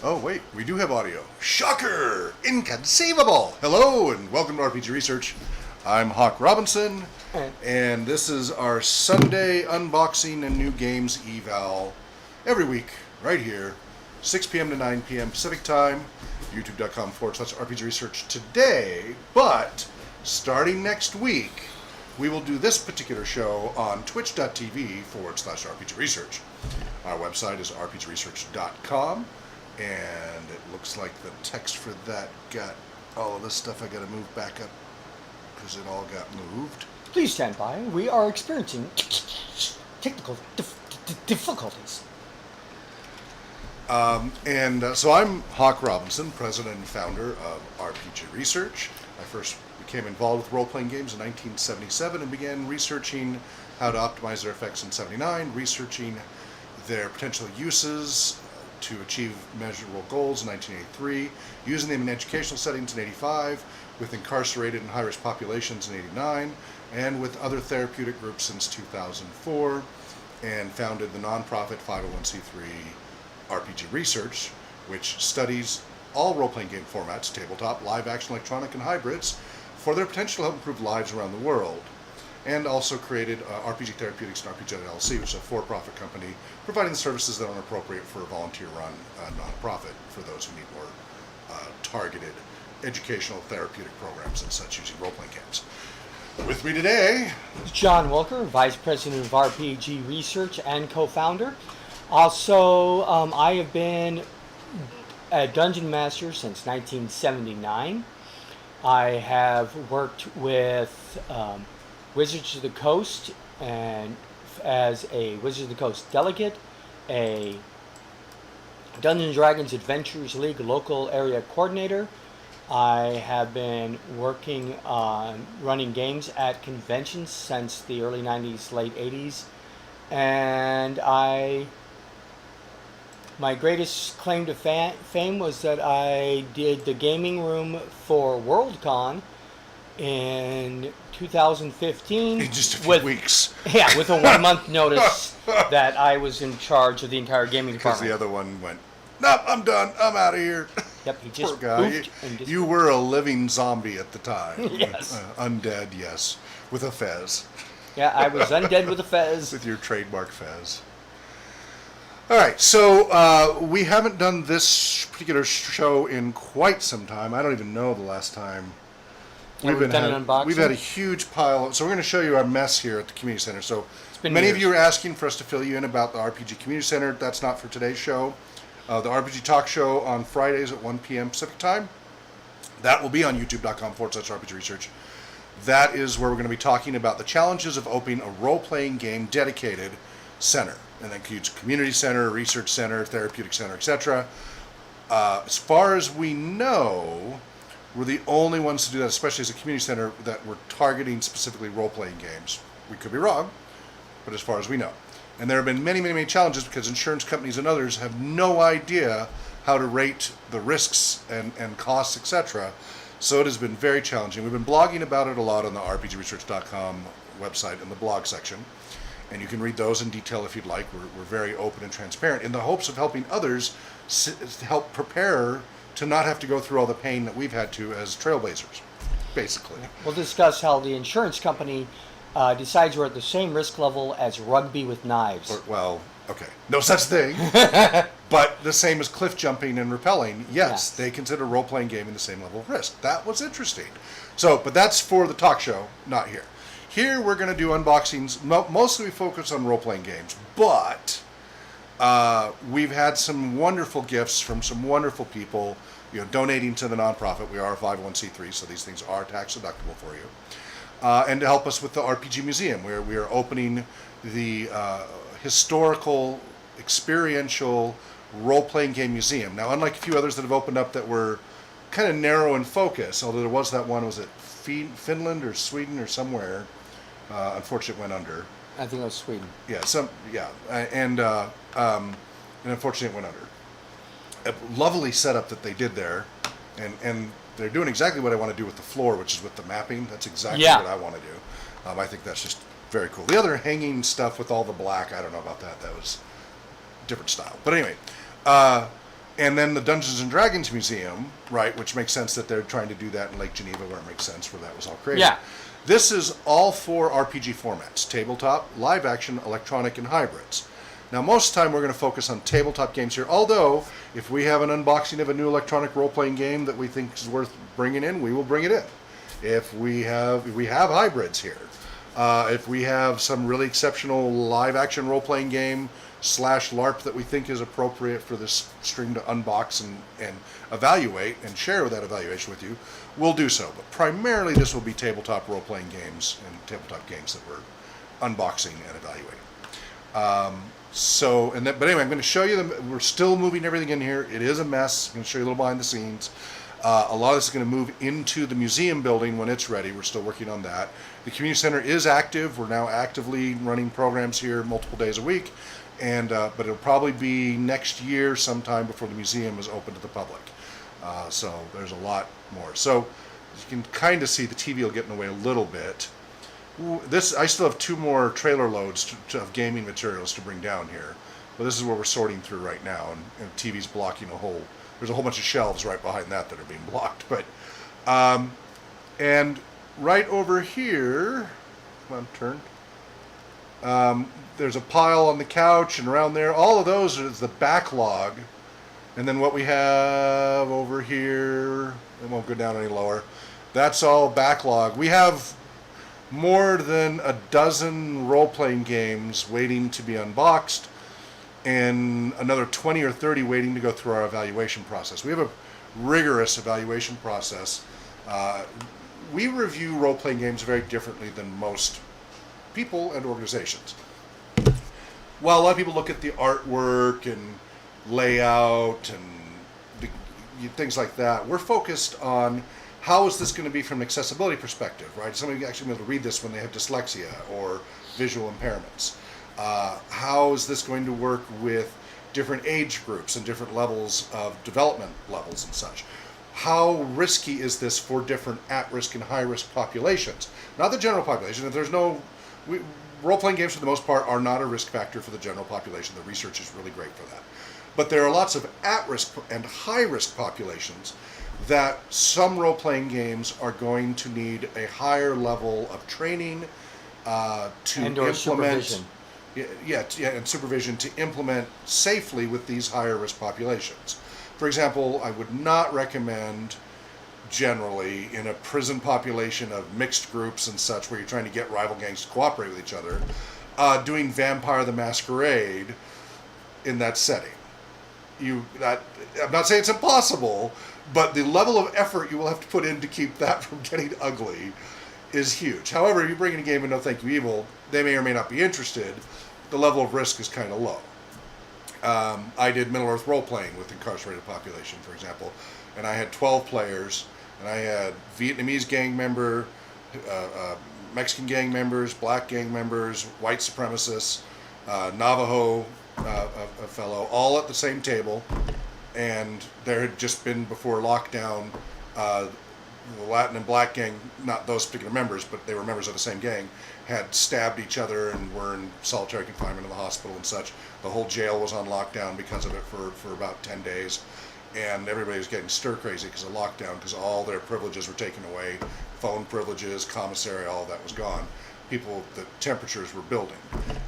Oh, wait, we do have audio. Shocker! Inconceivable! Hello, and welcome to RPG Research. I'm Hawk Robinson, and this is our Sunday unboxing and new games eval every week, right here, 6 p.m. to 9 p.m. Pacific Time, youtube.com/RPG Research today, but starting next week, we will do this particular show on twitch.tv/RPG Research. Our website is rpgresearch.com. And it looks like the text for that got all of this stuff I got to move back up because it all got moved. Please stand by. We are experiencing technical difficulties. So I'm Hawk Robinson, president and founder of RPG Research. I first became involved with role-playing games in 1977 and began researching how to optimize their effects in 79, researching their potential uses to achieve measurable goals in 1983, using them in educational settings in 85, with incarcerated and high-risk populations in 89, and with other therapeutic groups since 2004, and founded the nonprofit 501c3 RPG Research, which studies all role-playing game formats, tabletop, live-action, electronic, and hybrids, for their potential to help improve lives around the world. And also created RPG Therapeutics and RPG LLC, which is a for-profit company providing the services that are appropriate for a volunteer-run nonprofit for those who need more targeted educational therapeutic programs and such using role-playing games. With me today, John Wilker, Vice President of RPG Research and co-founder. Also, I have been a Dungeon Master since 1979. I have worked with Wizards of the Coast, and as a Wizards of the Coast delegate, a Dungeons & Dragons Adventures League local area coordinator. I have been working on running games at conventions since the early 90s, late 80s, and my greatest claim to fame was that I did the gaming room for Worldcon in 2015. in just a few weeks. Yeah, with a 1 month notice that I was in charge of the entire gaming Because department. the other one went, nope, I'm done, I'm out of here. Yep, he just Poor guy. poofed and just... You were a living zombie at the time. Yes. Undead, yes. With a fez. Yeah, I was undead with a fez. With your trademark fez. All right, so we haven't done this particular show in quite some time. I don't even know the last time. Yeah, we've done an unboxing. We've had a huge pile. So we're going to show you our mess here at the community center. So many years. of you are asking for us to fill you in about the RPG Community Center. That's not for today's show. The RPG Talk Show on Fridays at 1 p.m. Pacific Time. That will be on youtube.com/RPG Research. That is where we're going to be talking about the challenges of opening a role-playing game dedicated center. And that includes community center, research center, therapeutic center, etc. As far as we know, we're the only ones to do that, especially as a community center, that we're targeting specifically role-playing games. We could be wrong, but as far as we know. And there have been many, many, many challenges because insurance companies and others have no idea how to rate the risks and costs, etc. So it has been very challenging. We've been blogging about it a lot on the rpgresearch.com website in the blog section. And you can read those in detail if you'd like. We're very open and transparent in the hopes of helping others to help prepare to not have to go through all the pain that we've had to as trailblazers, basically. We'll discuss how the insurance company decides we're at the same risk level as rugby with knives. Okay. No such thing. But the same as cliff jumping and rappelling. Yes, they consider role-playing gaming the same level of risk. That was interesting. But that's for the talk show, not here. Here we're going to do unboxings. Mostly we focus on role-playing games, but we've had some wonderful gifts from some wonderful people, donating to the nonprofit. We are a 501c3, so these things are tax deductible for you. And to help us with the RPG Museum, where we are opening the historical, experiential role-playing game museum. Now, unlike a few others that have opened up that were kind of narrow in focus, although there was that one, was it Finland or Sweden or somewhere? Unfortunately, it went under. I think it was Sweden. And unfortunately, it went under. A lovely setup that they did there, and they're doing exactly what I want to do with the floor, which is with the mapping. That's exactly what I want to do. I think that's just very cool. The other hanging stuff with all the black, I don't know about that. That was different style. But anyway, And then the Dungeons and Dragons Museum, right, which makes sense that they're trying to do that in Lake Geneva, where it makes sense where that was all created. Yeah. This is all 4 RPG formats: tabletop, live action, electronic, and hybrids. Now, most of the time we're going to focus on tabletop games here, although if we have an unboxing of a new electronic role-playing game that we think is worth bringing in, we will bring it in. If we have hybrids here. If we have some really exceptional live action role-playing game / LARP that we think is appropriate for this stream to unbox and evaluate and share that evaluation with you, we'll do so. But primarily this will be tabletop role-playing games and tabletop games that we're unboxing and evaluating. But anyway, I'm going to show you them. We're still moving everything in here. It is a mess. I'm going to show you a little behind the scenes. A lot of this is going to move into the museum building when it's ready. We're still working on that. The community center is active. We're now actively running programs here multiple days a week, but it'll probably be next year sometime before the museum is open to the public. So there's a lot more. So you can kind of see the TV will get in the way a little bit. I still have 2 more trailer loads of gaming materials to bring down here, but this is what we're sorting through right now, and TV's blocking there's a whole bunch of shelves right behind that are being blocked. But and right over here, come on, turn. There's a pile on the couch and around there. All of those is the backlog, and then what we have over here, it won't go down any lower. That's all backlog. We have more than a dozen role-playing games waiting to be unboxed, and another 20 or 30 waiting to go through our evaluation process. We have a rigorous evaluation process. We review role-playing games very differently than most people and organizations. While a lot of people look at the artwork and layout and things like that, we're focused on how is this going to be from an accessibility perspective, right? Somebody actually be able to read this when they have dyslexia or visual impairments. How is this going to work with different age groups and different levels of development levels and such? How risky is this for different at-risk and high-risk populations? Not the general population. If there's role-playing games for the most part are not a risk factor for the general population. The research is really great for that. But there are lots of at-risk and high-risk populations that some role-playing games are going to need a higher level of training to implement. Supervision. And supervision to implement safely with these higher risk populations. For example, I would not recommend generally in a prison population of mixed groups and such where you're trying to get rival gangs to cooperate with each other, doing Vampire the Masquerade in that setting. I'm not saying it's impossible, but the level of effort you will have to put in to keep that from getting ugly is huge. However, if you bring in a game of No Thank You Evil, they may or may not be interested. The level of risk is kind of low. I did Middle-earth role-playing with incarcerated population, for example, and I had 12 players, and I had Vietnamese gang member, Mexican gang members, black gang members, white supremacists, Navajo a fellow, all at the same table, and there had just been before lockdown, the Latin and black gang, not those particular members, but they were members of the same gang, had stabbed each other and were in solitary confinement in the hospital and such. The whole jail was on lockdown because of it for about 10 days. And everybody was getting stir crazy because of lockdown, because all their privileges were taken away. Phone privileges, commissary, all of that was gone. The temperatures were building.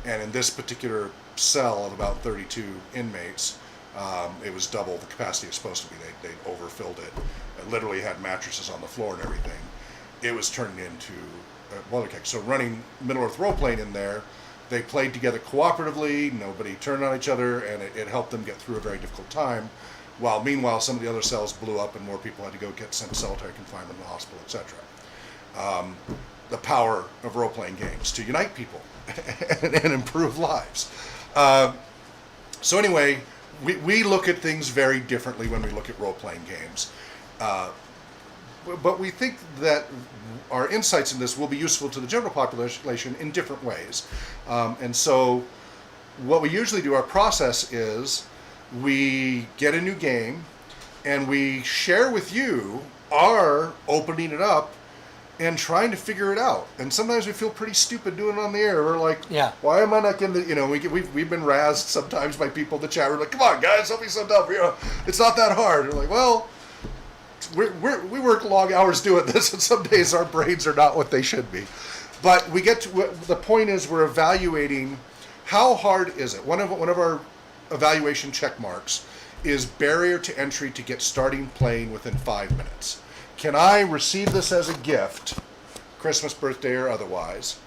And in this particular cell of about 32 inmates, it was double the capacity it was supposed to be. They overfilled it. It literally had mattresses on the floor and everything. It was turned into a boiler cake. So running Middle-earth role-playing in there, they played together cooperatively, nobody turned on each other, and it helped them get through a very difficult time. While meanwhile, some of the other cells blew up and more people had to go get sent to solitary confinement in the hospital, etc. The power of role-playing games to unite people and improve lives. So anyway, we look at things very differently when we look at role-playing games. But we think that our insights in this will be useful to the general population in different ways. And so what we usually do, our process is we get a new game and we share with you our opening it up and trying to figure it out. And sometimes we feel pretty stupid doing it on the air. We're like, Yeah. why am I not getting the, we've been razzed sometimes by people in the chat. We're like, come on, guys, don't be so dumb. It's not that hard. We're like, well, we work long hours doing this, and some days our brains are not what they should be. But we get to, the point is we're evaluating how hard is it. One of our evaluation check marks is barrier to entry to get starting playing within 5 minutes. Can I receive this as a gift, Christmas, birthday, or otherwise,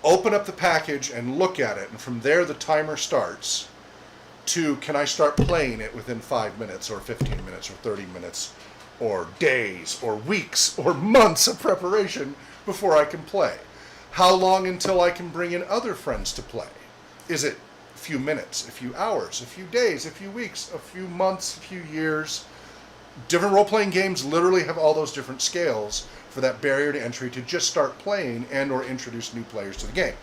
open up the package and look at it, and from there the timer starts, to can I start playing it within 5 minutes, or 15 minutes, or 30 minutes, or days, or weeks, or months of preparation before I can play? How long until I can bring in other friends to play? Is it a few minutes, a few hours, a few days, a few weeks, a few months, a few years? Different role-playing games literally have all those different scales for that barrier to entry to just start playing and or introduce new players to the game.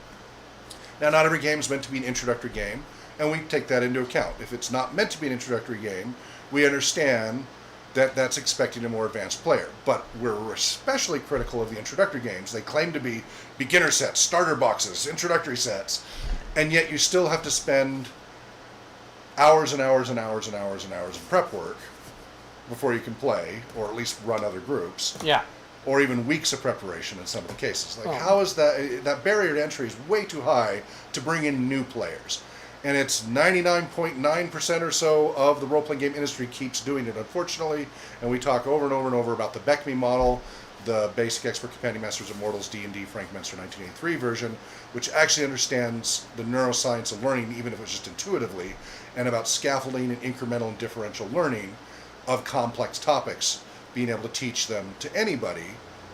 Now, not every game is meant to be an introductory game, and we take that into account. If it's not meant to be an introductory game, we understand that that's expecting a more advanced player. But we're especially critical of the introductory games. They claim to be beginner sets, starter boxes, introductory sets, and yet you still have to spend hours and hours and hours and hours and hours of prep work before you can play, or at least run other groups. Yeah. Or even weeks of preparation in some of the cases. Like, how is that barrier to entry is way too high to bring in new players. And it's 99.9% or so of the role-playing game industry keeps doing it, unfortunately. And we talk over and over and over about the BECMI model, the Basic Expert Companion Masters of Mortals D&D Frank Menster 1983 version, which actually understands the neuroscience of learning, even if it's just intuitively, and about scaffolding and incremental and differential learning of complex topics, being able to teach them to anybody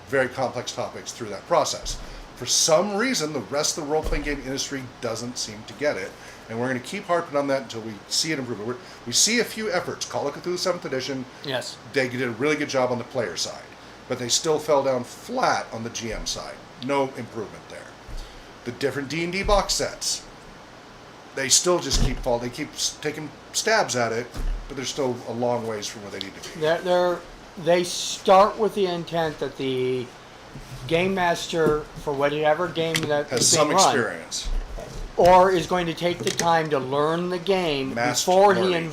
very complex topics through that process. For some reason, the rest of the role-playing game industry doesn't seem to get it, and we're going to keep harping on that until we see it improve. We see a few efforts. Call of Cthulhu 7th Edition, Yes. they did a really good job on the player side, but they still fell down flat on the GM side. No improvement there. The different D&D box sets, they still just keep falling. They keep taking stabs at it, but they're still a long ways from where they need to be. They start with the intent that the game master for whatever game that Has is some being run, experience. or is going to take the time to learn the game Master before he learning.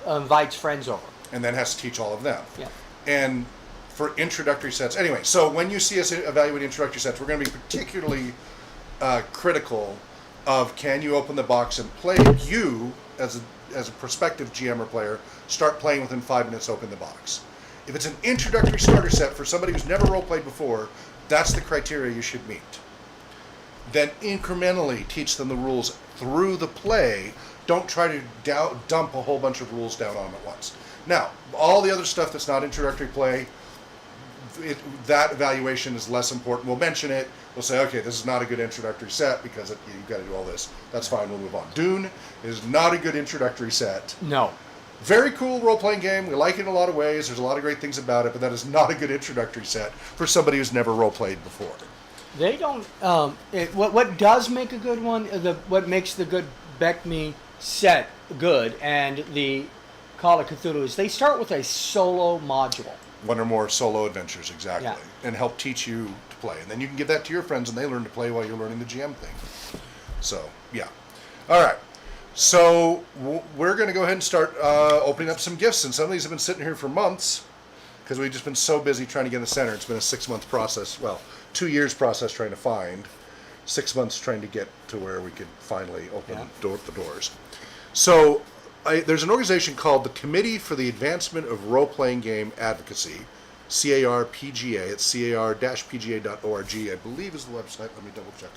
invites friends over. And then has to teach all of them. Yeah. And for introductory sets, anyway, so when you see us evaluate introductory sets, we're going to be particularly critical of, can you open the box and play? You, as a prospective GM or player, start playing within 5 minutes, open the box. If it's an introductory starter set for somebody who's never role-played before, that's the criteria you should meet. Then incrementally teach them the rules through the play. Don't try to dump a whole bunch of rules down on them at once. Now, all the other stuff that's not introductory play, that evaluation is less important. We'll mention it. We'll say, okay, this is not a good introductory set because you've got to do all this. That's fine. We'll move on. Dune is not a good introductory set. No. Very cool role-playing game. We like it in a lot of ways. There's a lot of great things about it, but that is not a good introductory set for somebody who's never role-played before. They don't. What does make a good one? What makes the good BECMI set good and the Call of Cthulhu is they start with a solo module. One or more solo adventures, exactly, Yeah. and help teach you to play. And then you can give that to your friends, and they learn to play while you're learning the GM thing. So, yeah. All right. So we're going to go ahead and start opening up some gifts, and some of these have been sitting here for months because we've just been so busy trying to get in the center. It's been a 6-month process. Well, 2 years process trying to find, 6 months trying to get to where we could finally open the doors. So there's an organization called the Committee for the Advancement of Role-Playing Game Advocacy, CARPGA. It's car-pga.org, I believe is the website. Let me double check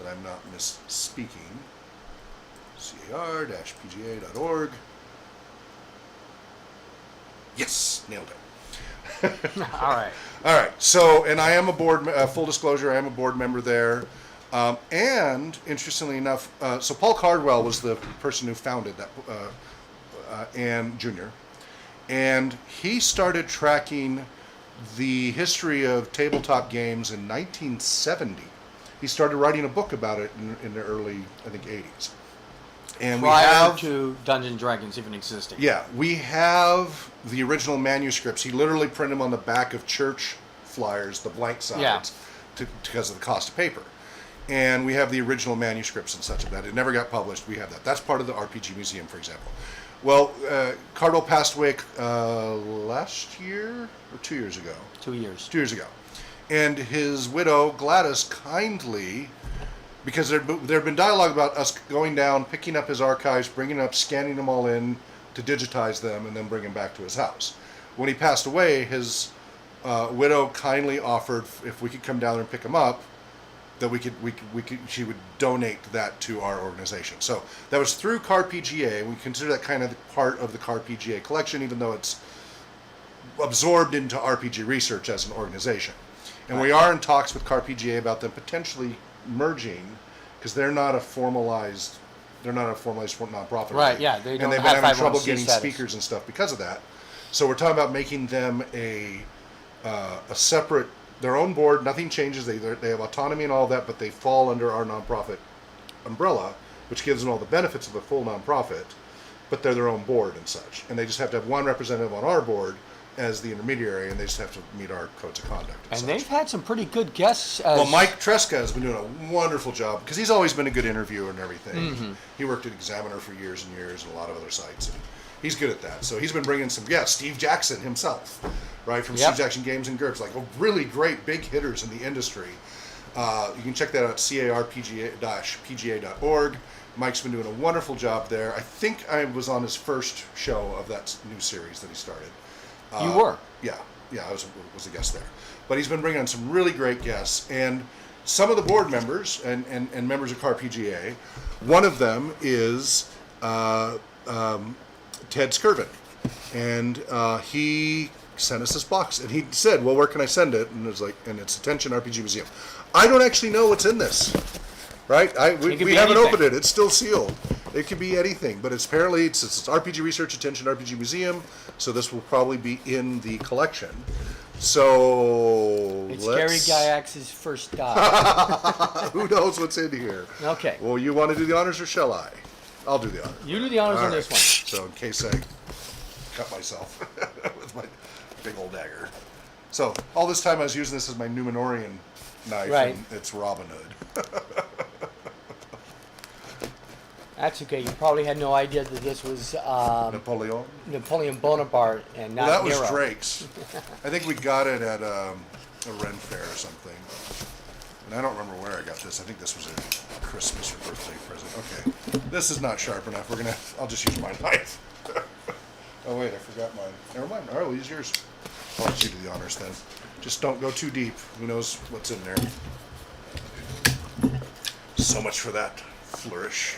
that I'm not misspeaking. car-pga.org. Yes, nailed it. All right. All right. So, and I am a board. Full disclosure, I am a board member there. And interestingly enough, so Paul Cardwell was the person who founded that, and Junior, and he started tracking the history of tabletop games in 1970. He started writing a book about it in the early, I think, 80s. And Prior to Dungeons & Dragons even existing. Yeah, we have the original manuscripts. He literally printed them on the back of church flyers, the blank sides, Yeah. because of the cost of paper. And we have the original manuscripts and such of that. It never got published. We have that. That's part of the RPG Museum, for example. Well, Cardwell passed away last year or 2 years ago. 2 years. 2 years ago. And his widow, Gladys, kindly, because there had been dialogue about us going down, picking up his archives, bringing them up, scanning them all in to digitize them, and then bring them back to his house. When he passed away, his widow kindly offered if we could come down there and pick them up, that she would donate that to our organization. So that was through CarPGA. We consider that kind of part of the CarPGA collection, even though it's absorbed into RPG Research as an organization. And we are in talks with CarPGA about them potentially merging, because they're not a formalized nonprofit. Right, yeah, they don't and they've have been having trouble 501c getting status. speakers and stuff because of that. So we're talking about making them a separate, their own board. Nothing changes. They have autonomy and all that, but they fall under our nonprofit umbrella, which gives them all the benefits of a full nonprofit. But they're their own board and such, and they just have to have one representative on our board as the intermediary, and they just have to meet our codes of conduct. And such. they've had some pretty good guests. Well, Mike Tresca has been doing a wonderful job, because he's always been a good interviewer and everything. Mm-hmm. He worked at Examiner for years and years and a lot of other sites, and he's good at that. So he's been bringing some, Steve Jackson himself, right, from Steve Jackson Games and GURPS, like really great big hitters in the industry. You can check that out at carpga-pga.org. Mike's been doing a wonderful job there. I think I was on his first show of that new series that he started. You were? Yeah, I was a guest there. But he's been bringing on some really great guests, and some of the board members and members of CarPGA. One of them is Ted Skirvin, and he sent us this box, and he said, "Well, where can I send it?" And it was like, and it's Attention RPG Museum. I don't actually know what's in this, right? We haven't opened it. It's still sealed. It could be anything, but it's RPG Research, Attention RPG Museum, so this will probably be in the collection. So it's Gary Gygax's first dive. Who knows what's in here? Okay. Well, you want to do the honors, or shall I? I'll do the honors. You do the honors on this one. So in case I cut myself with my big old dagger. So all this time I was using this as my Numenorian knife, Right. and it's Robin Hood. That's okay. You probably had no idea that this was Napoleon Bonaparte and not Well, that was Nero. Drake's. I think we got it at a Ren Fair or something. And I don't remember where I got this. I think this was a Christmas or birthday present. Okay. This is not sharp enough. I'll just use my knife. Oh, wait, I forgot mine. Never mind. All right, we'll use yours. I'll let you do the honors then. Just don't go too deep. Who knows what's in there. So much for that flourish.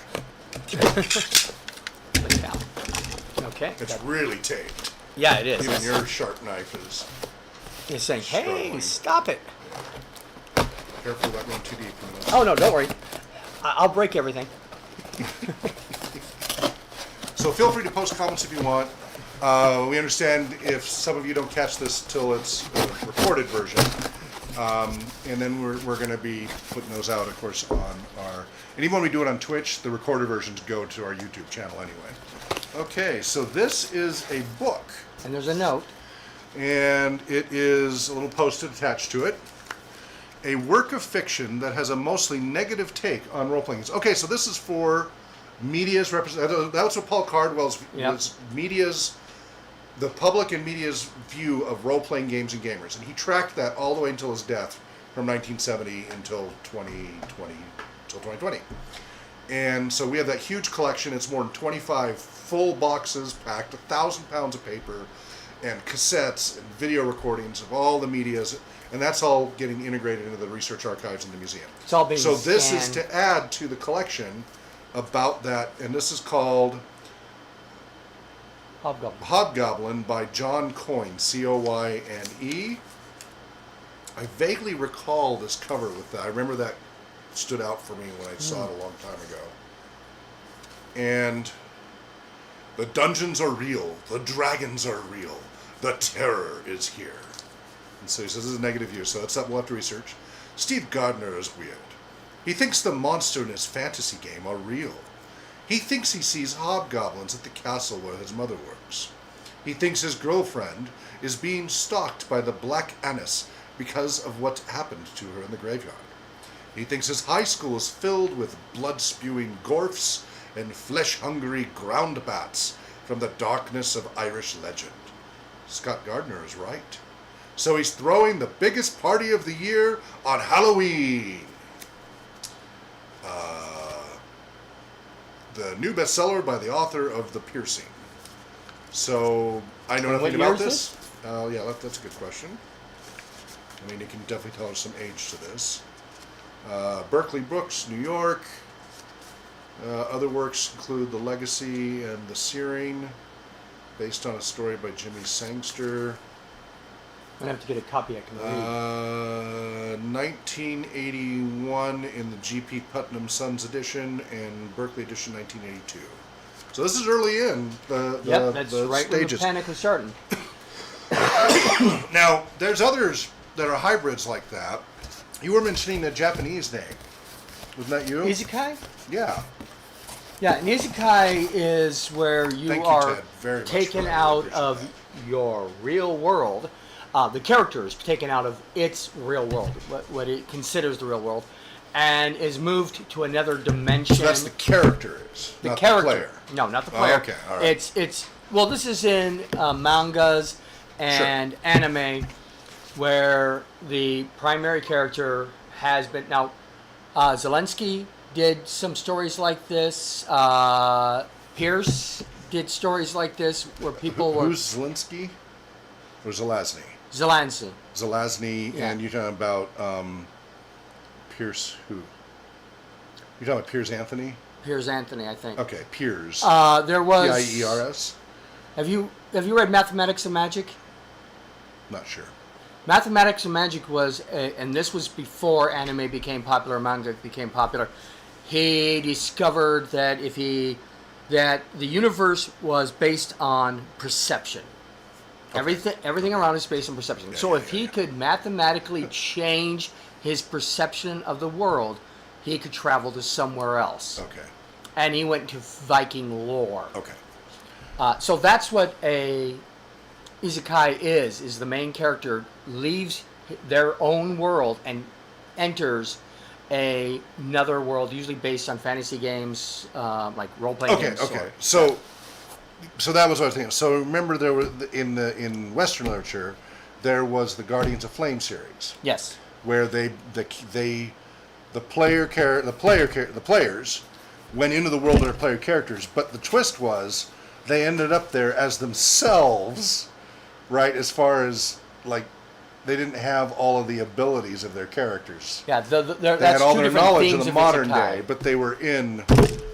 Okay. It's really taped. Yeah, it is. Even your sharp knife is. You're saying, hey, struggling. stop it. Careful about going too deep. Oh, no, don't worry. I'll break everything. So feel free to post comments if you want. We understand if some of you don't catch this till it's a recorded version. And then we're going to be putting those out, of course, on our... And even when we do it on Twitch, the recorded versions go to our YouTube channel anyway. Okay, so this is a book. And there's a note. And it is a little post-it attached to it. A work of fiction that has a mostly negative take on role-playing games. Okay, so this is for media's representation. That's what Paul Cardwell's was media's, the public and media's view of role-playing games and gamers. And he tracked that all the way until his death from 1970 until 2020. And so we have that huge collection. It's more than 25 full boxes packed, 1,000 pounds of paper, and cassettes and video recordings of all the medias. And that's all getting integrated into the research archives in the museum. It's all being So this is scanned. to add to the collection about that, and this is called Hobgoblin by John Coyne, Coyne. I vaguely recall this cover with that. I remember that stood out for me when I saw it a long time ago. And the dungeons are real, the dragons are real, the terror is here. And so he says this is a negative view, so that's something we'll have to research. Steve Gardner is weird. He thinks the monster in his fantasy game are real. He thinks he sees hobgoblins at the castle where his mother works. He thinks his girlfriend is being stalked by the Black Annis because of what happened to her in the graveyard. He thinks his high school is filled with blood-spewing gorfs and flesh-hungry ground bats from the darkness of Irish legend. Scott Gardner is right. So he's throwing the biggest party of the year on Halloween. The new bestseller by the author of The Piercing. So I know nothing about this. Yeah, that's a good question. I mean, you can definitely tell there's some age to this. Berkeley Books, New York. Other works include The Legacy and The Searing, based on a story by Jimmy Sangster. I'm going to have to get a copy I can read. 1981 in the G.P. Putnam Sons edition and Berkeley edition 1982. So this is early in the that's the right stages. when the panic was starting. Now, there's others that are hybrids like that. You were mentioning a Japanese name. Wasn't that you? Isekai? Yeah. Yeah, an isekai is where you Thank you, are Ted, very much taken for that. I out appreciate of that. your real world. The character is taken out of its real world, what it considers the real world, and is moved to another dimension. So that's the character is, the not character. the player. No, not the Oh, player. okay, all right. It's well, this is in mangas and anime, where the primary character has been now. Zelensky did some stories like this. Pierce did stories like this where people were. Who's Zelensky? Or Zelazny? Zelensky. Zelazny, Yeah. and you're talking about Pierce who? You're talking about Piers Anthony? Piers Anthony, I think. Okay, Piers. There was. Piers? Have you read Mathematics and Magic? Not sure. Mathematics and Magic was, and this was before anime became popular, manga became popular. He discovered that that the universe was based on perception. Okay. Everything around is based on perception. So if he could mathematically change his perception of the world, he could travel to somewhere else. Okay. And he went to Viking lore. Okay. So that's what a isekai is the main character leaves their own world and enters another world, usually based on fantasy games, like role-playing games. Okay. So that was what I was thinking. So remember, there were in Western literature, there was the Guardians of Flame series. Yes. Where the players went into the world of their player characters, but the twist was they ended up there as themselves, right? As far as like, they didn't have all of the abilities of their characters. Yeah, They that's had all two their different knowledge themes of the modern isekai. day, but they were in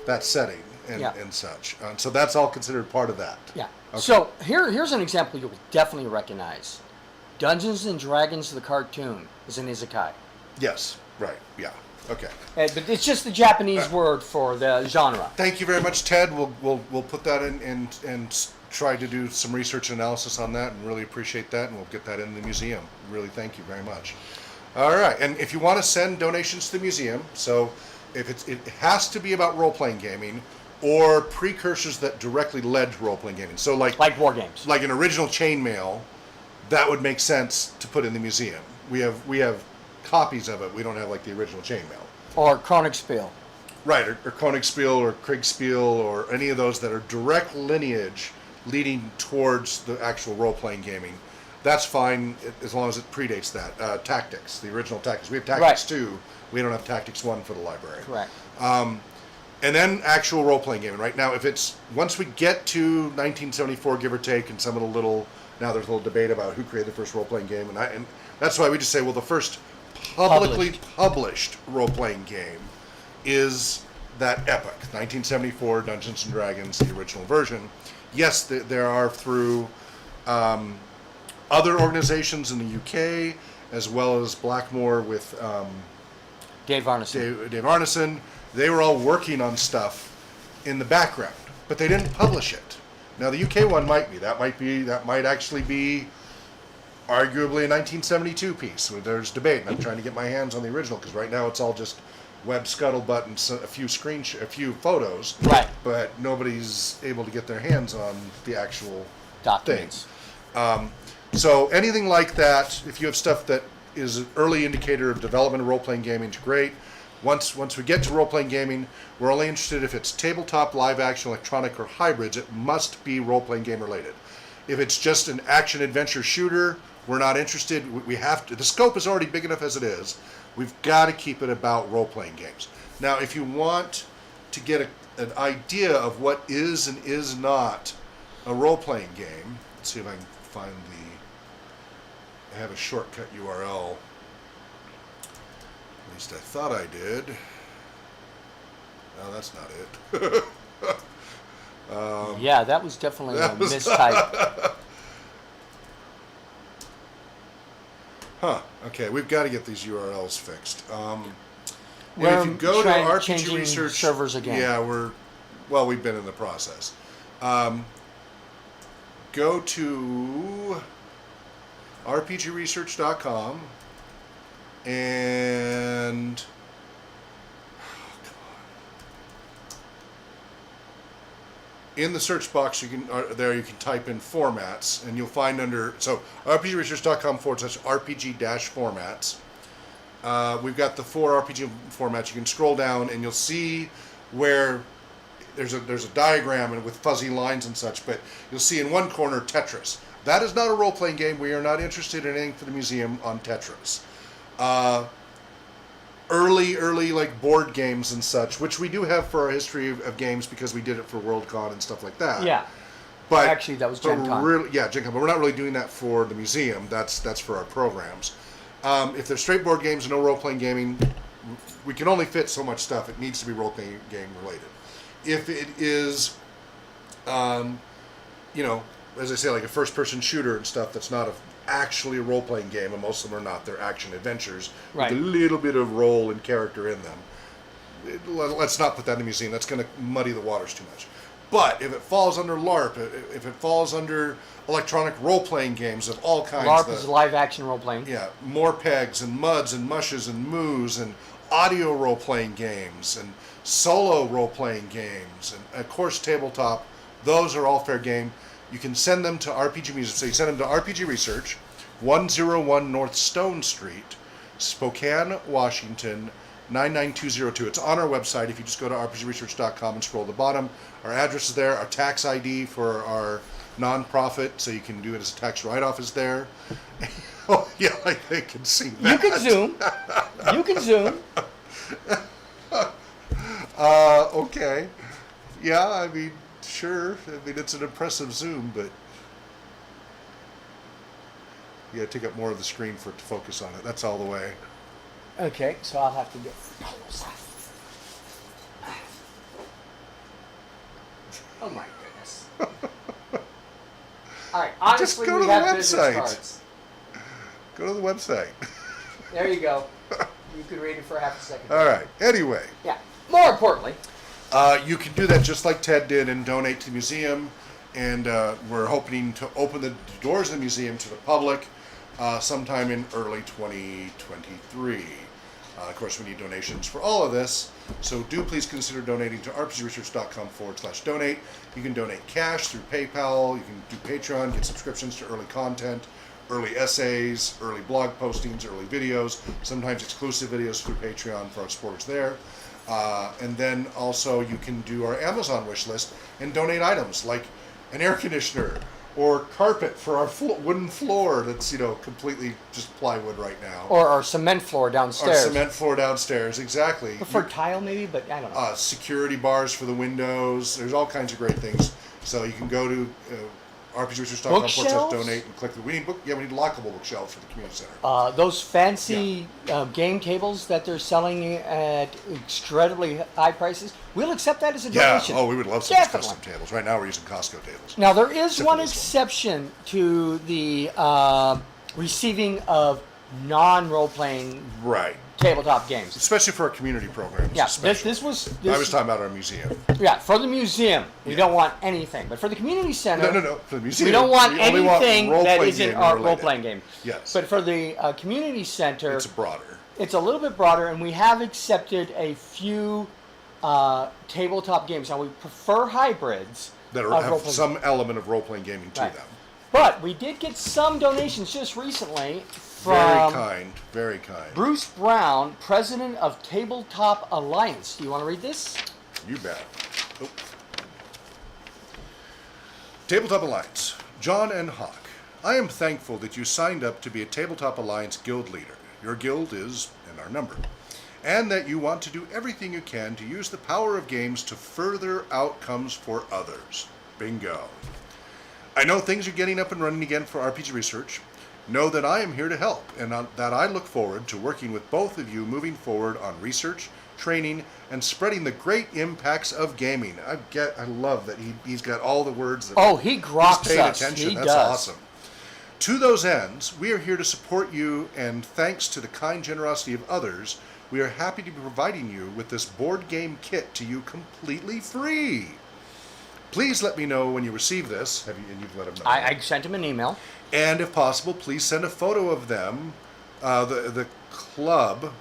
that setting and such. So that's all considered part of that. Yeah. Okay. So here's an example you'll definitely recognize. Dungeons and Dragons, the cartoon, is an isekai. Yes. Right. Yeah. Okay. But it's just the Japanese word for the genre. Thank you very much, Ted. We'll put that in and try to do some research and analysis on that, and really appreciate that, and we'll get that in the museum. Really, thank you very much. All right, and if you want to send donations to the museum, so if it has to be about role-playing gaming or precursors that directly led to role-playing gaming. So like war games. like an original chainmail, that would make sense to put in the museum. We have copies of it. We don't have like the original chainmail. Or Chronicspiel. Right, or Koningsspiel or Kriegspiel or any of those that are direct lineage leading towards the actual role-playing gaming. That's fine as long as it predates that. Tactics, the original Tactics. We have Tactics 2. We don't have Tactics 1 for the library. Correct. And then actual role-playing gaming. Right now, if it's once we get to 1974, give or take, and some of the little, now there's a little debate about who created the first role-playing game, and that's why we just say, well, the first publicly published role-playing game is that epic, 1974 Dungeons and Dragons, the original version. Yes, there are through other organizations in the UK, as well as Blackmore with Dave Arneson. Dave Arneson. They were all working on stuff in the background, but they didn't publish it. Now the UK one might be. That might actually be arguably a 1972 piece. There's debate, and I'm trying to get my hands on the original because right now it's all just web scuttlebutt and a few photos. Right. But nobody's able to get their hands on the actual Documents. thing. So anything like that, if you have stuff that is an early indicator of development of role-playing gaming is great. Once we get to role-playing gaming, we're only interested if it's tabletop, live-action, electronic, or hybrids. It must be role-playing game related. If it's just an action-adventure shooter, we're not interested. We have to. The scope is already big enough as it is. We've got to keep it about role-playing games. Now, if you want to get an idea of what is and is not a role-playing game, let's see if I can find I have a shortcut URL. At least I thought I did. No, that's not it. Yeah, that was definitely a mistype. Okay, we've got to get these URLs fixed. We're if you go to RPG changing Research servers again. Yeah, we've been in the process. Go to rpgresearch.com and in the search box you can type in formats, and you'll find rpgresearch.com/rpg-formats. We've got the 4 RPG formats. You can scroll down and you'll see where there's a diagram and with fuzzy lines and such, but you'll see in one corner Tetris. That is not a role-playing game. We are not interested in anything for the museum on Tetris. Early like board games and such, which we do have for our history of games because we did it for Worldcon and stuff like that. Yeah. But actually, that was Gen Con. Gen Con. But we're not really doing that for the museum. That's for our programs. If they're straight board games and no role-playing gaming, we can only fit so much stuff. It needs to be role-playing game related. If it is, as I say, like a first-person shooter and stuff that's not actually a role-playing game, and most of them are not. They're action adventures with a little bit of role and character in them. Let's not put that in the museum. That's going to muddy the waters too much. But if it falls under LARP, if it falls under electronic role-playing games of all kinds. LARP is live-action role-playing. Yeah, Morpegs and Muds and Mushes and Moos and audio role-playing games and solo role-playing games and, of course, tabletop. Those are all fair game. You can send them to RPG Museum. So you send them to RPG Research, 101 North Stone Street, Spokane, Washington, 99202. It's on our website. If you just go to rpgresearch.com and scroll to the bottom, our address is there. Our tax ID for our nonprofit, so you can do it as a tax write-off, is there. Oh, yeah, like they can see that. You can zoom. You can zoom. Okay. Yeah, I mean, sure. I mean, it's an impressive zoom, but you gotta take up more of the screen for it to focus on it. That's all the way. Okay, so I'll have to go. Oh my goodness. All right, honestly, just go we to the have business website. cards. Go to the website. There you go. You could read it for half a second. All right. Anyway. Yeah. More importantly, you can do that just like Ted did and donate to the museum. And we're hoping to open the doors of the museum to the public sometime in early 2023. Of course, we need donations for all of this. So do please consider donating to rpgresearch.com/donate. You can donate cash through PayPal. You can do Patreon, get subscriptions to early content, early essays, early blog postings, early videos, sometimes exclusive videos through Patreon for our supporters there. And then also you can do our Amazon wish list and donate items like an air conditioner or carpet for our wooden floor that's, completely just plywood right now. or our cement floor downstairs. Our cement floor downstairs, exactly. Prefer tile maybe, but I don't know. Security bars for the windows. There's all kinds of great things. So you can go to rpgresearch.com/donate and click the. We need lockable bookshelves for the community center. Those fancy game tables that they're selling at incredibly high prices, we'll accept that as a donation. Oh, we would love some Definitely. custom tables. Right now we're using Costco tables. Now, there is Except one for this one. exception to the receiving of non-role-playing Right. tabletop games. Especially for our community programs. Yeah, especially. this was I was talking about our museum. yeah, for the museum, we don't want anything. But for the community center, No. For the museum, we don't want only want anything that role-playing isn't game our related. role-playing game. Yes. But for the community center, It's broader. it's a little bit broader, and we have accepted a few tabletop games. Now, we prefer hybrids That of have role-playing. some element of role-playing gaming to Right. them. But we did get some donations just recently Very from kind. Very kind. Bruce Brown, president of Tabletop Alliance. Do you want to read this? You bet. Oh. Tabletop Alliance. John and Hawk. I am thankful that you signed up to be a Tabletop Alliance guild leader. Your guild is in our number. And that you want to do everything you can to use the power of games to further outcomes for others. Bingo. I know things are getting up and running again for RPG Research. Know that I am here to help, and that I look forward to working with both of you moving forward on research, training, and spreading the great impacts of gaming. I love that he's got all the words that He groks he's paid us. attention. He That's does. awesome. To those ends, we are here to support you, and thanks to the kind generosity of others, we are happy to be providing you with this board game kit to you completely free. Please let me know when you receive this. And you've let him know. I sent him an email. And if possible, please send a photo of them, the club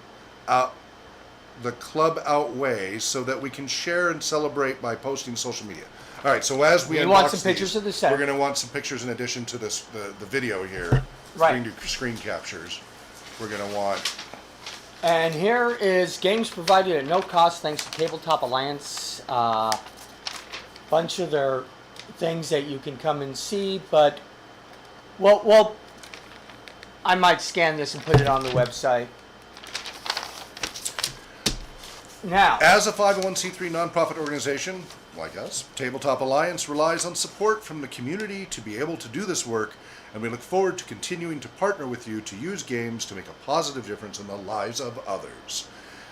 outway, so that we can share and celebrate by posting social media. All right, so as we want unbox some pictures these, of the set. we're going to want some pictures in addition to this the video here. Right. Screen captures. We're going to want. And here is games provided at no cost thanks to Tabletop Alliance. Bunch of their things that you can come and see, but well, I might scan this and put it on the website. Now, As a 501c3 nonprofit organization, like us, Tabletop Alliance relies on support from the community to be able to do this work, and we look forward to continuing to partner with you to use games to make a positive difference in the lives of others.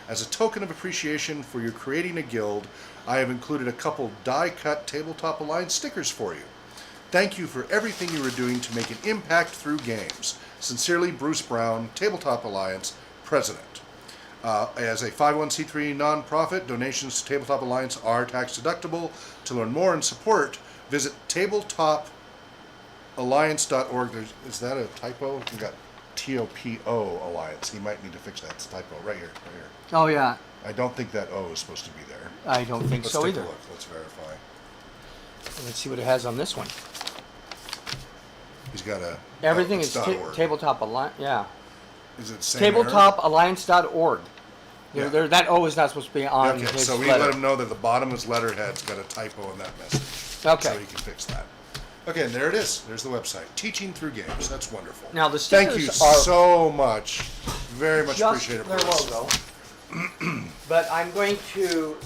As a token of appreciation for you creating a guild, I have included a couple die-cut Tabletop Alliance stickers for you. Thank you for everything you are doing to make an impact through games. Sincerely, Bruce Brown, Tabletop Alliance, President. As a 501c3 nonprofit, donations to Tabletop Alliance are tax deductible. To learn more and support, visit tabletopalliance.org. Is that a typo? We got TOPO Alliance. He might need to fix that. It's a typo. Right here. oh yeah, I don't think that O is supposed to be there. I don't think Let's so take either. a look. Let's verify. Let's see what it has on this one. He's got a... Everything it's is .org. Tabletop Alliance. Yeah, Is it same error? tabletopalliance.org. Yeah. That O is not supposed to be on Okay, his so we letter. let him know that the bottom of his letterhead's got a typo in that message. Okay. So he can fix that. Okay, and there it is. There's the website. Teaching Through Games. That's wonderful. Now, the Thank you stickers are so much. Very much just appreciate it. their Bruce. logo. But I'm going to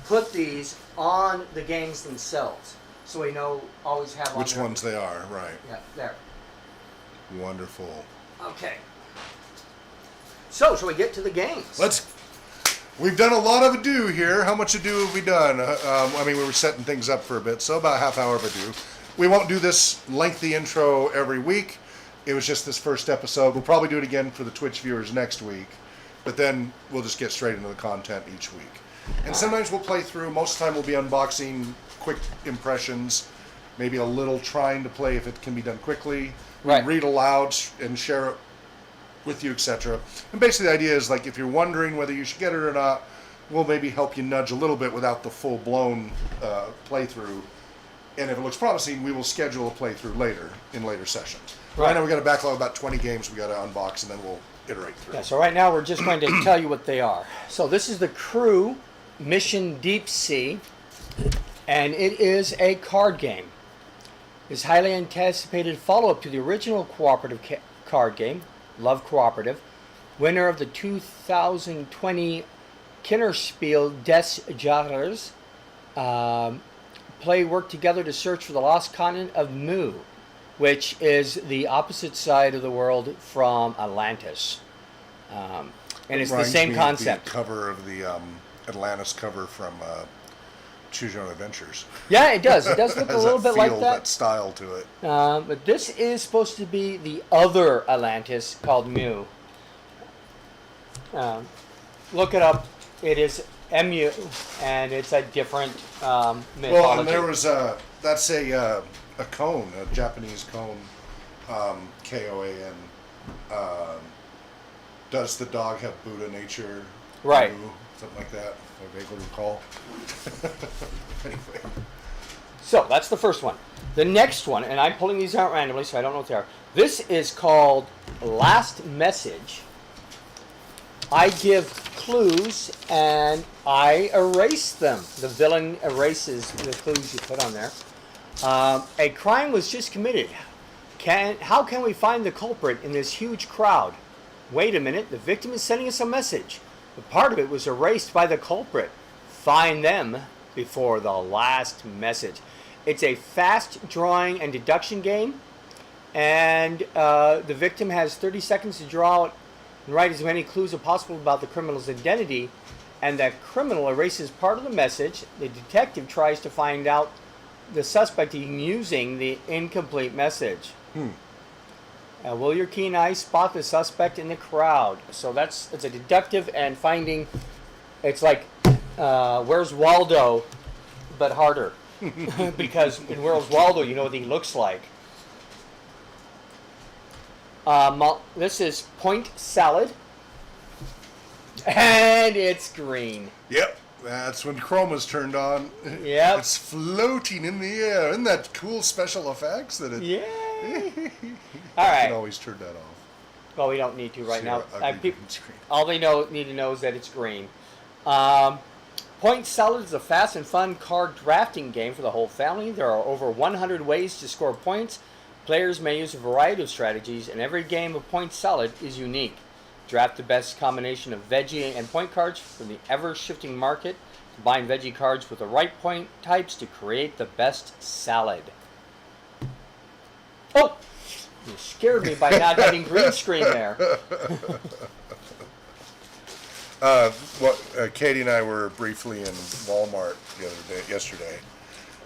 put these on the games themselves, so we know always have on Which there. ones they are, right. Yeah, there. Wonderful. Okay. So, shall we get to the games? We've done a lot of ado here. How much ado have we done? I mean, we were setting things up for a bit, so about a half hour of ado. We won't do this lengthy intro every week. It was just this first episode. We'll probably do it again for the Twitch viewers next week, but then we'll just get straight into the content each week. And sometimes we'll play through. Most of the time we'll be unboxing, quick impressions, maybe a little trying to play if it can be done quickly. Right. Read aloud and share it with you, etc. And basically the idea is, like, if you're wondering whether you should get it or not, we'll maybe help you nudge a little bit without the full-blown playthrough. And if it looks promising, we will schedule a playthrough later, in later sessions. Right now we've got a backlog of about 20 games we got to unbox, and then we'll iterate through. Yeah, so right now we're just going to tell you what they are. So this is the Crew Mission Deep Sea, and it is a card game. It's highly anticipated follow-up to the original cooperative card game, Love Cooperative, winner of the 2020 Kinderspiel des Jahres. Work together to search for the lost continent of Mu, which is the opposite side of the world from Atlantis. And it's the Reminds same me of concept. the cover of the Atlantis cover from Choose Your Own Adventures. Yeah, it does. It does look a Has little that bit like feel, that. style to it. But this is supposed to be the other Atlantis called Mu. Look it up. It is MU, and it's a different mythology. Well, and there was that's a cone, a Japanese cone, Koan. Does the dog have Buddha nature? Right. Something like that. I vaguely recall. Anyway. So that's the first one. The next one, and I'm pulling these out randomly, so I don't know what they are. This is called Last Message. I give clues and I erase them. The villain erases the clues you put on there. A crime was just committed. How can we find the culprit in this huge crowd? Wait a minute, the victim is sending us a message. But part of it was erased by the culprit. Find them before the last message. It's a fast drawing and deduction game, and the victim has 30 seconds to draw out and write as many clues as possible about the criminal's identity, and that criminal erases part of the message. The detective tries to find out the suspect using the incomplete message. Will your keen eyes spot the suspect in the crowd? So it's a deductive and finding. It's like Where's Waldo, but harder. Because in Where's Waldo, you know what he looks like. This is Point Salad. And it's green. Yep, that's when chroma's turned on. Yep. It's floating in the air. Isn't that cool special effects? Yay! I All right. can always turn that off. Well, we don't need to right now. Ugly green screen. All they need to know is that it's green. Point Salad is a fast and fun card drafting game for the whole family. There are over 100 ways to score points. Players may use a variety of strategies, and every game of Point Salad is unique. Draft the best combination of veggie and point cards from the ever-shifting market. Combine veggie cards with the right point types to create the best salad. Oh! You scared me by not having green screen there. Katie and I were briefly in Walmart yesterday,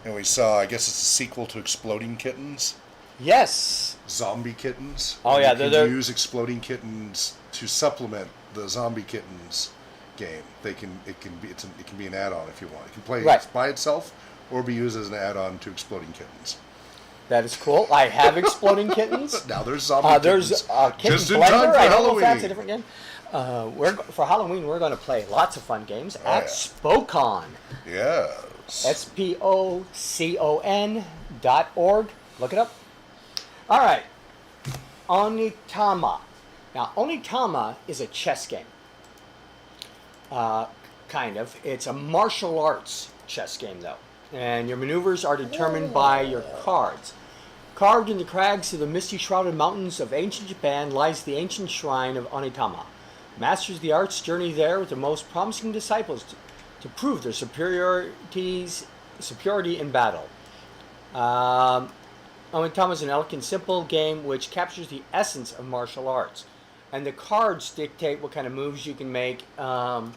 and we saw, I guess it's a sequel to Exploding Kittens. Yes. Zombie Kittens. Oh yeah, you can use Exploding Kittens to supplement the Zombie Kittens game. It can be an add-on if you want. It can play by itself or be used as an add-on to Exploding Kittens. That is cool. I have Exploding Kittens. Now there's Zombie Kittens. There's Kitten Just in Blender. time for I don't know Halloween. if that's a different game. For Halloween, we're going to play lots of fun games at Spocon. Yes. SPOCON.org. Look it up. All right. Onitama. Now, Onitama is a chess game. Kind of. It's a martial arts chess game, though. And your maneuvers are determined by your cards. Carved in the crags of the misty-shrouded mountains of ancient Japan lies the ancient shrine of Onitama. Masters of the arts journey there with the most promising disciples to prove their superiority in battle. Onitama is an elegant, simple game which captures the essence of martial arts. And the cards dictate what kind of moves you can make on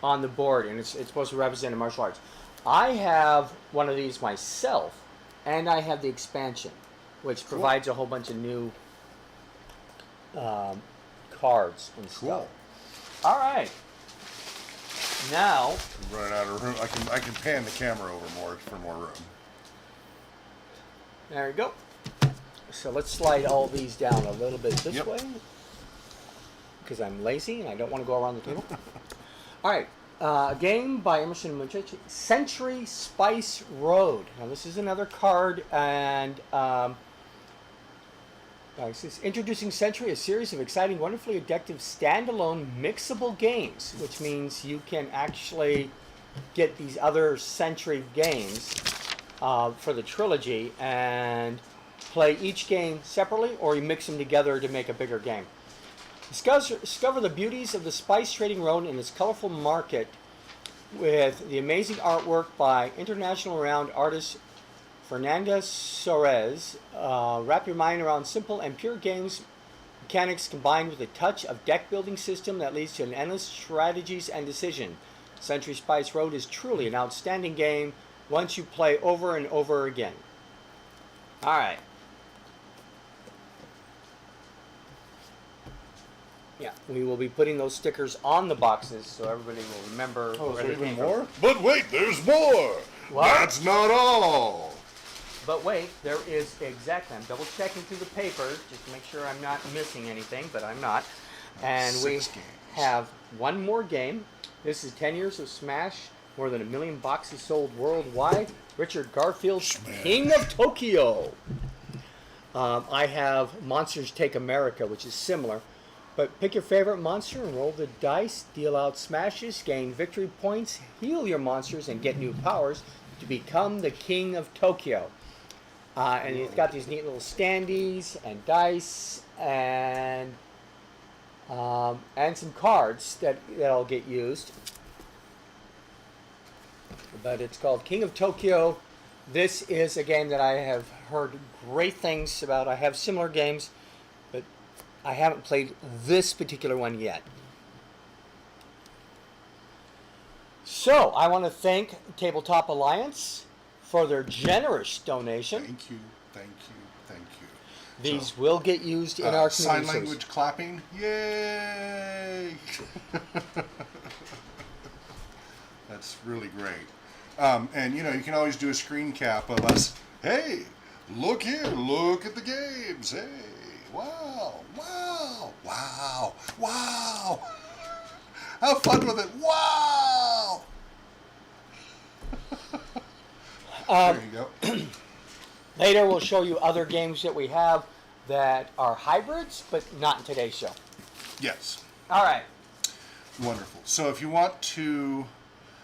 the board, and it's supposed to represent martial arts. I have one of these myself, and I have the expansion, which provides a whole bunch of new cards and stuff. All right. Now, I'm running out of room. I can pan the camera over more for more room. There we go. So let's slide all these down a little bit this way, because I'm lazy and I don't want to go around the table. All right. A game by Emerson Munchich, Century Spice Road. Now this is another card, and introducing Century, a series of exciting, wonderfully addictive, standalone, mixable games, which means you can actually get these other Century games for the trilogy and play each game separately, or you mix them together to make a bigger game. Discover the beauties of the spice trading road in its colorful market with the amazing artwork by international renowned artist Fernanda Soares. Wrap your mind around simple and pure games mechanics combined with a touch of deck building system that leads to an endless strategies and decision. Century Spice Road is truly an outstanding game once you play over and over again. All right. Yeah, we will be putting those stickers on the boxes so everybody will remember. Oh, is where there they even came more? from. But wait, there's more! What? That's not all! But wait, there is exactly. I'm double checking through the paper just to make sure I'm not missing anything, but I'm not. And 6 we games. have one more game. This is 10 Years of Smash More than 1 million boxes sold worldwide. Richard Garfield's King of Tokyo. I have Monsters Take America, which is similar. But pick your favorite monster and roll the dice, deal out smashes, gain victory points, heal your monsters, and get new powers to become the King of Tokyo. And it's got these neat little standees and dice and some cards that'll get used. But it's called King of Tokyo. This is a game that I have heard great things about. I have similar games, but I haven't played this particular one yet. So I want to thank Tabletop Alliance for their generous donation. Thank you, thank you, thank you. These will get used in our sign community language service. clapping. Yay! That's really great. And you know, you can always do a screen cap of us. Hey, look here, look at the games. Hey, wow, wow, wow, wow. Have fun with it. Wow. There you go. Later we'll show you other games that we have that are hybrids, but not in today's show. Yes. All right. Wonderful. So if you want to,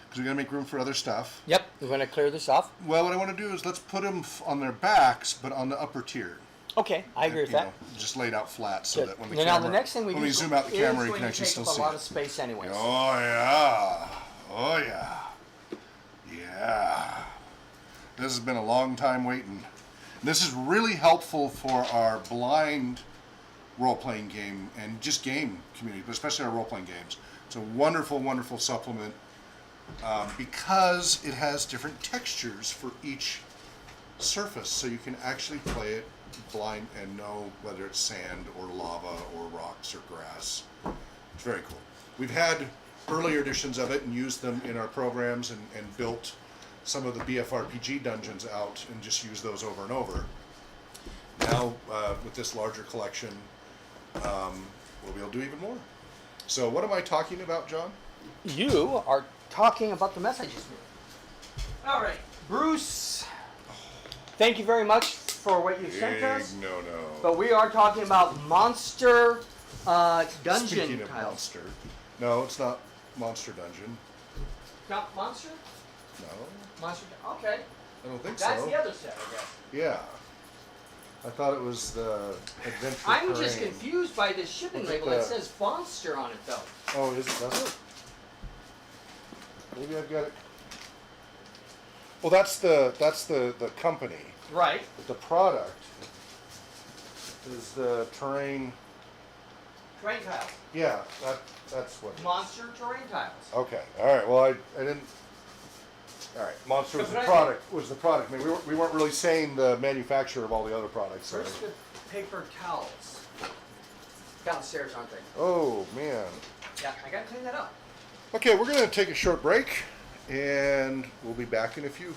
because we're going to make room for other stuff. Yep, we're going to clear this off. Well, what I want to do is let's put them on their backs, but on the upper tier. Okay, I agree with You that. know, just laid out flat so that when the Now camera, the next thing when we zoom out the camera, you can actually still see a lot it. of space anyways. Oh yeah, oh yeah, yeah. This has been a long time waiting. This is really helpful for our blind role-playing game and just game community, but especially our role-playing games. It's a wonderful, wonderful supplement because it has different textures for each surface, so you can actually play it blind and know whether it's sand or lava or rocks or grass. It's very cool. We've had earlier editions of it and used them in our programs and built some of the BFRPG dungeons out and just used those over and over. Now, with this larger collection, we'll be able to do even more. So what am I talking about, John? You are talking about the messages. All right, Bruce. Thank you very much for what you sent us. No. But we are talking about Monster Dungeon Speaking of tiles. monster, no, it's not Monster Dungeon. Not Monster? No, Monster. Okay. I don't think That's so. the other set, I guess. Yeah, I thought it was the Adventure I'm just Terrain. confused by this shipping Look at label. It that. says Monster on it, though. Oh, does it? Maybe I've got it. Well, that's the company. Right. The product is the terrain. Terrain tiles. Yeah, that's what. it is. Monster terrain tiles. Okay. All right. Well, I didn't. All right. Monster was the product. Was the product? I mean, we weren't really saying the manufacturer of all the other products. So. Where's the paper towels? Downstairs, aren't they? Oh man. Yeah, I gotta clean that up. Okay, we're gonna take a short break, and we'll be back in a few.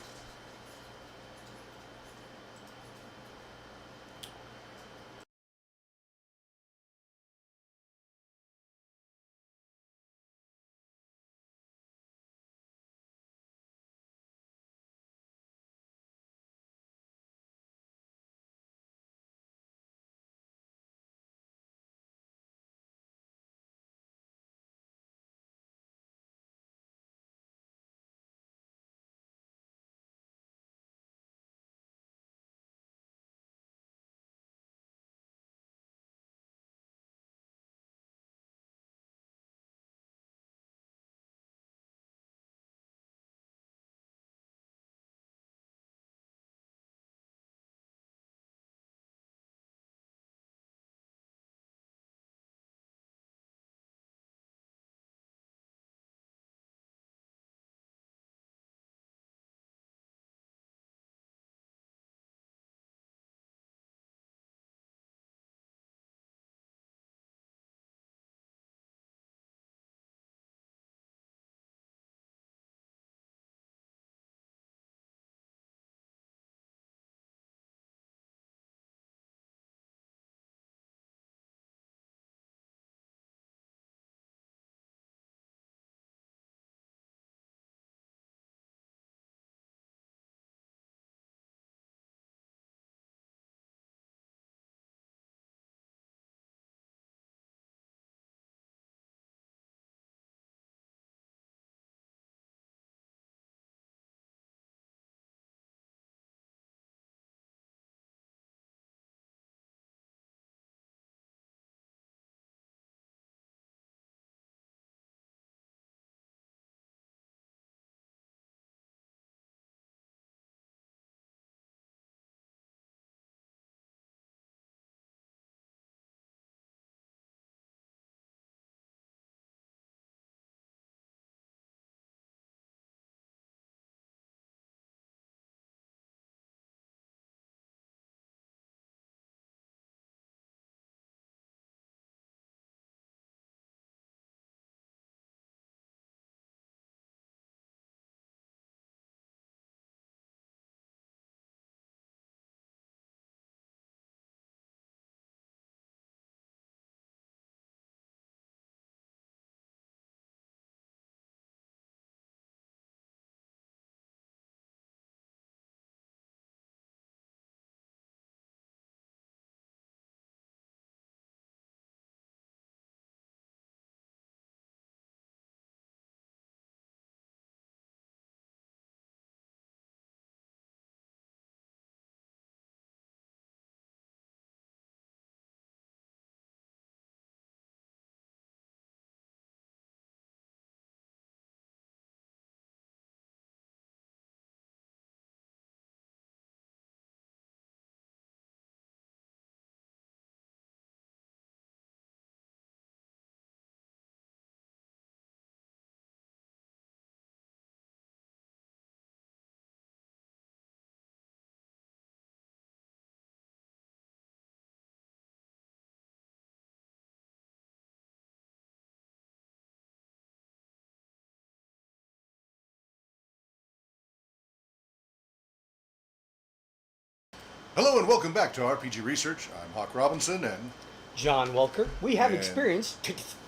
Hello and welcome back to RPG Research. I'm Hawk Robinson, and John Welker. We have And- experienced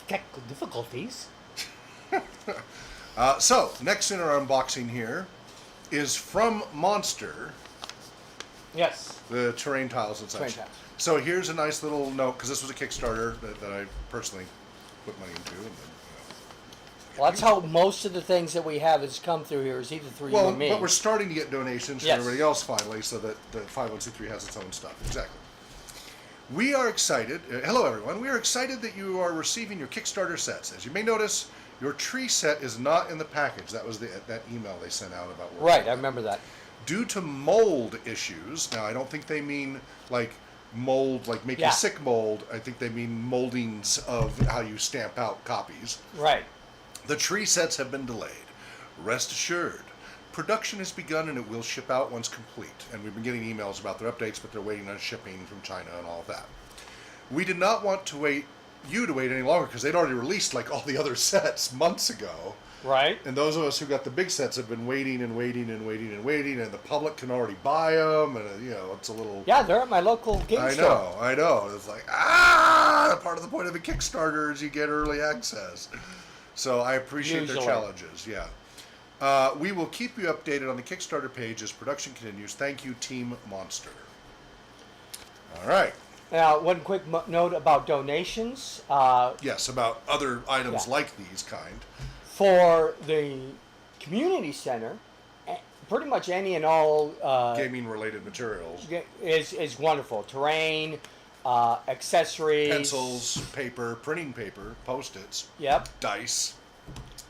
technical difficulties. so next in our unboxing here is from Monster, Yes. the terrain tiles and such. Terrain tiles. So here's a nice little note, because this was a Kickstarter that I personally put money into. And then, Well, that's how most of the things that we have has come through here is either through you well, or me. but we're starting to get donations Yes. from everybody else finally, so that the 501c3 has its own stuff. Exactly. We are excited. Hello, everyone. We are excited that you are receiving your Kickstarter sets. As you may notice, your tree set is not in the package. That was that email they sent out about working Right, on I it. remember that. Due to mold issues. Now, I don't think they mean like mold, like making Yeah. sick mold. I think they mean moldings of how you stamp out copies. Right. The tree sets have been delayed. Rest assured, production has begun and it will ship out once complete. And we've been getting emails about their updates, but they're waiting on shipping from China and all of that. We did not want to wait any longer because they'd already released like all the other sets months ago. Right. And those of us who got the big sets have been waiting and waiting and waiting and waiting, and the public can already buy them, and it's a little. Yeah, they're at my local game store. I know. It's like part of the point of a Kickstarter is you get early access. So I appreciate their Usually. challenges. Yeah. We will keep you updated on the Kickstarter page as production continues. Thank you, Team Monster. All right. Now, one quick note about donations. Yes, about other items Yeah. like these kind. For the community center, pretty much any and all Gaming-related materials. is wonderful. Terrain, accessories, Pencils, paper, printing paper, Post-its, Yep. dice,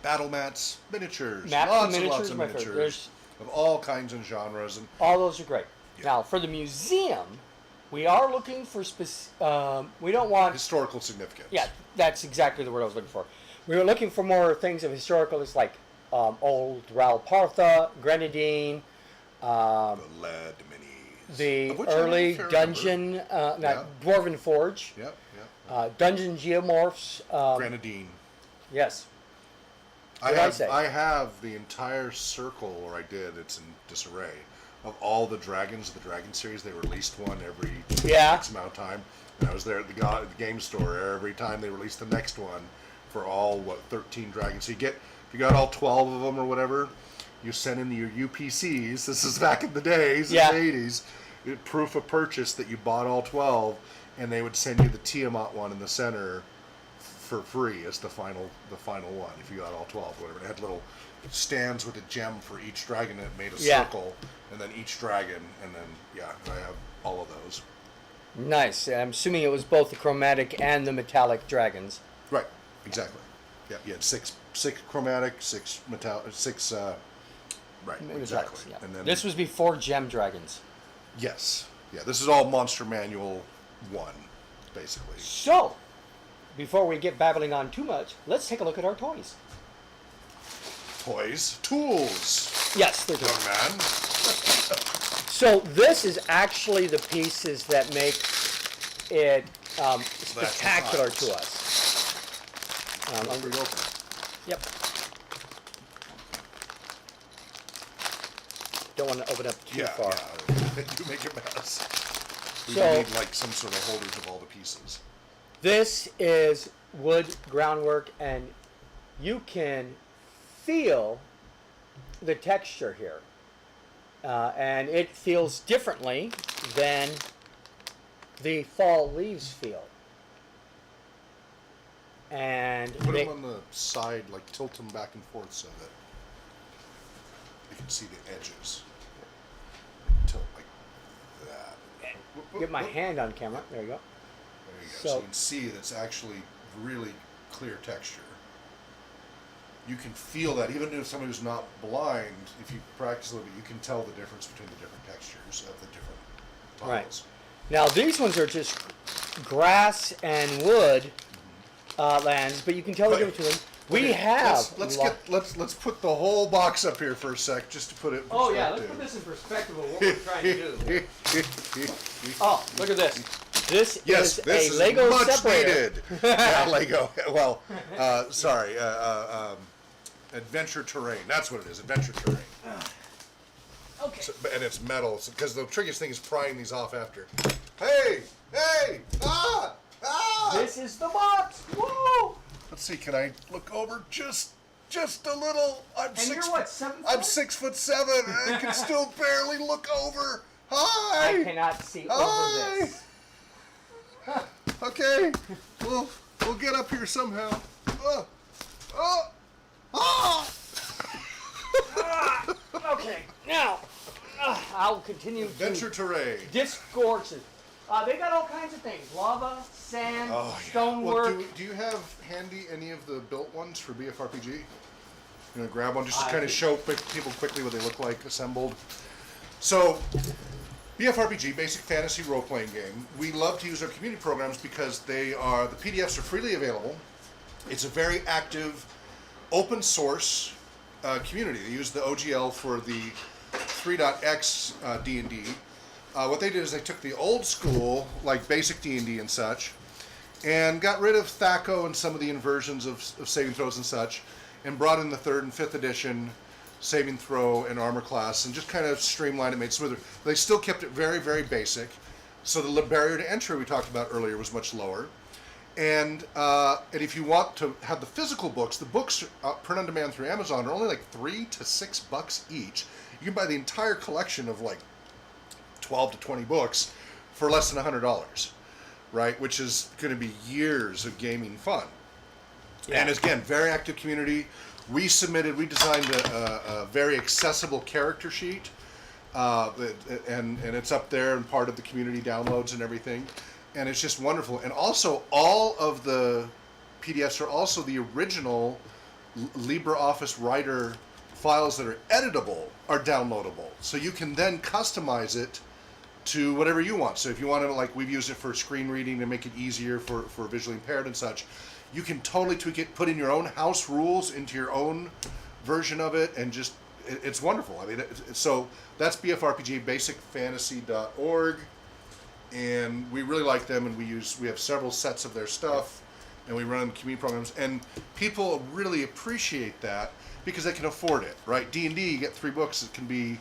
battle mats, miniatures, Maps lots and and miniatures lots of are my favorite. miniatures of all kinds and genres. And All those are great. Yeah. Now, for the museum, we are looking for we don't want. historical significance. Yeah, that's exactly the word I was looking for. We were looking for more things of historical, it's like old Ralpartha, Grenadine, The lead minis. the Of which I have a early fair dungeon, Yeah. Dwarven Forge, Yep, yep. dungeon geomorphs. Grenadine. Yes. I What did I have, say? I have the entire circle, or I did, it's in disarray, of all the dragons, the Dragon series. They released one every Yeah. X amount of time. And I was there at the game store every time they released the next one for all, 13 dragons. So if you got all 12 of them or whatever, you send in your UPCs. This is back in the days, Yeah. in the 80s. Proof of purchase that you bought all 12, and they would send you the Tiamat one in the center for free as the final one if you got all 12 or whatever. It had little stands with a gem for each dragon that made a Yeah. circle, and then each dragon, and then I have all of those. Nice. I'm assuming it was both the chromatic and the metallic dragons. Right, exactly. Yeah, you had six chromatic, six metallic, six. Right, exactly. Yeah. And then This was before gem dragons. yes, yeah. This is all Monster Manual 1, basically. So, before we get babbling on too much, let's take a look at our toys. Toys, tools, Yes, they're young toys. man. So this is actually the pieces that make it spectacular nice. to us. Let's bring it open. Yep. Don't want to open up too Yeah, far. yeah. You make a mess. We So- need like some sort of holders of all the pieces. This is wood groundwork, and you can feel the texture here. And it feels differently than the fall leaves feel. And Put they- them on the side, like tilt them back and forth so that you can see the edges. Tilt like that. get my hand on camera. There you go. There you go. So- So you can see that's actually really clear texture. You can feel that even if somebody who's not blind, if you practice a little bit, you can tell the difference between the different textures of the different Right. tiles. Now these ones are just grass and wood lands, but you can tell the But- difference between them. We Okay, have. let's put the whole box up here for a sec just to put it in Oh yeah, let's perspective. put this in perspective of what we're trying to do. Oh, look at this. This Yes, is this a is Lego much separator. needed. Yeah, Lego. Well, sorry. AdventureTerrain. That's what it is. AdventureTerrain. Okay. So, and it's metal, because the trickiest thing is prying these off after. Hey! Hey! Ah! Ah! This is the box. Whoa! Let's see, can I look over just a little? And you're what, 7 foot? I'm 6'7", and I can still barely look over. Hi! I cannot see Hi! over this. Okay, we'll get up here somehow. Okay, now I'll continue AdventureTerrain. disgorge it. They got all kinds of things: lava, sand, stonework. Well, do you have handy any of the built ones for BFRPG? You gonna grab one just to kind of show people quickly what they look like assembled. So, BFRPG, basic fantasy role-playing game. We love to use our community programs because the PDFs are freely available. It's a very active, open source community. They use the OGL for the 3.x D&D. What they did is they took the old school, like basic D&D and such, and got rid of THACO and some of the inversions of saving throws and such, and brought in the 3rd and 5th edition saving throw and armor class, and just kind of streamlined it, made it smoother. They still kept it very, very basic, so the barrier to entry we talked about earlier was much lower. And if you want to have the physical books, the books print on demand through Amazon are only like $3 to $6 each. You can buy the entire collection of like 12 to 20 books for less than $100, right? Which is going to be years of gaming fun. Yeah. And again, very active community. We designed a very accessible character sheet, and it's up there and part of the community downloads and everything. And it's just wonderful. And also, all of the PDFs are also the original LibreOffice Writer files that are editable are downloadable. So you can then customize it to whatever you want. So if you want to, like we've used it for screen reading to make it easier for visually impaired and such, you can totally tweak it, put in your own house rules into your own version of it, and just, it's wonderful. I mean, so that's BFRPG, basicfantasy.org. And we really like them, and we have several sets of their stuff, and we run community programs, and people really appreciate that because they can afford it, right? D&D, you get 3 books, it can be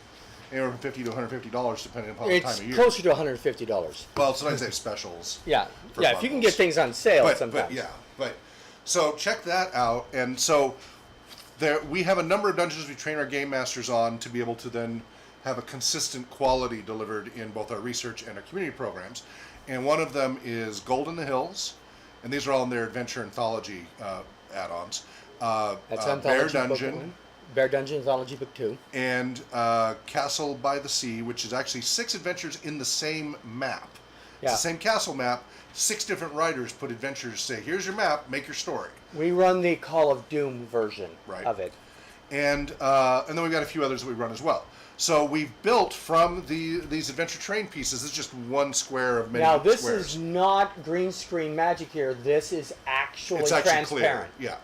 anywhere from $50 to $150 depending upon the time of year. It's closer to $150. Well, sometimes they have specials. Yeah, if you can get things on sale sometimes. So check that out, and so we have a number of dungeons we train our game masters on to be able to then have a consistent quality delivered in both our research and our community programs. And one of them is Gold in the Hills, and these are all in their adventure anthology add-ons. That's Bear Dungeon. Bear Dungeon Anthology Book 2. And Castle by the Sea, which is actually 6 adventures in the same map. Yeah. It's the same castle map. 6 different writers put adventures, say, here's your map, make your story. We run the Call of Doom version of it. And then we've got a few others that we run as well. So we've built from these AdventureTerrain pieces. This is just one square of many squares. Now, this squares. is not green screen magic here. This is actually transparent. Clear. Yeah.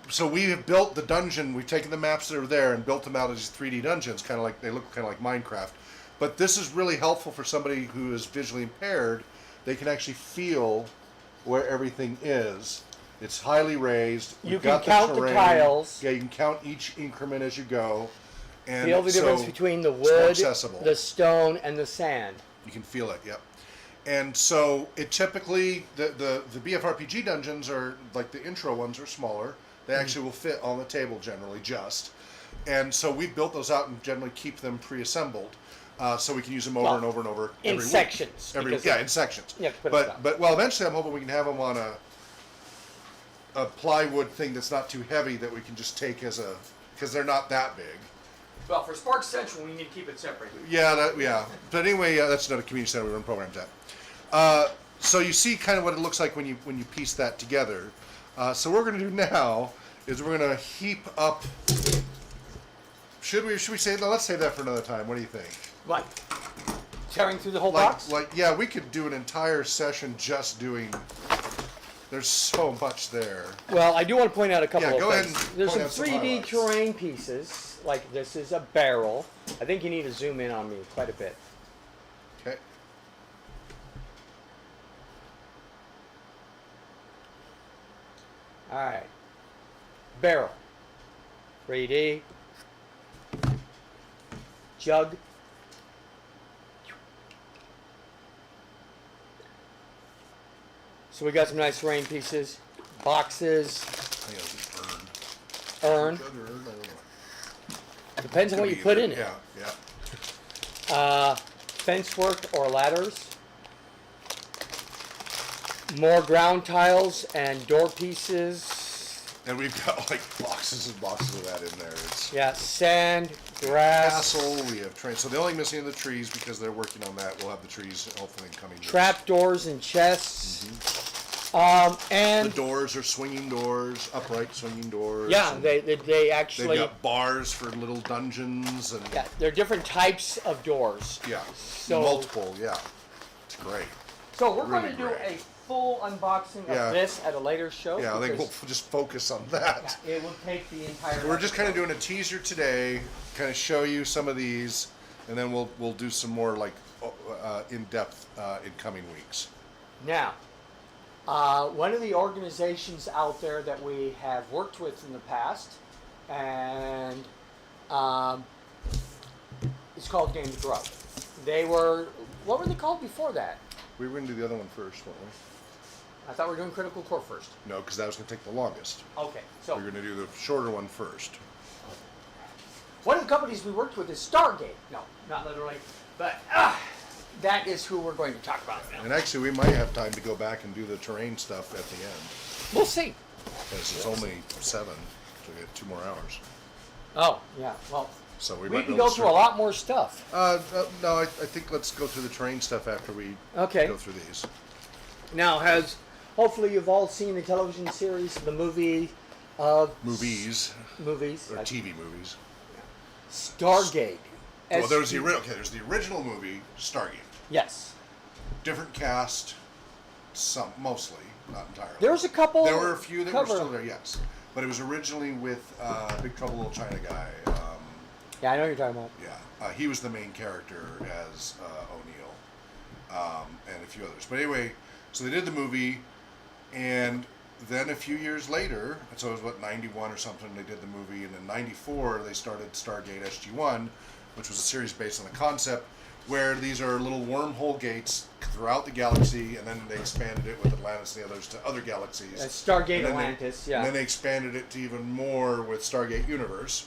So we have built the dungeon. We've taken the maps that are there and built them out as 3D dungeons, they look kind of like Minecraft. But this is really helpful for somebody who is visually impaired. They can actually feel where everything is. It's highly raised. You can count the tiles. Yeah, you can count each increment as you go. And feel the difference between the wood, the stone, and the sand. You can feel it, yep. And so it typically, the BFRPG dungeons are, like the intro ones are smaller. They actually will fit on the table generally just. And so we've built those out and generally keep them pre-assembled. So we can use them over and over and over every week. Sections. In sections. Yeah, but eventually I'm hoping we can have them on a plywood thing that's not too heavy that we can just take because they're not that big. Well, for Spark Central, we need to keep it separate. Yeah. But anyway, that's another community center we run programs at. So you see kind of what it looks like when you piece that together. So what we're going to do now is we're going to heap up. Should we say? Let's save that for another time. What do you think? What? Tearing through the whole box? We could do an entire session just doing. There's so much there. Well, I do want to point out a couple of things. Go ahead and There's some 3D terrain pieces. Like this is a barrel. I think you need to zoom in on me quite a bit. Okay. All right. Barrel. 3D. jug. So we got some nice terrain pieces, boxes, I think it's an urn. urn. Jug or urn, I don't know. Depends on Could what you be put either. in it. Yeah. Fence work or ladders. More ground tiles and door pieces. And we've got like boxes and boxes of that in there. It's Yeah, sand, grass, castle. We have trains. So the only missing are the trees because they're working on that. We'll have the trees hopefully in coming weeks. trap doors and chests. The And doors are swinging doors, upright swinging doors. yeah, and they they've actually, got bars for little dungeons and yeah, they're different types of doors. yeah, So- multiple. Yeah, it's great. So we're Really going to do great. a full unboxing Yeah. of this at a later show. Yeah, I think we'll because, just focus on that. yeah, it will take the entire. We're just kind of episode. doing a teaser today, kind of show you some of these, and then we'll do some more like in depth in coming weeks. Now, one of the organizations out there that we have worked with in the past, and it's called GameToGrow. What were they called before that? We were going to do the other one first, weren't we? I thought we were doing Critical Core first. No, because that was going to take the longest. Okay, so We're going to do the shorter one first. one of the companies we worked with is Stargate. No, not literally, but that is who we're going to talk about now. And actually, we might have time to go back and do the terrain stuff at the end, We'll see. because it's only 7, so we get 2 more hours. Oh, yeah, well, So we we might can be go able to through a lot more stuff. No, I think let's go through the terrain stuff after we Okay. go through these. Now, hopefully you've all seen the television series, the movie of Movies, movies, or like TV movies. Stargate. Well, there's there's the original movie, Stargate. Yes. Different cast, mostly, not entirely. There was a couple. There were a few that were cover- still there, yes. But it was originally with Big Trouble Little China Guy. Yeah, I know what you're talking about. Yeah, he was the main character as O'Neill, and a few others. But anyway, so they did the movie, and then a few years later, so it was what, 91 or something, they did the movie, and in 94 they started Stargate SG-1, which was a series based on the concept where these are little wormhole gates throughout the galaxy, and then they expanded it with Atlantis and the others to other galaxies. Stargate And then Atlantis, And yeah. then they expanded it to even more with Stargate Universe.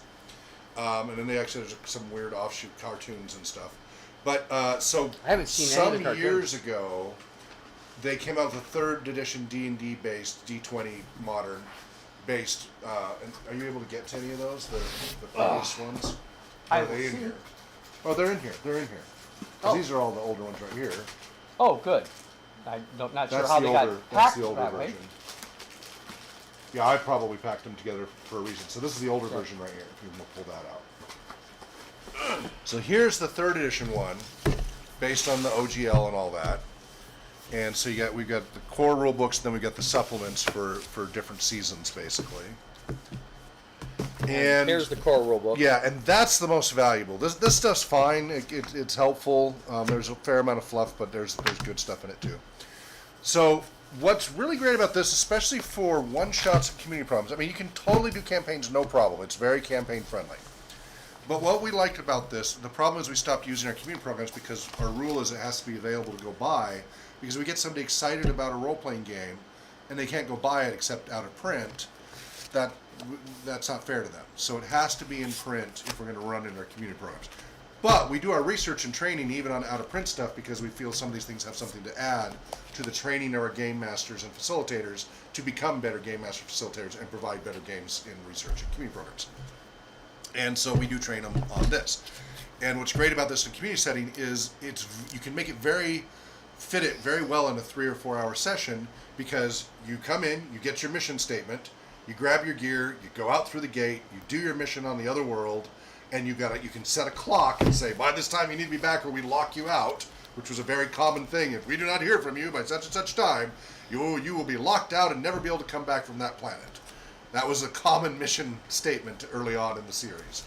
And then they actually, there's some weird offshoot cartoons and stuff. But so I haven't seen any of the some cartoons. years ago, they came out with a 3rd edition D&D based, D20 modern based. And are you able to get to any of those? The previous ones? I Are they will in see. here? Oh, they're in here. They're in here. 'Cause Oh. these are all the older ones right here. Oh, good. I'm not sure That's how the they older. got That's packed the older that way. version. Yeah, I probably packed them together for a reason. So this is the older version right here. If you want to pull that out. So here's the 3rd edition one, based on the OGL and all that. And so we've got the core rule books, and then we got the supplements for different seasons, basically. And Here's the core rulebook. yeah, and that's the most valuable. This stuff's fine. It's helpful. There's a fair amount of fluff, but there's good stuff in it too. So what's really great about this, especially for one-shots and community problems, I mean, you can totally do campaigns no problem. It's very campaign friendly. But what we liked about this, the problem is we stopped using our community programs because our rule is it has to be available to go buy, because we get somebody excited about a role-playing game and they can't go buy it except out of print. That's not fair to them. So it has to be in print if we're going to run in our community programs. But we do our research and training even on out-of-print stuff because we feel some of these things have something to add to the training of our game masters and facilitators to become better game master facilitators and provide better games in research and community programs. And so we do train them on this. And what's great about this in community setting is you can make it fit it very well in a 3 or 4 hour session, because you come in, you get your mission statement, you grab your gear, you go out through the gate, you do your mission on the other world, and you can set a clock and say, by this time you need to be back or we lock you out, which was a very common thing. If we do not hear from you by such and such time, you will be locked out and never be able to come back from that planet. That was a common mission statement early on in the series.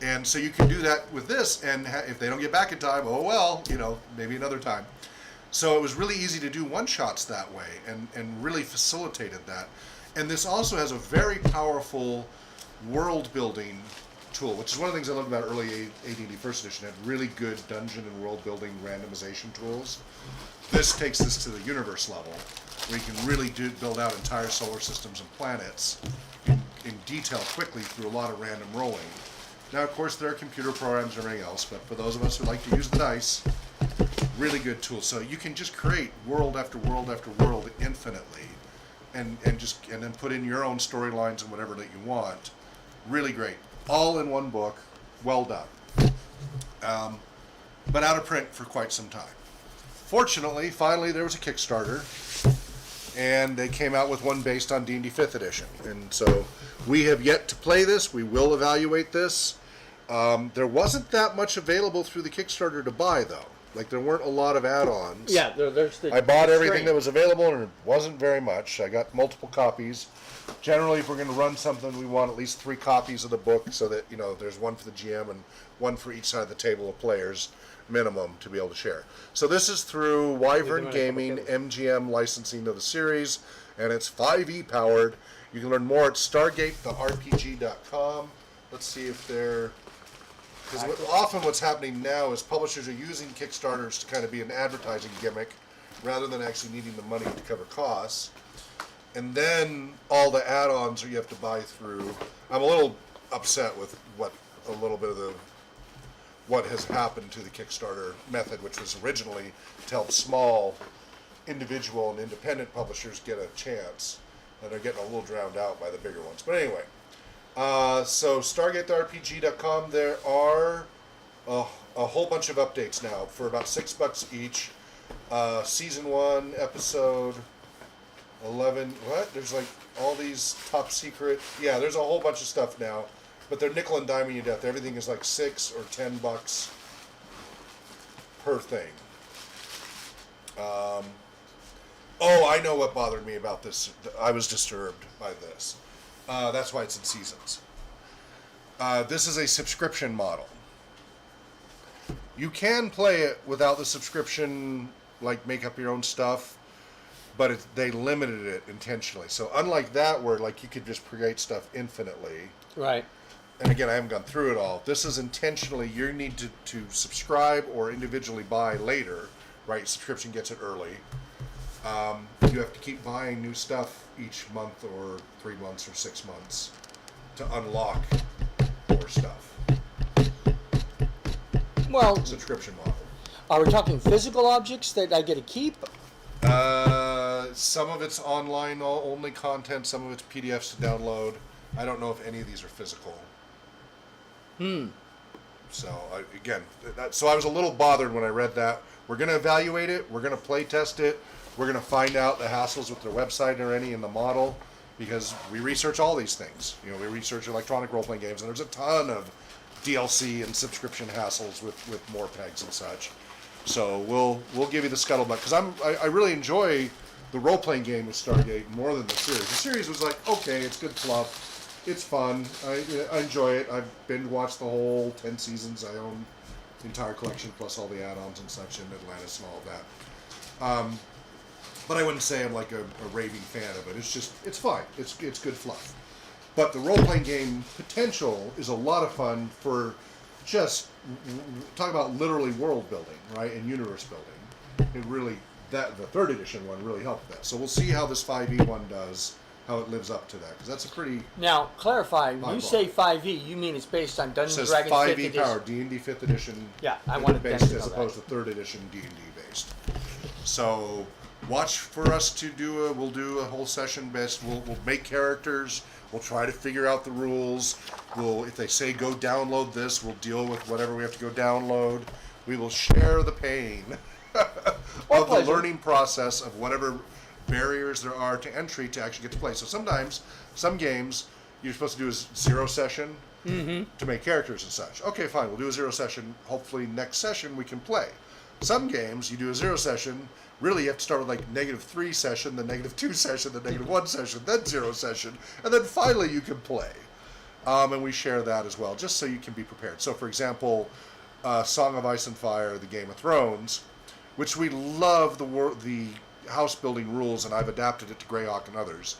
And so you can do that with this, and if they don't get back in time, oh well, maybe another time. So it was really easy to do one-shots that way, and really facilitated that. And this also has a very powerful world-building tool, which is one of the things I loved about early AD&D First Edition. It had really good dungeon and world building randomization tools. This takes this to the universe level, where you can really build out entire solar systems and planets in detail quickly through a lot of random rolling. Now, of course, there are computer programs and everything else, but for those of us who like to use the dice, really good tool. So you can just create world after world after world infinitely, and then put in your own storylines and whatever that you want. Really great, all in one book, well done. But out of print for quite some time. Fortunately, finally there was a Kickstarter, and they came out with one based on D&D 5th edition. And so we have yet to play this. We will evaluate this. There wasn't that much available through the Kickstarter to buy, though. Like, there weren't a lot of add-ons. Yeah, there's the... I bought everything that was available, and it wasn't very much. I got multiple copies. Generally, if we're going to run something, we want at least 3 copies of the book so that, you know, there's one for the GM and one for each side of the table of players, minimum, to be able to share. So this is through Wyvern Gaming, MGM licensing of the series, and it's 5e powered. You can learn more at stargatetherpg.com. Let's see if they're... Because often what's happening now is publishers are using Kickstarters to kind of be an advertising gimmick rather than actually needing the money to cover costs. And then all the add-ons you have to buy through. I'm a little upset with what has happened to the Kickstarter method, which was originally to help small individual and independent publishers get a chance. And they're getting a little drowned out by the bigger ones. But anyway. So StargateTheRPG.com, there are a whole bunch of updates now for about $6 each. Season 1, episode 11. What? There's like all these top secret. Yeah, there's a whole bunch of stuff now, but they're nickel and diming you to death. Everything is like $6 or $10 per thing. Oh, I know what bothered me about this. I was disturbed by this. That's why it's in seasons. This is a subscription model. You can play it without the subscription, like make up your own stuff, but they limited it intentionally. So unlike that, where like you could just create stuff infinitely. Right. And again, I haven't gone through it all. This is intentionally, you need to subscribe or individually buy later, right? Subscription gets it early. You have to keep buying new stuff each month or 3 months or 6 months to unlock more stuff. Well, Subscription model. are we talking physical objects that I get to keep? Some of it's online only content, some of it's PDFs to download. I don't know if any of these are physical. So, so I was a little bothered when I read that. We're going to evaluate it. We're going to play test it. We're going to find out the hassles with their website or any in the model, because we research all these things. You know, we research electronic role-playing games, and there's a ton of DLC and subscription hassles with more pegs and such. So we'll give you the scuttlebutt, because I really enjoy the role-playing game with Stargate more than the series. The series was like, okay, it's good fluff, it's fun, I enjoy it. I've binge-watched the whole 10 seasons. I own the entire collection plus all the add-ons and such in Atlantis and all of that. But I wouldn't say I'm like a raving fan of it. It's fine. It's good fluff. But the role-playing game potential is a lot of fun for just talk about literally world building, right, and universe building. It really, the 3rd edition one really helped that. So we'll see how this 5e one does, how it lives up to that, because that's a pretty... Now, clarify, when you say 5e, you mean it's based on Dungeons & Dragons 5th edition? It says 5e power, D&D 5th edition. Yeah, I wanted based to know as opposed to 3rd edition D&D based. So... watch for us to we'll do a whole session based. We'll make characters. We'll try to figure out the rules. If they say go download this, we'll deal with whatever we have to go download. We will share the pain of the learning process of whatever barriers there are to entry to actually get to play. So sometimes, some games, you're supposed to do a 0 session to make characters and such. Okay, fine, we'll do a 0 session. Hopefully next session we can play. Some games, you do a 0 session, really you have to start with like -3 session, then -2 session, then -1 session, then 0 session, and then finally you can play. And we share that as well, just so you can be prepared. So for example, Song of Ice and Fire, the Game of Thrones, which we love the house building rules, and I've adapted it to Greyhawk and others.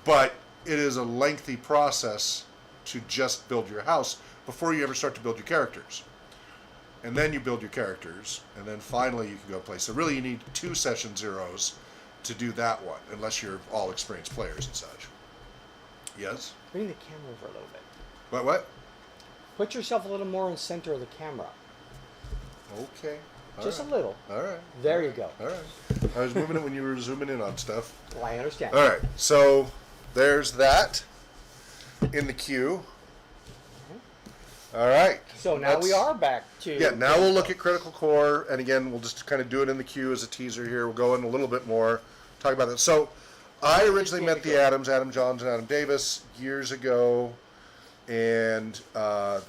But it is a lengthy process to just build your house before you ever start to build your characters. And then you build your characters, and then finally you can go play. So really you need 2 session zeros to do that one, unless you're all experienced players and such. Yes? Bring the camera over a little bit. What? Put yourself a little more in the center of the camera. Okay. Just a little. All right. There you go. All right. I was moving it when you were zooming in on stuff. Well, I understand. All right. So there's that in the queue. All right. So now we are back to... Yeah, now we'll look at Critical Core, and again, we'll just kind of do it in the queue as a teaser here. We'll go in a little bit more, talk about this. So I originally met the Adams, Adam Johns and Adam Davis, years ago, and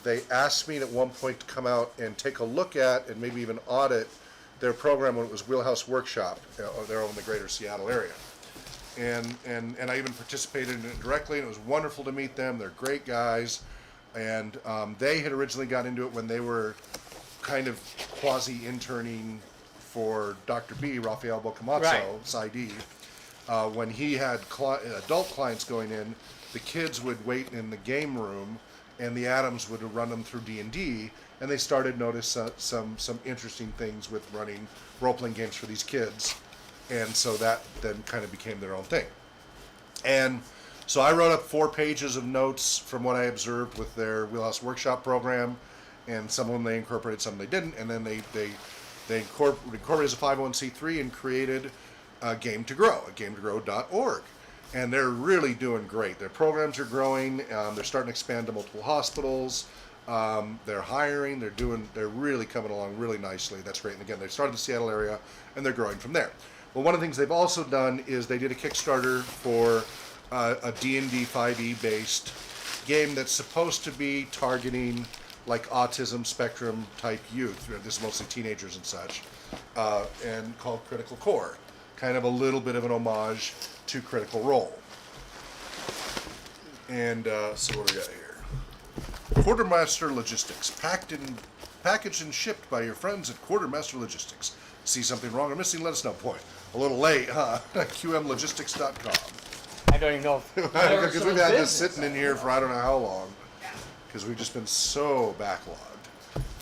they asked me at one point to come out and take a look at and maybe even audit their program when it was Wheelhouse Workshop. They're over in the greater Seattle area. And I even participated in it directly, and it was wonderful to meet them. They're great guys. And they had originally got into it when they were kind of quasi-interning for Dr. B, Rafael Bocamazzo, Right. PsyD. When he had adult clients going in, the kids would wait in the game room, and the Adams would run them through D&D, and they started notice some interesting things with running role-playing games for these kids. And so that then kind of became their own thing. And so I wrote up 4 pages of notes from what I observed with their Wheelhouse Workshop program, and some of them they incorporated, some they didn't, and then they incorporated as a 501c3 and created GameToGrow at GameToGrow.org. And they're really doing great. Their programs are growing. They're starting to expand to multiple hospitals. They're hiring. They're really coming along really nicely. That's great. And again, they started in the Seattle area, and they're growing from there. Well, one of the things they've also done is they did a Kickstarter for a D&D 5e based game that's supposed to be targeting like autism spectrum type youth. This is mostly teenagers and such, and called Critical Core. Kind of a little bit of an homage to Critical Role. And so what do we got here? Quartermaster Logistics, packaged and shipped by your friends at Quartermaster Logistics. See something wrong or missing? Let us know. Boy, a little late, huh? QMLogistics.com. I don't even know if... Because we've had this sitting in here for I don't know how long. Because we've just been so backlogged.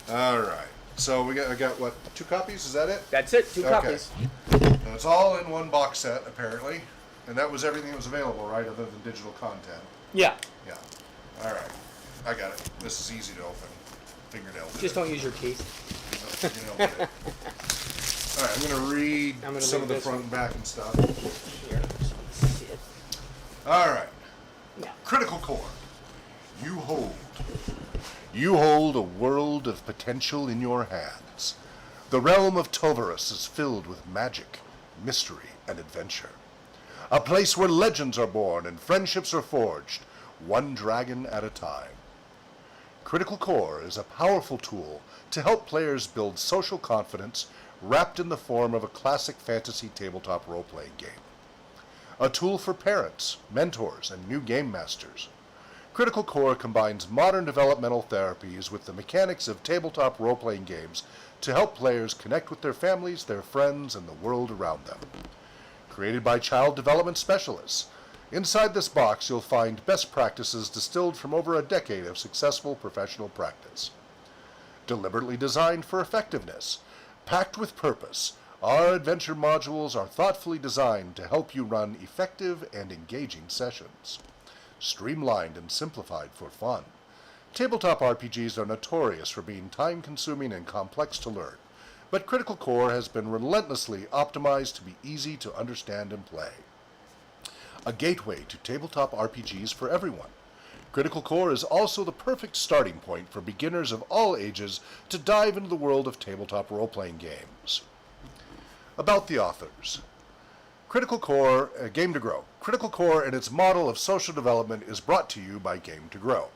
All right. So I got what, 2 copies? Is that it? That's it, 2 copies. Now, it's all in one box set, apparently. And that was everything that was available, right? Other than digital content. Yeah. Yeah. All right. I got it. This is easy to open. Fingernail. Just don't use your teeth. All right. I'm going to read some of the front and back and stuff. Here, so you can see it. All right. Yeah. Critical Core. You hold a world of potential in your hands. The realm of Tovarus is filled with magic, mystery, and adventure. A place where legends are born and friendships are forged, one dragon at a time. Critical Core is a powerful tool to help players build social confidence wrapped in the form of a classic fantasy tabletop role-playing game. A tool for parents, mentors, and new game masters. Critical Core combines modern developmental therapies with the mechanics of tabletop role-playing games to help players connect with their families, their friends, and the world around them. Created by child development specialists, inside this box you'll find best practices distilled from over a decade of successful professional practice. Deliberately designed for effectiveness, packed with purpose, our adventure modules are thoughtfully designed to help you run effective and engaging sessions. Streamlined and simplified for fun. Tabletop RPGs are notorious for being time-consuming and complex to learn, but Critical Core has been relentlessly optimized to be easy to understand and play. A gateway to tabletop RPGs for everyone. Critical Core is also the perfect starting point for beginners of all ages to dive into the world of tabletop role-playing games. About the authors. Critical Core, GameToGrow. Critical Core and its model of social development is brought to you by GameToGrow.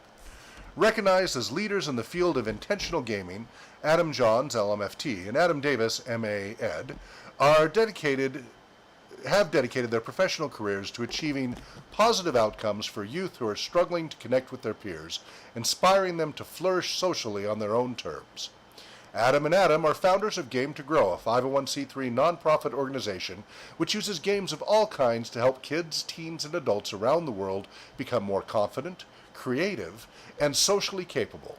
Recognized as leaders in the field of intentional gaming, Adam Johns, LMFT, and Adam Davis, MA Ed, have dedicated their professional careers to achieving positive outcomes for youth who are struggling to connect with their peers, inspiring them to flourish socially on their own terms. Adam and Adam are founders of GameToGrow, a 501c3 nonprofit organization which uses games of all kinds to help kids, teens, and adults around the world become more confident, creative, and socially capable.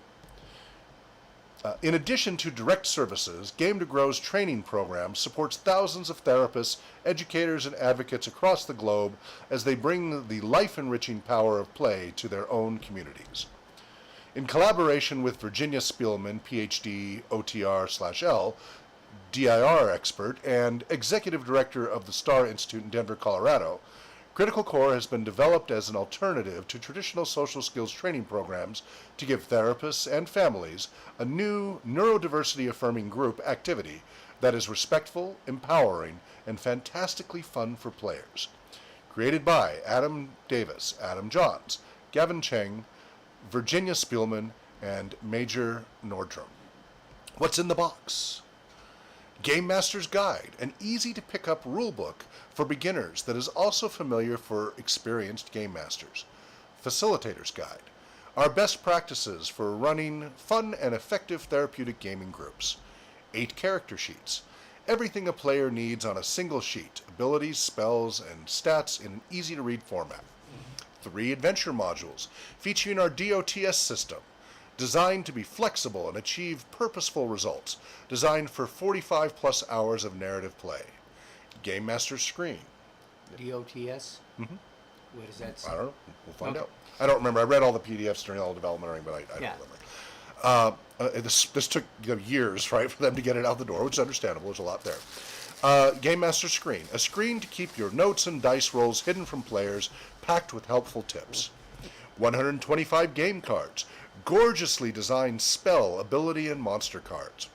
In addition to direct services, GameToGrow's training program supports thousands of therapists, educators, and advocates across the globe as they bring the life-enriching power of play to their own communities. In collaboration with Virginia Spielman, PhD, OTR/L, DIR expert, and executive director of the Star Institute in Denver, Colorado, Critical Core has been developed as an alternative to traditional social skills training programs to give therapists and families a new neurodiversity-affirming group activity that is respectful, empowering, and fantastically fun for players. Created by Adam Davis, Adam Johns, Gavin Cheng, Virginia Spielman, and Major Nordstrom. What's in the box? Game Master's Guide, an easy-to-pick-up rulebook for beginners that is also familiar for experienced Game Masters. Facilitator's Guide, our best practices for running fun and effective therapeutic gaming groups. 8 character sheets, everything a player needs on a single sheet, abilities, spells, and stats in an easy-to-read format. 3 adventure modules, featuring our DOTS system, designed to be flexible and achieve purposeful results, designed for 45 plus hours of narrative play. Game Master's Screen. DOTS? Mm-hmm. What does that say? I don't know. We'll find out. I don't remember. I read all the PDFs during all the development, but I don't remember. This took years, right, for them to get it out the door, which is understandable. There's a lot there. Game Master Screen. A screen to keep your notes and dice rolls hidden from players, packed with helpful tips. 125 game cards. Gorgeously designed spell, ability, and monster cards.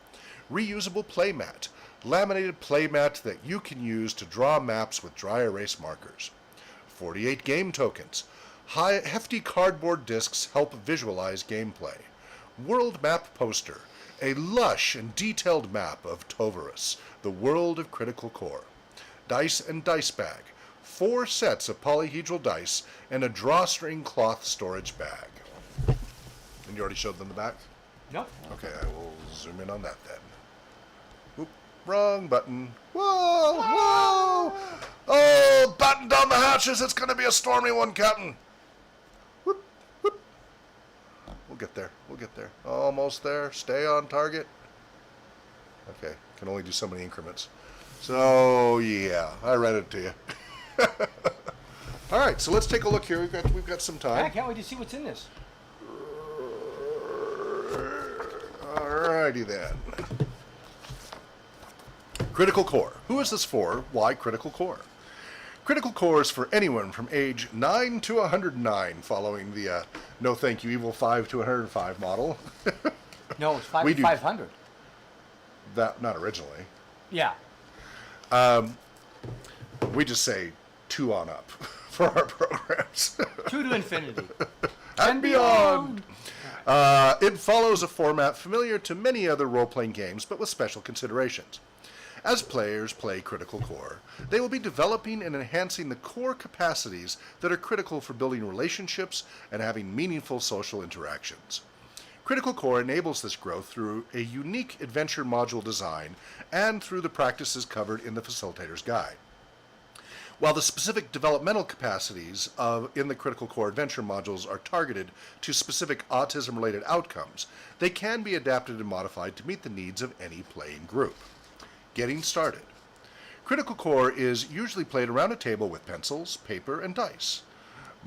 Reusable playmat. Laminated playmat that you can use to draw maps with dry erase markers. 48 game tokens. Hefty cardboard discs help visualize gameplay. World map poster. A lush and detailed map of Tovarus, the world of Critical Core. Dice and dice bag. 4 sets of polyhedral dice and a drawstring cloth storage bag. And you already showed them the back? Nope. Okay, I will zoom in on that then. Oop, wrong button. Whoa, whoa! Oh, batten down the hatches. It's going to be a stormy one, Captain. Whoop, whoop. We'll get there. We'll get there. Almost there. Stay on target. Okay, can only do so many increments. So, yeah, I read it to you. All right, so let's take a look here. We've got some time. I can't wait to see what's in this. Alrighty then. Critical Core. Who is this for? Why Critical Core? Critical Core is for anyone from age 9 to 109, following the no thank you evil 5 to 105 model. No, it's 5 We to do- 500. That, not originally. Yeah. We just say 2 on up for our programs. 2 to infinity. And beyond. It follows a format familiar to many other role-playing games, but with special considerations. As players play Critical Core, they will be developing and enhancing the core capacities that are critical for building relationships and having meaningful social interactions. Critical Core enables this growth through a unique adventure module design and through the practices covered in the Facilitator's Guide. While the specific developmental capacities in the Critical Core Adventure modules are targeted to specific autism-related outcomes, they can be adapted and modified to meet the needs of any playing group. Getting started. Critical Core is usually played around a table with pencils, paper, and dice.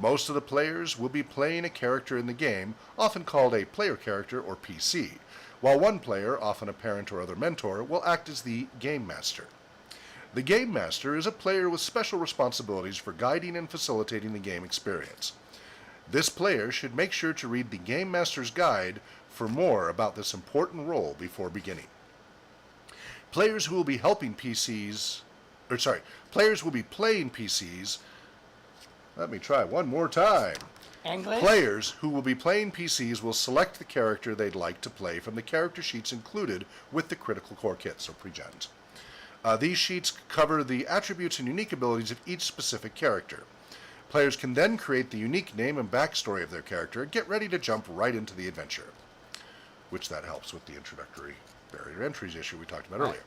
Most of the players will be playing a character in the game, often called a player character or PC, while one player, often a parent or other mentor, will act as the Game Master. The Game Master is a player with special responsibilities for guiding and facilitating the game experience. This player should make sure to read the Game Master's Guide for more about this important role before beginning. Players who will be playing PCs. Let me try one more time. English? Players who will be playing PCs will select the character they'd like to play from the character sheets included with the Critical Core kit, so pre-gens. These sheets cover the attributes and unique abilities of each specific character. Players can then create the unique name and backstory of their character and get ready to jump right into the adventure, which that helps with the introductory barrier entries issue we talked about earlier.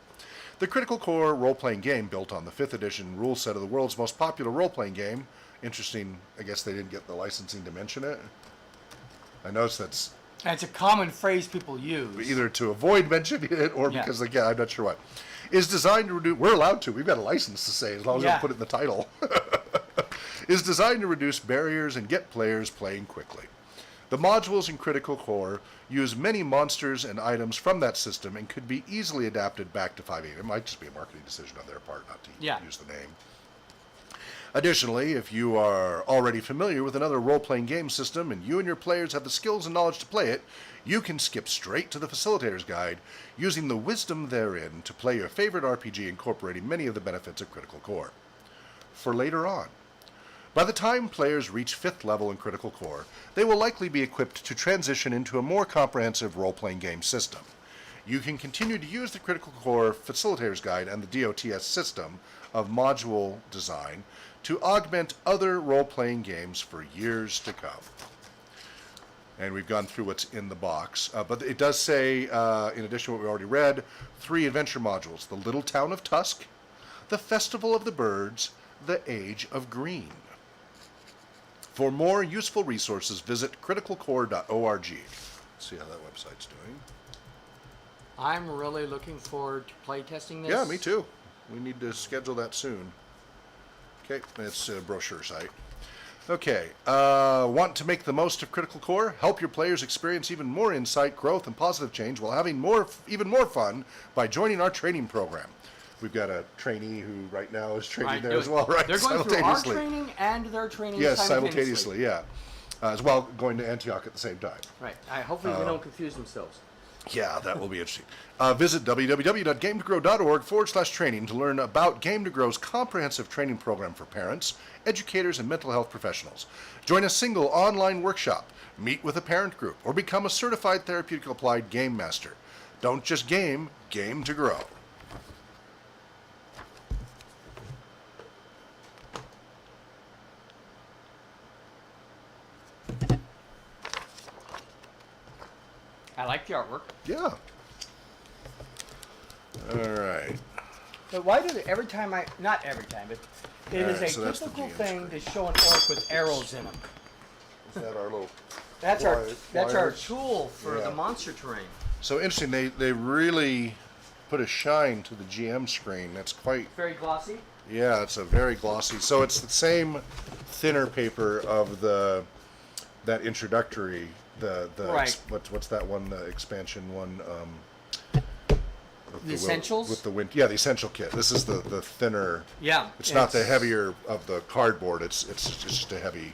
The Critical Core role-playing game, built on the 5th edition rule set of the world's most popular role-playing game. Interesting, I guess they didn't get the licensing to mention it. I noticed that's And it's a common phrase people use. either to avoid mentioning it or because, again, I'm not sure what. Is designed to reduce, we're allowed to, we've got a license to say, as long as we don't put it in the title. Is designed to reduce barriers and get players playing quickly. The modules in Critical Core use many monsters and items from that system and could be easily adapted back to 5e. It might just be a marketing decision on their part not to use the name. Additionally, if you are already familiar with another role-playing game system and you and your players have the skills and knowledge to play it, you can skip straight to the Facilitator's Guide, using the wisdom therein to play your favorite RPG incorporating many of the benefits of Critical Core. For later on. By the time players reach 5th level in Critical Core, they will likely be equipped to transition into a more comprehensive role-playing game system. You can continue to use the Critical Core Facilitator's Guide and the DOTS system of module design to augment other role-playing games for years to come. And we've gone through what's in the box. But it does say, in addition to what we already read, 3 adventure modules: the Little Town of Tusk, the Festival of the Birds, the Age of Green. For more useful resources, visit criticalcore.org. Let's see how that website's doing. I'm really looking forward to playtesting this. Yeah, me too. We need to schedule that soon. Okay, it's a brochure site. Okay, want to make the most of Critical Core? Help your players experience even more insight, growth, and positive change while having even more fun by joining our training program. We've got a trainee who right now is training there as well, right? They're going through our training and their training simultaneously, yeah. As well, going to Antioch at the same time. Right. Hopefully they don't confuse themselves. Yeah, that will be interesting. Visit www.GameToGrow.org/training to learn about GameToGrow's comprehensive training program for parents, educators, and mental health professionals. Join a single online workshop, meet with a parent group, or become a certified therapeutic applied game master. Don't just game, game to grow. I like the artwork. Yeah. All right. But why do they, not every time, but it is a typical thing to show an orc with arrows in them. Is that our little That's our tool for the monster terrain. So interesting, they really put a shine to the GM screen. That's quite... Very glossy? Yeah, it's a very glossy. So it's the same thinner paper of that introductory... Right. What's that one? The expansion one. The Essentials. With the the Essential Kit. This is the thinner. Yeah. It's not the heavier of the cardboard. It's just a heavy.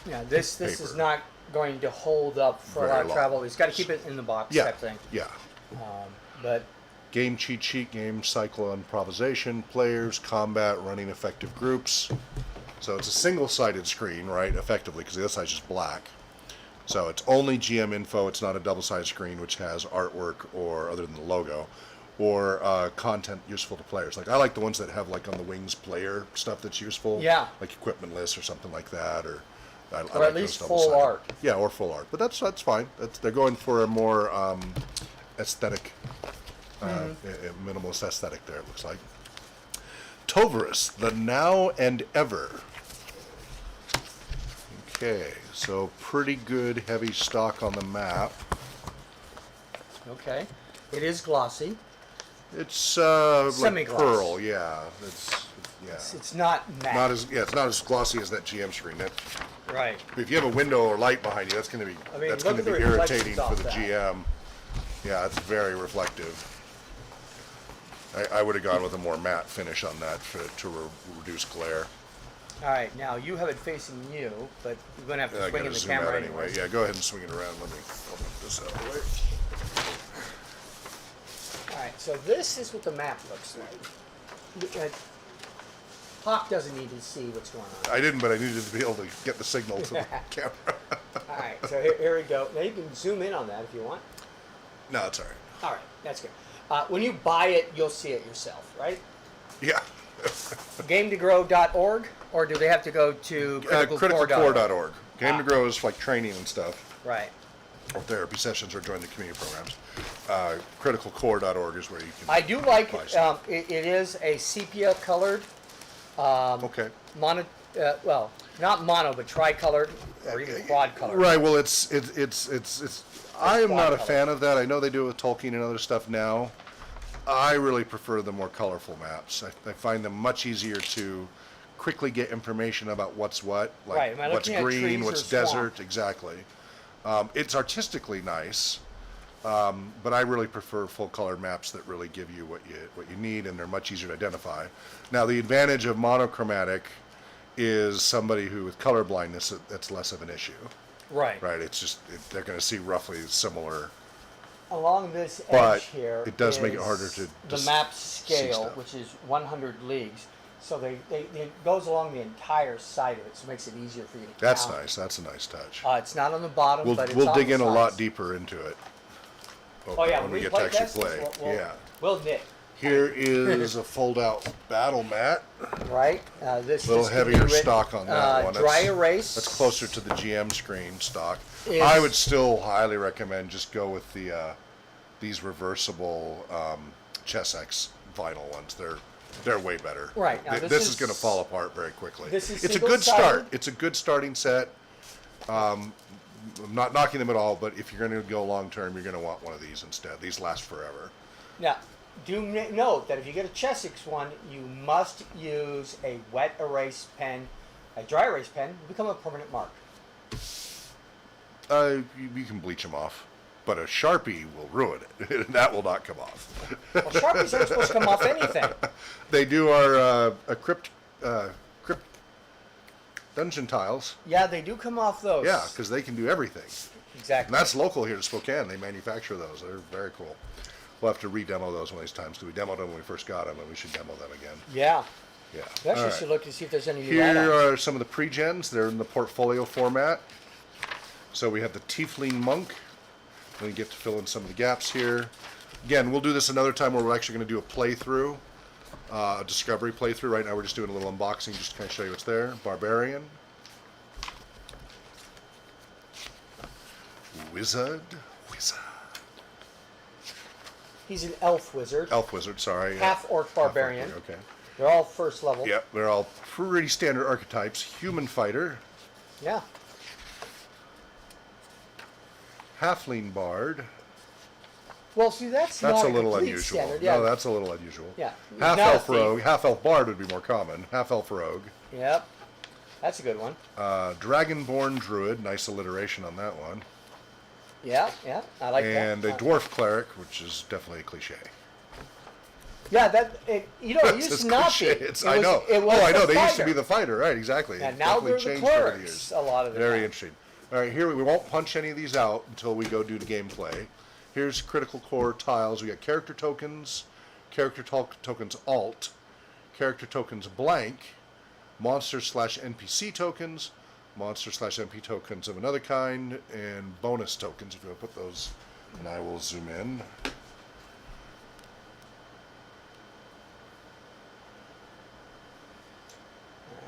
Yeah. This is not going to hold up for a lot of travel. He's got to keep it in the box type thing. Yeah. But. Game cheat sheet, game cycle improvisation, players, combat, running effective groups. So it's a single-sided screen, right? Effectively, because the other side's just black. So it's only GM info. It's not a double-sided screen which has artwork or other than the logo, or content useful to players. Like I like the ones that have like on the wings player stuff that's useful. Yeah. Like equipment lists or something like that, or I like at least full art. Yeah, or full art. But that's fine. They're going for a more aesthetic, minimalist aesthetic. There it looks like. Tovarus, the Now and Ever. Okay, so pretty good heavy stock on the map. Okay, it is glossy. It's like semi-gloss. pearl, yeah. It's not matte. It's not as glossy as that GM screen. Right. If you have a window or light behind you, that's going to be irritating for the GM. Yeah, it's very reflective. I would have gone with a more matte finish on that to reduce glare. All right, now you have it facing you, but you're going to have to swing in the camera anyway. Yeah, go ahead and swing it around. Let me open this out of the way. All right, so this is what the map looks like. Hawk doesn't need to see what's going on. I didn't, but I needed to be able to get the signal to the camera. All right, so here we go. Now you can zoom in on that if you want. No, it's all right. All right, that's good. When you buy it, you'll see it yourself, right? Yeah. GameToGrow.org, or do they have to go to criticalcore.org? GameToGrow is like training and stuff. Right. Or therapy sessions or join the community programs. Criticalcore.org is where you can. I do like it is a sepia colored. Okay. Not mono, but tricolored or even quad colored. Right. Well, I am not a quad fan of that. I know they do it with Tolkien and other stuff now. I really prefer the more colorful maps. I find them much easier to quickly get information about what's what, like Right. Am I what's looking at green, trees what's or desert, swamp? exactly. It's artistically nice, but I really prefer full-colored maps that really give you what you need, and they're much easier to identify. Now, the advantage of monochromatic is somebody who with color blindness, that's less of an issue. Right. Right? It's just they're going to see roughly similar. Along this But edge here, it does make it is harder to the just map see scale, stuff. which is 100 leagues. So it goes along the entire side of it, so it makes it easier for you to That's count. nice. That's a nice touch. It's not on the bottom, but it's We'll on dig the in a lot sides. deeper into it. Oh yeah, when we get to play actually test this, play. Yeah. we'll knit, Here is a fold-out battle mat. right? This A little this can be heavier written, stock on that one. Dry erase. That's closer to the GM screen stock. Is- I would still highly recommend just go with these reversible Chessex vinyl ones. They're way better. Right, now This this is is- going to fall apart very quickly. this is It's a good single-sided. start. It's a good starting set. I'm not knocking them at all, but if you're going to go long term, you're going to want one of these instead. These last forever. Now, note that if you get a Chessex one, you must use a wet erase pen. A dry erase pen will become a permanent mark. You can bleach them off, but a Sharpie will ruin it. That will not come off. Well, Sharpies aren't supposed to come off anything. They do our crypt dungeon tiles. Yeah, they do come off those. Yeah, because they can do everything. And Exactly. that's local here to Spokane. They manufacture those. They're very cool. We'll have to re-demo those one of these times, because we demoed them when we first got them, and we should demo them again. Yeah. Yeah. We actually All should right. look to see if there's any new Here add-ons. are some of the pre-gens. They're in the portfolio format. So we have the Tiefling Monk. We get to fill in some of the gaps here. Again, we'll do this another time where we're actually going to do a playthrough, a discovery playthrough. Right now we're just doing a little unboxing just to kind of show you what's there. Barbarian. Wizard. He's an elf wizard. Elf wizard, sorry. Half-orc barbarian. Okay. They're all first level. Yep, they're all pretty standard archetypes. Human fighter. Yeah. Halfling bard. Well, see, that's That's not a little complete unusual. standard. Yeah. No, that's a little unusual. Yeah. Half Not a elf thief. rogue. Half elf bard would be more common. Half elf rogue. Yep. That's a good one. Dragonborn druid. Nice alliteration on that one. Yeah, yeah. I like And that. a dwarf cleric, which is definitely a cliche. It used to not be. I know. It was I know. the They used to fighter. be the fighter, right? Exactly. And It's now definitely they're the changed over the clerics years. a lot of the Very time. interesting. All right, here we won't punch any of these out until we go do the gameplay. Here's critical core tiles. We got character tokens, tokens alt, character tokens blank, monster/NPC tokens, monster/NPC tokens of another kind, and bonus tokens. If you want to put those, and I will zoom in.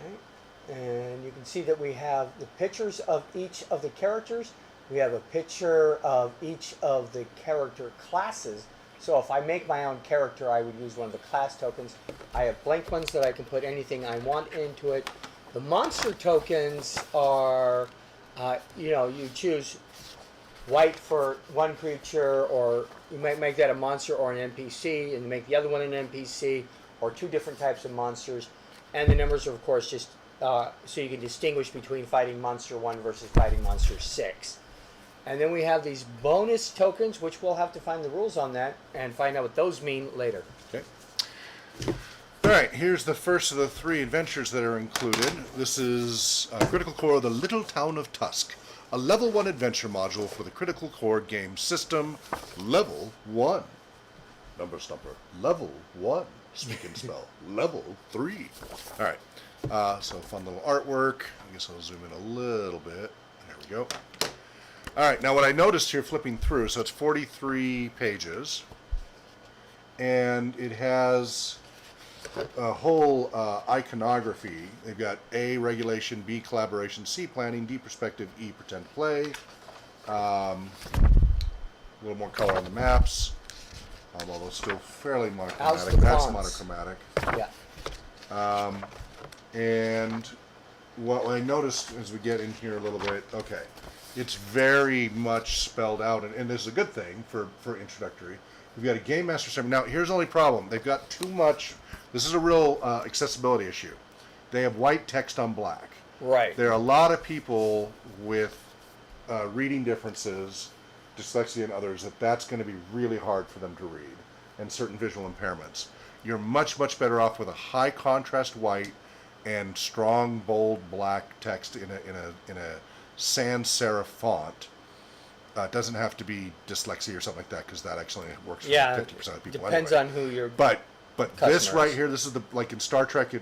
Alright. And you can see that we have the pictures of each of the characters. We have a picture of each of the character classes. So if I make my own character, I would use one of the class tokens. I have blank ones that I can put anything I want into it. The monster tokens are, you choose white for one creature, or you might make that a monster or an NPC, and make the other one an NPC, or two different types of monsters. And the numbers are, of course, just so you can distinguish between fighting monster 1 versus fighting monster 6. And then we have these bonus tokens, which we'll have to find the rules on that and find out what those mean later. Okay. All right, here's the first of the 3 adventures that are included. This is Critical Core, The Little Town of Tusk, a level 1 adventure module for the Critical Core game system. Level 1. Number stumper. Level 1. Speak and spell. Level 3. All right, so fun little artwork. I guess I'll zoom in a little bit. There we go. All right, now what I noticed here flipping through, so it's 43 pages, and it has a whole iconography. They've got A, regulation, B, collaboration, C, planning, D, perspective, E, pretend play. A little more color on the maps, although still fairly How's monochromatic. the That's fonts? monochromatic. Yeah. And what I noticed as we get in here a little bit, okay, it's very much spelled out, and this is a good thing for introductory. We've got a Game Master summary. Now, here's the only problem. They've got too much. This is a real accessibility issue. They have white text on black. Right. There are a lot of people with reading differences, dyslexia and others, that's going to be really hard for them to read, and certain visual impairments. You're much, much better off with a high contrast white and strong, bold black text in a sans serif font. It doesn't have to be dyslexia or something like that, because that actually works for 50% of people. Depends anyway. on who you're. But this customers. right here, this is like in Star Trek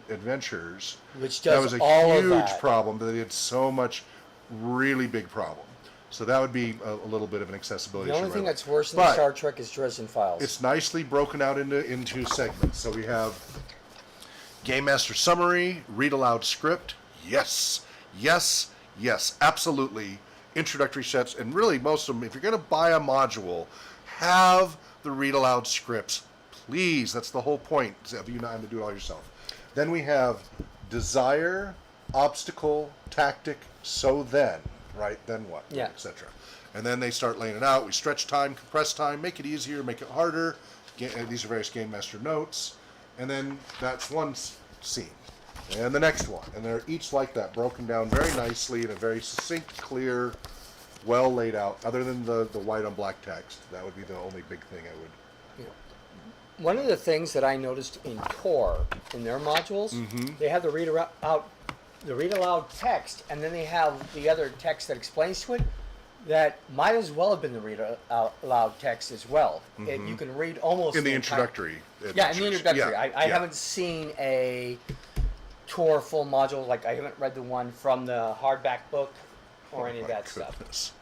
Adventures, Which that does was a all of huge that. problem. That it's so much, really big problem. So that would be a little bit of an accessibility The issue. only thing right that's worse than But Star Trek is Dresden Files. it's nicely broken out into segments. So we have Game Master Summary, Read Aloud Script. Yes, yes, yes, absolutely. Introductory sets, and really most of them, if you're going to buy a module, have the Read Aloud scripts. Please, that's the whole point of you not having to do it all yourself. Then we have Desire, Obstacle, Tactic, So Then, right? Then what? Yeah. Etc. And then they start laying it out. We stretch time, compress time, make it easier, make it harder. These are various Game Master notes. And then that's one scene. And the next one. And they're each like that, broken down very nicely in a very succinct, clear, well laid out. Other than the white on black text. That would be the only big thing I would... One of the things that I noticed in Core, in their modules, they have the read aloud text, and then they have the other text that explains to it. That might as well have been the read aloud text as well. You can read almost in the entire- introductory. Yeah, in the introductory. Yeah, I yeah. haven't seen a Tor full module. Like, I haven't read the one from the hardback book or any of that Goodness.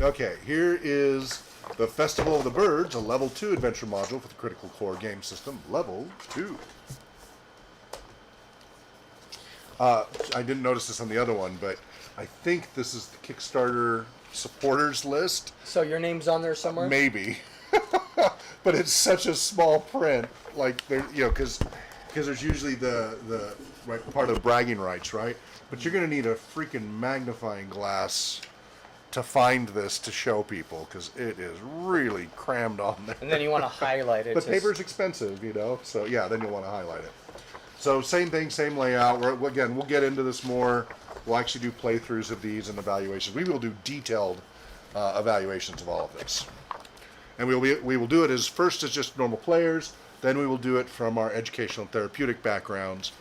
Okay, here is the Festival of the Birds, a level 2 adventure module for the Critical Core game system. Level 2. I didn't notice this on the other one, but I think this is the Kickstarter supporters list. So your name's on there somewhere? Maybe. But it's such a small print, like, because there's usually the right part of bragging rights, right? But you're going to need a freaking magnifying glass to find this to show people, because it is really crammed on there. And then you want to highlight it. But paper's expensive, so yeah, then you'll want to highlight it. So same thing, same layout. Again, we'll get into this more. We'll actually do playthroughs of these and evaluations. We will do detailed evaluations of all of this. And we will do it as just normal players, then we will do it from our educational and therapeutic backgrounds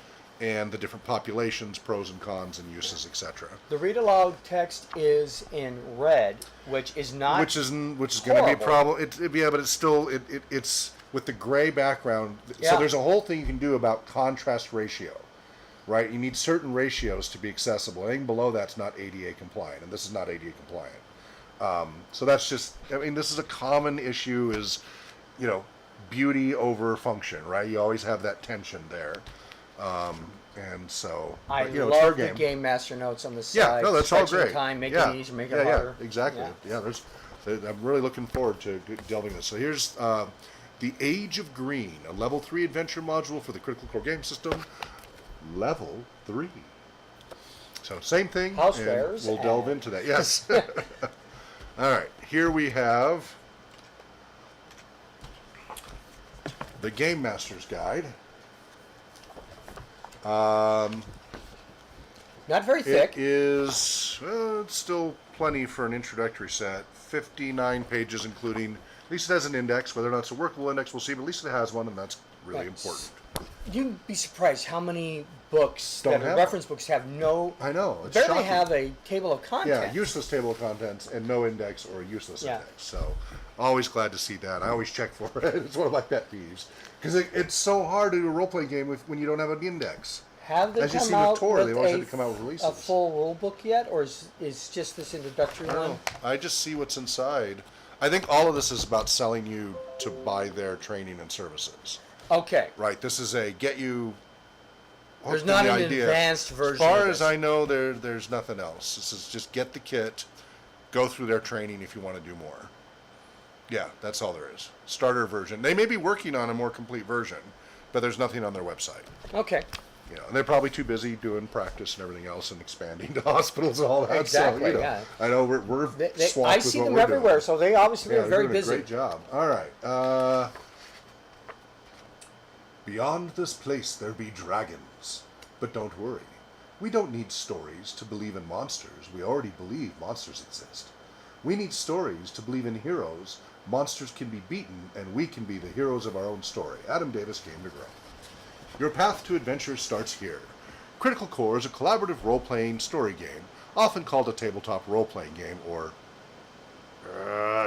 and the different populations, pros and cons and uses, etc. The read aloud text is in red, which is not Which is going to be a problem. But it's still it's with the gray background. Yeah. So there's a whole thing you can do about contrast ratio, right? You need certain ratios to be accessible. Anything below that's not ADA compliant, and this is not ADA compliant. So that's just, this is a common issue is, beauty over function, right? You always have that tension there. And so, I it's our love the game. Game Master notes on the Yeah, side. no, that's all Stretching great. time, make yeah. it easier, make it harder. Yeah, exactly. Yeah. I'm really looking forward to delving this. So here's the Age of Green, a level 3 adventure module for the Critical Core game system. Level 3. So same thing. House and bears we'll delve and- into that. Yes. All right. Here we have the Game Master's Guide. Not very thick. It is, it's still plenty for an introductory set. 59 pages, including, at least it has an index. Whether or not it's a workable index, we'll see, but at least it has one, and that's really important. You'd be surprised how many books Don't that are have reference books have no. I know, it's barely shocking. have a table of contents. Yeah, useless table of contents and no index or a useless Yeah. index. So, always glad to see that. I always check for it. It's one of my pet peeves. Because it's so hard to do a role-playing game when you don't have an index. Have they As you come see with out Tor, with they always had to come out with releases. a full rule book yet, or is just this introductory I don't one? know. I just see what's inside. I think all of this is about selling you to buy their training and services. Okay. Right. This is a get you. There's hooked not in an the idea. advanced version. As far of as this. I know, there's nothing else. This is just get the kit, go through their training if you want to do more. Yeah, that's all there is. Starter version. They may be working on a more complete version, but there's nothing on their website. Okay. You know, and they're probably too busy doing practice and everything else and expanding to hospitals and all that. Exactly, So, you know, yeah. I know we're swamped I with see what them we're everywhere, doing. so they obviously Yeah, are they're very doing busy. a great job. All right. Beyond this place there be dragons. But don't worry. We don't need stories to believe in monsters. We already believe monsters exist. We need stories to believe in heroes. Monsters can be beaten, and we can be the heroes of our own story. Adam Davis, GameToGrow. Your path to adventure starts here. Critical Core is a collaborative role-playing story game, often called a tabletop role-playing game, or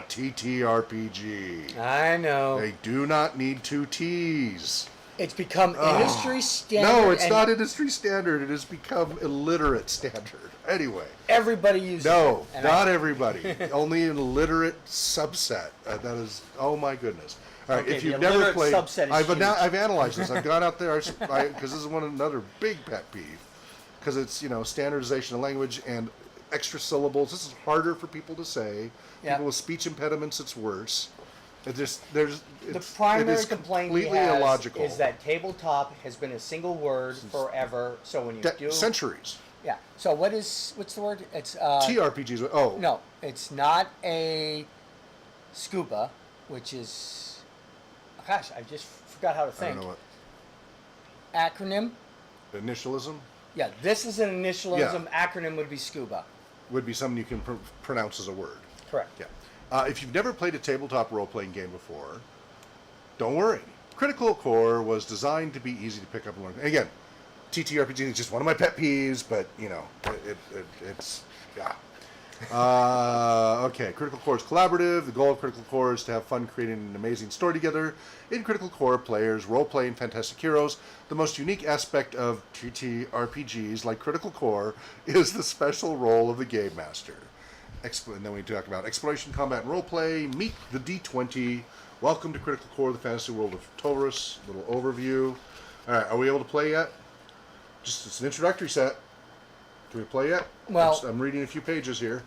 TTRPG. I know. They do not need two T's. It's become industry standard. No, it's not industry standard. It has become illiterate standard. Anyway. Everybody uses it. No, And not everybody. Only an illiterate subset. That is, oh my goodness. All right, Okay, if the you've never illiterate played, subset is I've analyzed this. I've gone out there because this is another big pet peeve, because it's standardization of language and extra syllables. This is harder for people to say. Yeah. People with speech impediments, it's worse. The primary complaint he completely has illogical. is that tabletop has been a single word forever. So when you do centuries. Yeah. So what's the word? It's TRPGs. Oh no, it's not a scuba, which is gosh, I just forgot how to I think. don't know what Acronym. initialism Yeah, this is an initialism. Yeah. Acronym would be scuba. would be something you can pronounce as a word. Correct. Yeah. If you've never played a tabletop role-playing game before, don't worry. Critical Core was designed to be easy to pick up and learn. And again, TTRPG is just one of my pet peeves, but it's yeah. Okay, Critical Core is collaborative. The goal of Critical Core is to have fun creating an amazing story together. In Critical Core, players role-playing fantastic heroes. The most unique aspect of TTRPGs, like Critical Core, is the special role of the Game Master. And then we talk about exploration, combat, and roleplay. Meet the D20. Welcome to Critical Core, the fantasy world of Taurus. Little overview. All right, are we able to play yet? It's an introductory set. Can we play yet? Well, I'm reading a few pages here.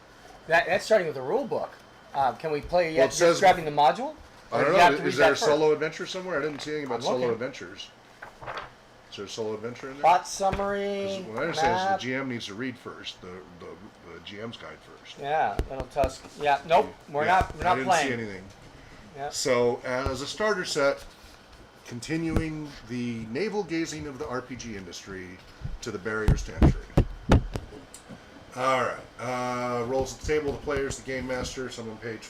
That's starting with the rule book. Can we play yet? Well, it Just says- grabbing the module? I Or don't do you have know. to Is read there a that first? solo adventure somewhere? I didn't see anything about I'm solo looking. adventures. Is there a solo adventure in there? Plot summary. What I understand map. is the GM needs to read first, the GM's guide first. Yeah, little tusk. Yeah, nope. We're not I didn't playing. see anything. Yeah. So, as a starter set, continuing the navel gazing of the RPG industry to the barriers to entry. All right. Roles at the table, the players, the game master. So I'm on page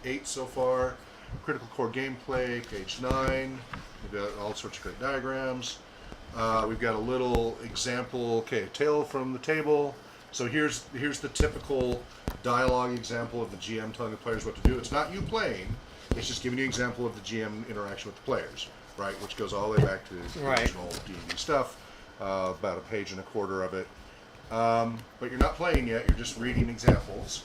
8 so far. Critical Core gameplay, page 9. We've got all sorts of great diagrams. We've got a little example. Okay, tale from the table. So here's the typical dialogue example of the GM telling the players what to do. It's not you playing. It's just giving you an example of the GM interaction with the players, right? Which goes all the way back to the Right. original D&D stuff. About a page and a quarter of it. But you're not playing yet. You're just reading examples.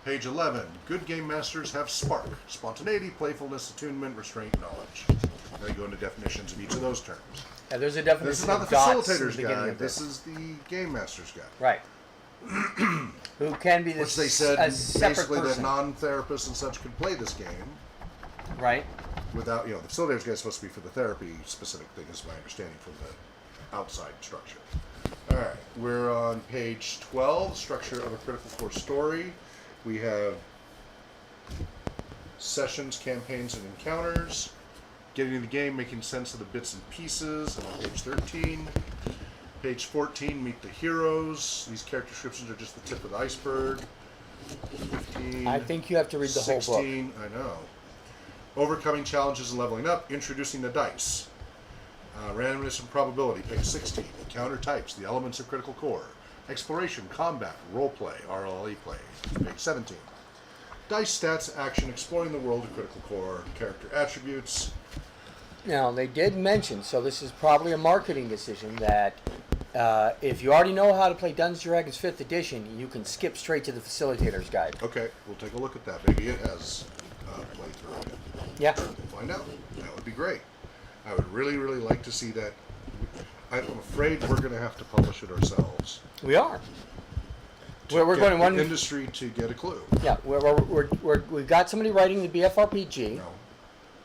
Page 11. Good game masters have spark, spontaneity, playfulness, attunement, restraint, knowledge. Now you go into definitions of each of those terms. Yeah, there's a definition This is not of the dots in facilitator's beginning guide. of This is the game master's guide. Right. Who can be Which this they said a separate basically that person. non-therapists and such could play this game Right. without, the facilitator's guide is supposed to be for the therapy specific thing, is my understanding from the outside structure. All right, we're on page 12, structure of a Critical Core story. We have sessions, campaigns, and encounters. Getting into the game, making sense of the bits and pieces. And on page 13. Page 14, meet the heroes. These character descriptions are just the tip of the iceberg. 15. I think you have to read the whole book. 16, I know. Overcoming challenges and leveling up. Introducing the dice. Randomness and probability, page 16. Encounter types, the elements of Critical Core. Exploration, combat, roleplay, RLE play, page 17. Dice stats, action, exploring the world of Critical Core, character attributes. Now, they did mention, so this is probably a marketing decision, that if you already know how to play Dungeons & Dragons 5th edition, you can skip straight to the facilitator's guide. Okay, we'll take a look at that. Maybe it has playthrough in it. Yeah. We'll find out. That would be great. I would really, really like to see that. I'm afraid we're going to have to publish it ourselves. We are. We're Get going one. the industry to get a clue. Yeah, we've got somebody writing the BFRPG. No,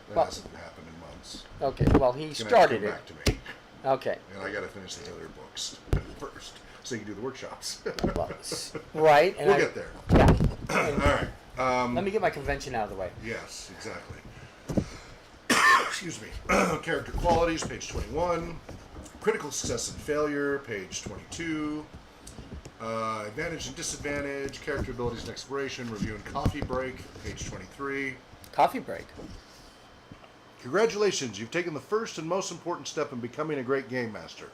that Well- hasn't happened in months. Okay, well, he It's gonna have to started come it. back to me. Okay. And I got to finish the other books first, so you can do the workshops. Right. And We'll get there. Yeah. All right. Let me get my convention out of the way. Yes, exactly. Excuse me. Character qualities, page 21. Critical success and failure, page 22. Advantage and disadvantage, character abilities and exploration, review and coffee break, page 23. Coffee break. Congratulations, you've taken the first and most important step in becoming a great game master.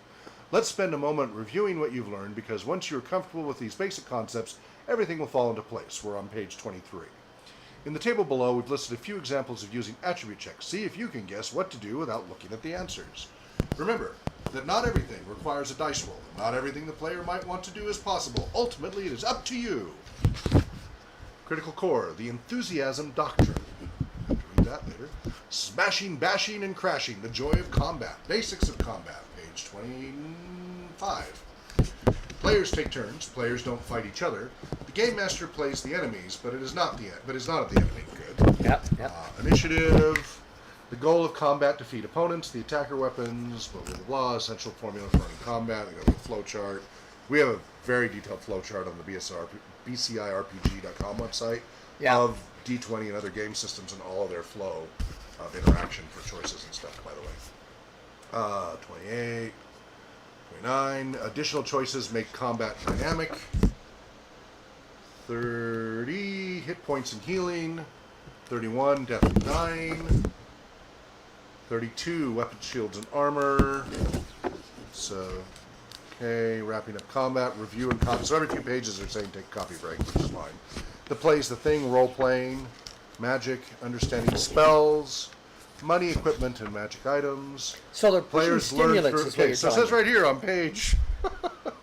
Let's spend a moment reviewing what you've learned, because once you're comfortable with these basic concepts, everything will fall into place. We're on page 23. In the table below, we've listed a few examples of using attribute checks. See if you can guess what to do without looking at the answers. Remember that not everything requires a dice roll. Not everything the player might want to do is possible. Ultimately, it is up to you. Critical core, the enthusiasm doctrine. I have to read that later. Smashing, bashing, and crashing, the joy of combat. Basics of combat, page 25. Players take turns. Players don't fight each other. The game master plays the enemies, but is not at the enemy. Good. Yep. Initiative. The goal of combat: defeat opponents. The attacker weapons. Blah blah blah. Essential formula for running combat. We got a flow chart. We have a very detailed flow chart on the BCIRPG.com website of D20 and other game systems and all of their flow of interaction for choices and stuff. By the way, 28. 29. Additional choices make combat dynamic. 30. Hit points and healing. 31. Death and dying. 32. Weapon, shields, and armor. So, okay. Wrapping up combat. Review and copy. So every few pages they're saying take a coffee break, which is fine. The plays the thing. Role playing. Magic. Understanding spells. Money, equipment, and magic items. So they're pushing stimulants. Okay, so it says right here on page.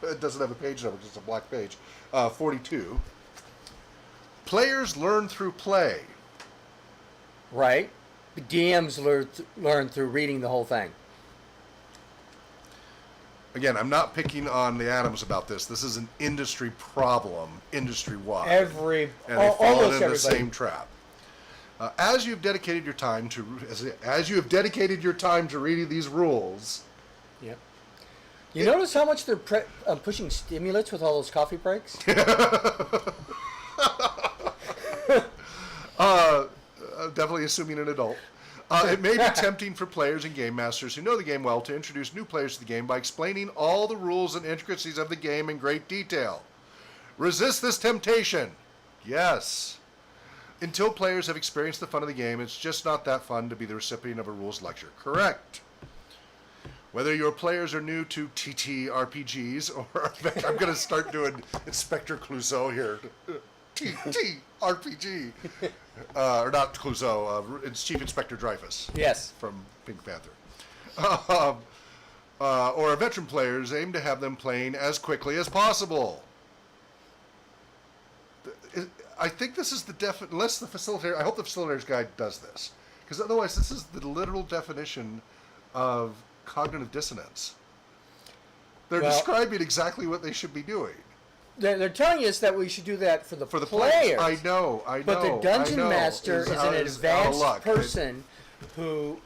It doesn't have a page number; it's just a black page. 42. Players learn through play. Right. The DMs learn through reading the whole thing. Again, I'm not picking on the Adams about this. This is an industry problem, industry-wide. And they fall into the same trap. As you have dedicated your time to reading these rules. Yep. You notice how much they're pushing stimulants with all those coffee breaks? Definitely assuming an adult. It may be tempting for players and game masters who know the game well to introduce new players to the game by explaining all the rules and intricacies of the game in great detail. Resist this temptation. Yes. Until players have experienced the fun of the game, it's just not that fun to be the recipient of a rules lecture. Correct. Whether your players are new to TTRPGs or I'm going to start doing Inspector Clouseau here. TTRPG. Or not Clouseau, it's Chief Inspector Dreyfus. Yes. From Pink Panther. Or veteran players, aim to have them playing as quickly as possible. I think this is the unless the facilitator, I hope the facilitator's guide does this. Because otherwise, this is the literal definition of cognitive dissonance. They're describing exactly what they should be doing. They're telling us that we should do that for the players. I know. But the dungeon master is an advanced person who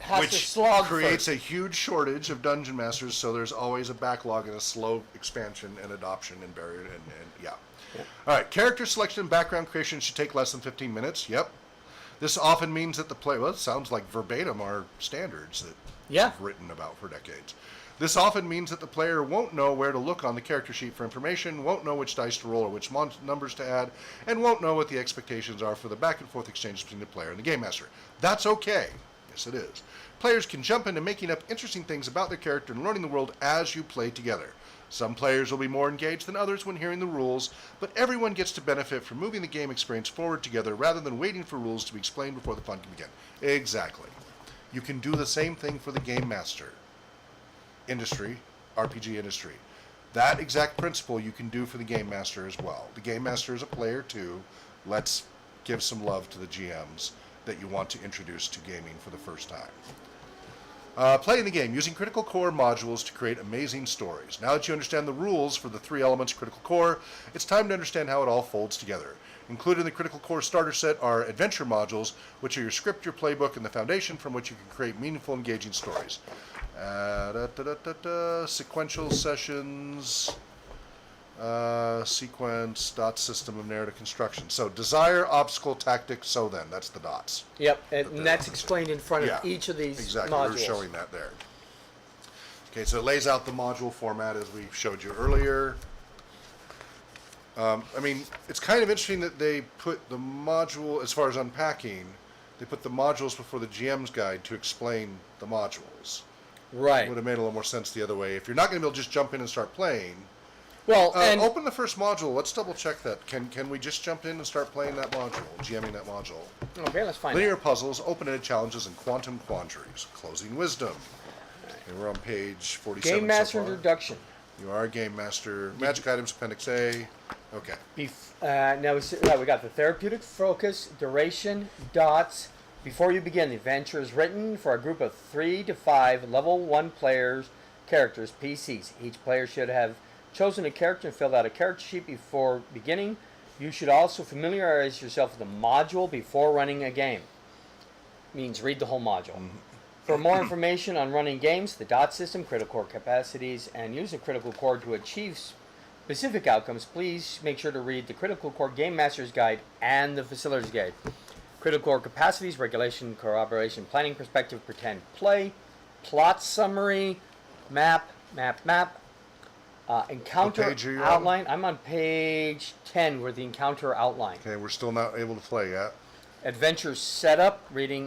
has to slog creates a huge shortage of dungeon masters, so there's always a backlog and a slow expansion and adoption and barrier and yeah. Yep. All right, character selection and background creation should take less than 15 minutes. Yep. This often means that it sounds like verbatim our standards that we've written about for decades. This often means that the player won't know where to look on the character sheet for information, won't know which dice to roll or which numbers to add, and won't know what the expectations are for the back and forth exchanges between the player and the game master. That's okay. Yes, it is. Players can jump into making up interesting things about their character and learning the world as you play together. Some players will be more engaged than others when hearing the rules, but everyone gets to benefit from moving the game experience forward together rather than waiting for rules to be explained before the fun can begin. Exactly. You can do the same thing for the game master industry, RPG industry. That exact principle you can do for the game master as well. The game master is a player too. Let's give some love to the GMs that you want to introduce to gaming for the first time. Playing the game using Critical Core modules to create amazing stories. Now that you understand the rules for the 3 elements Critical Core, it's time to understand how it all folds together. Included in the Critical Core starter set are adventure modules, which are your script, your playbook, and the foundation from which you can create meaningful, engaging stories. Sequential sessions. Sequence, dot system of narrative construction. So desire, obstacle, tactic, so then. That's the dots. Yep, and that's explained in front of each of these exactly. modules. We're showing that there. Okay, so it lays out the module format as we showed you earlier. I mean, it's kind of interesting that they put the module, as far as unpacking, they put the modules before the GM's guide to explain the modules. Right. It would have made a little more sense the other way. If you're not going to be able to just jump in and start playing, well, and open the first module. Let's double check that. Can we just jump in and start playing that module, GMing that module? okay, let's find Linear out. puzzles, open-ended challenges, and quantum quandaries. Closing wisdom. Okay, we're on page 47 Game Master so far. Introduction. You are a Game Master. Magic items, Appendix A. Okay. Now we got the therapeutic focus, duration, dots. Before you begin, the adventure is written for a group of 3 to 5 level 1 characters, PCs. Each player should have chosen a character and filled out a character sheet before beginning. You should also familiarize yourself with the module before running a game. Means read the whole module. For more information on running games, the dot system, critical core capacities, and use of critical core to achieve specific outcomes, please make sure to read the Critical Core Game Master's Guide and the Facilities Guide. Critical core capacities, regulation, corroboration, planning, perspective, pretend, play, plot summary, map, encounter What page are you on? outline. I'm on page 10 where the encounter outline. Okay, we're still not able to play yet. Adventure setup, reading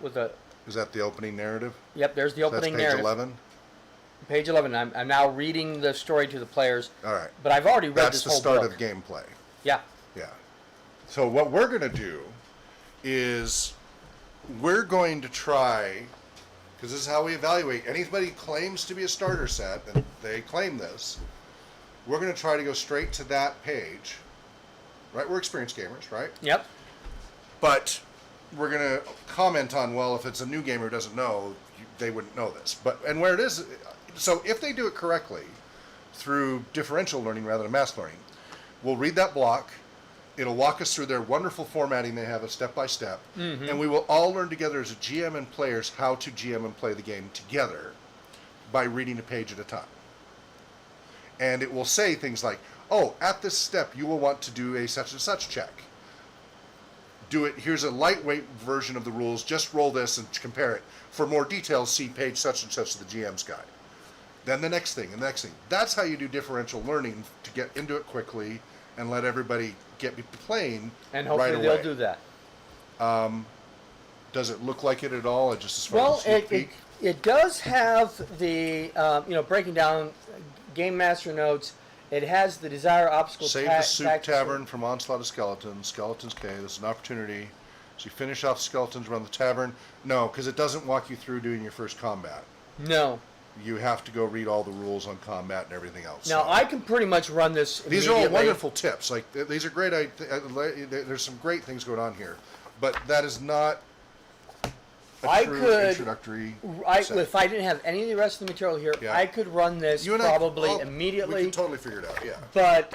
with a... Is that the opening narrative? Yep, there's the opening That's page narrative. 11? Page 11. I'm now reading the story to the players. All right. But I've already read That's this the whole start book. of gameplay. Yeah. Yeah. So what we're going to do is we're going to try, because this is how we evaluate. Anybody claims to be a starter set, and they claim this, we're going to try to go straight to that page. Right? We're experienced gamers, right? Yep. But we're going to comment on, well, if it's a new gamer who doesn't know, they wouldn't know this. And where it is, so if they do it correctly through differential learning rather than mass learning, we'll read that block. It'll walk us through their wonderful formatting they have, a step-by-step. And we will all learn together as a GM and players how to GM and play the game together by reading a page at a time. And it will say things like, oh, at this step you will want to do a such and such check. Do it, here's a lightweight version of the rules, just roll this and compare it. For more details, see page such and such of the GM's guide. Then the next thing, and the next thing. That's how you do differential learning, to get into it quickly and let everybody get playing And hopefully right away. they'll do that. Does it look like it at all? Just as far Well, as a sneak peek? it does have the, breaking down Game Master notes. It has the desire obstacle Save the Soup Tavern from onslaught of skeletons. Skeletons, okay, this is an opportunity. So you finish off skeletons around the tavern. No, because it doesn't walk you through doing your first combat. No. You have to go read all the rules on combat and everything else. Now, So I can pretty much run this these are all immediately. wonderful tips. Like, these are great. There's some great things going on here. But that is not a true introductory set. If I didn't have any of the rest of the material here, Yeah. I could run this You and I- probably well, immediately. We can totally figure it out, yeah. But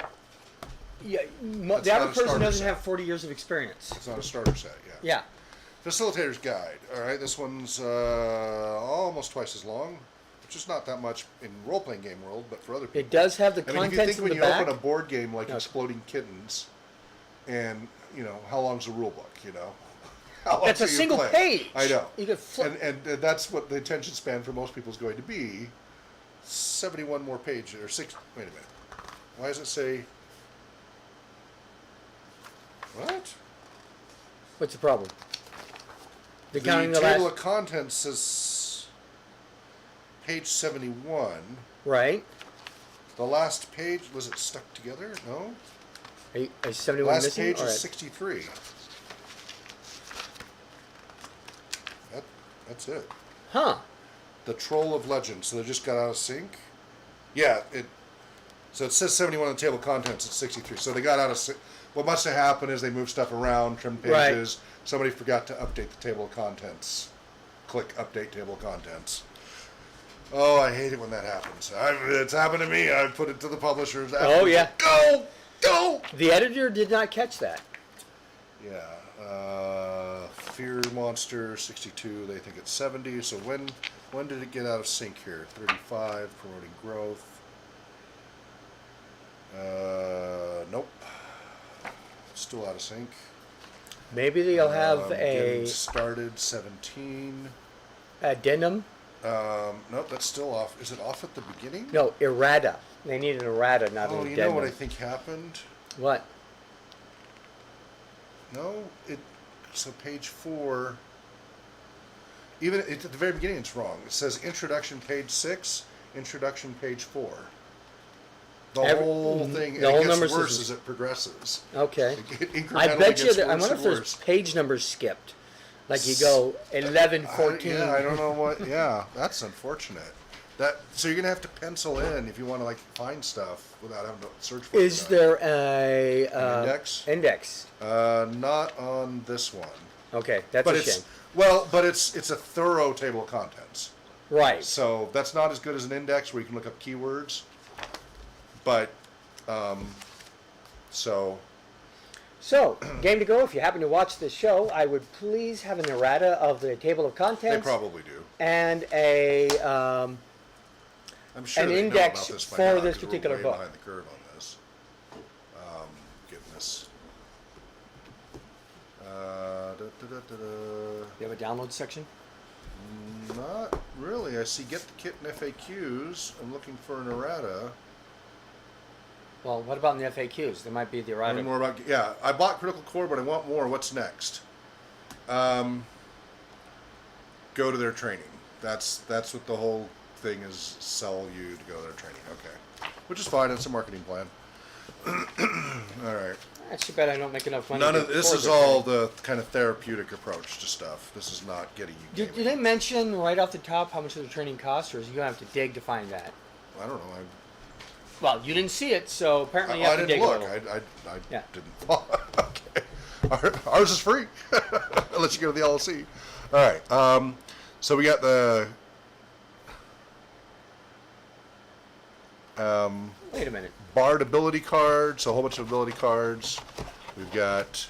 the not average a person starter doesn't set. have 40 years of experience. It's not a starter set, yeah. Yeah. Facilitator's Guide. All right, this one's almost twice as long, which is not that much in role-playing game world, but for other people. It does have the I mean, if you contents think in when the you back. open a board game like No. Exploding Kittens, and, how long's the rule book, How long That's do a you single play? page. I know. You could flip. And that's what the attention span for most people is going to be. 71 more pages, or 6, wait a minute. Why does it say, what? What's the problem? The Counting the table last, of contents says page 71. right? The last page, was it stuck together? No. Is 71 Last missing? page All is right. 63. That's it. Huh. The Troll of Legend. So they just got out of sync? Yeah, so it says 71 on the table of contents, it's 63. So they got out of sync. What must have happened is they moved stuff around, trimmed Right. pages. Somebody forgot to update the table of contents. Click Update Table of Contents. Oh, I hate it when that happens. It's happened to me. I put it to the publishers. Oh, yeah. Go! Go! The editor did not catch that. Yeah. Fear Monster 62. They think it's 70. So when When did it get out of sync here? 35, promoting growth. Nope. Still out of sync. Maybe they'll have Getting started 17. addendum. Nope, that's still off. Is it off at the beginning? No, errata. They need an errata, not an Oh, addendum. you know what I think happened? What? No, so page 4. Even at the very beginning, it's wrong. It says introduction page 6, introduction page 4. The whole thing, and it gets worse as it progresses. Okay. It incrementally I bet you gets that, I worse wonder and if there's worse. page numbers skipped. Like you go 11, 14. Yeah, I don't know what. Yeah, that's unfortunate. So you're gonna have to pencil in if you want to like find stuff without having to search for it. Is there an index? Index. Not on this one. Okay, that's But a it's shame. but it's a thorough table of contents. Right. So that's not as good as an index where you can look up keywords. But So, Game to Go, if you happen to watch this show, I would please have an errata of the table of contents. they probably do. And I'm sure an they index know about this by for now, this 'cause we're particular way book. behind the curve on this. Getting this. You have a download section? Not really. I see get the kit and FAQs. I'm looking for an errata. Well, what about in the FAQs? There might be the errata. Learn more about. Yeah, I bought Critical Core, but I want more. What's next? Go to their training. That's what the whole thing is. Sell you to go to their training. Okay, which is fine. It's a marketing plan. All right. That's too bad I don't make enough money. None to of this afford is the all training. the kind of therapeutic approach to stuff. This is not getting you. Did they mention right off the top how much the training costs, or is you gonna have to dig to find that? I don't know. Well, you didn't see it, so apparently you have to I didn't dig look. a little. I Yeah. didn't. Okay. Ours is free. Unless you go to the LLC. All right. So we got the. Wait a minute. Bard ability cards, a whole bunch of ability cards. We've got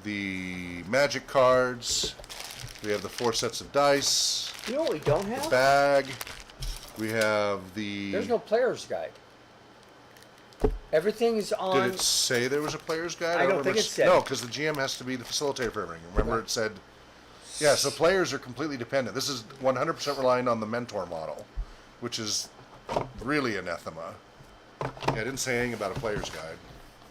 the magic cards. We have the 4 sets of dice. You know what we don't The have? bag. We have the. There's no player's guide. Everything is on. Did it say there was a player's guide? I don't remember think it said. No, because the GM has to be the facilitator for everything. Remember, Right. it said. Yeah, so players are completely dependent. This is 100% relying on the mentor model, which is really anathema. Yeah, it didn't say anything about a player's guide,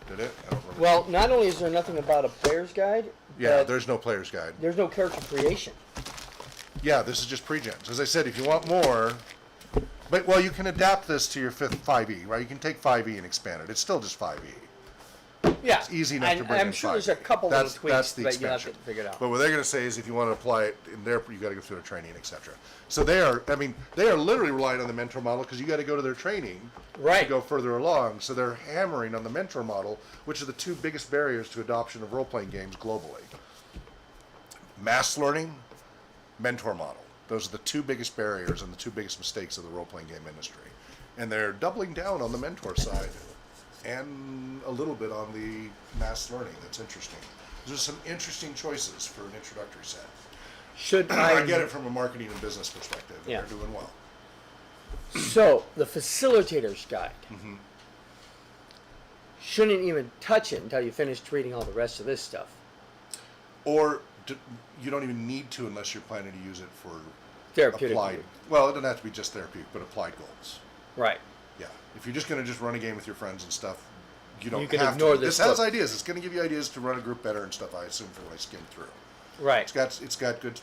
did it? I don't remember. Well, not only is there nothing about a player's guide, Yeah, but there's no player's guide. there's no character creation. Yeah, this is just pre-gens. As I said, if you want more, but well, you can adapt this to your 5e, right? You can take 5e and expand it. It's still just 5e. Yeah, It's easy enough and to bring I'm in sure 5e. there's a couple That's little tweaks the that you'll have expansion. to figure it out. But what they're going to say is, if you want to apply it in there, you got to go through a training, etc. So they are literally relying on the mentor model because you got to go to their training to Right. go further along. So they're hammering on the mentor model, which are the 2 biggest barriers to adoption of role-playing games globally. Mass learning, mentor model. Those are the 2 biggest barriers and the 2 biggest mistakes of the role-playing game industry. And they're doubling down on the mentor side and a little bit on the mass learning. That's interesting. There's some interesting choices for an introductory set. Should I get it from a marketing and business perspective. And Yeah. They're doing well. So the facilitator's guide Mm-hmm. shouldn't even touch it until you finished reading all the rest of this stuff. Or you don't even need to unless you're planning to use it for Therapeutic. applied. Well, it doesn't have to be just therapeutic, but applied goals. Right. Yeah. If you're just going to just run a game with your friends and stuff, you don't You can have ignore to. this This has book. ideas. It's going to give you ideas to run a group better and stuff, I assume, from what I skimmed through. Right. It's got good,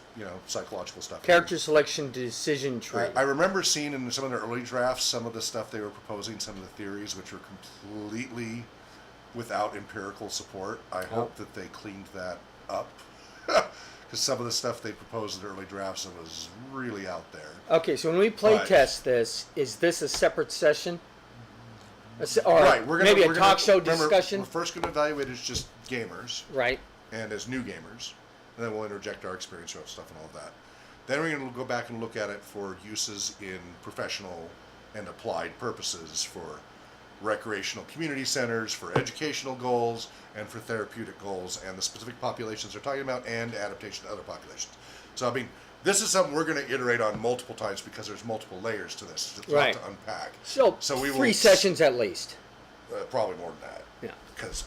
psychological stuff. Character selection decision tree. I remember seeing in some of the early drafts some of the stuff they were proposing, some of the theories which were completely without empirical support. I hope that they cleaned that up. Because some of the stuff they proposed in the early drafts was really out there. Okay, so when we play But- test this, is this a separate session? Or Right, maybe a talk show remember, discussion? We're first going to evaluate as just gamers Right. and as new gamers, and then we'll interject our experience with stuff and all of that. Then we're going to go back and look at it for uses in professional and applied purposes for recreational community centers, for educational goals, and for therapeutic goals, and the specific populations they're talking about, and adaptation to other populations. So, This is something we're going to iterate on multiple times because there's multiple layers to this. It's a lot Right. to unpack. So we will 3 sessions at least. Probably more than that. Yeah. Because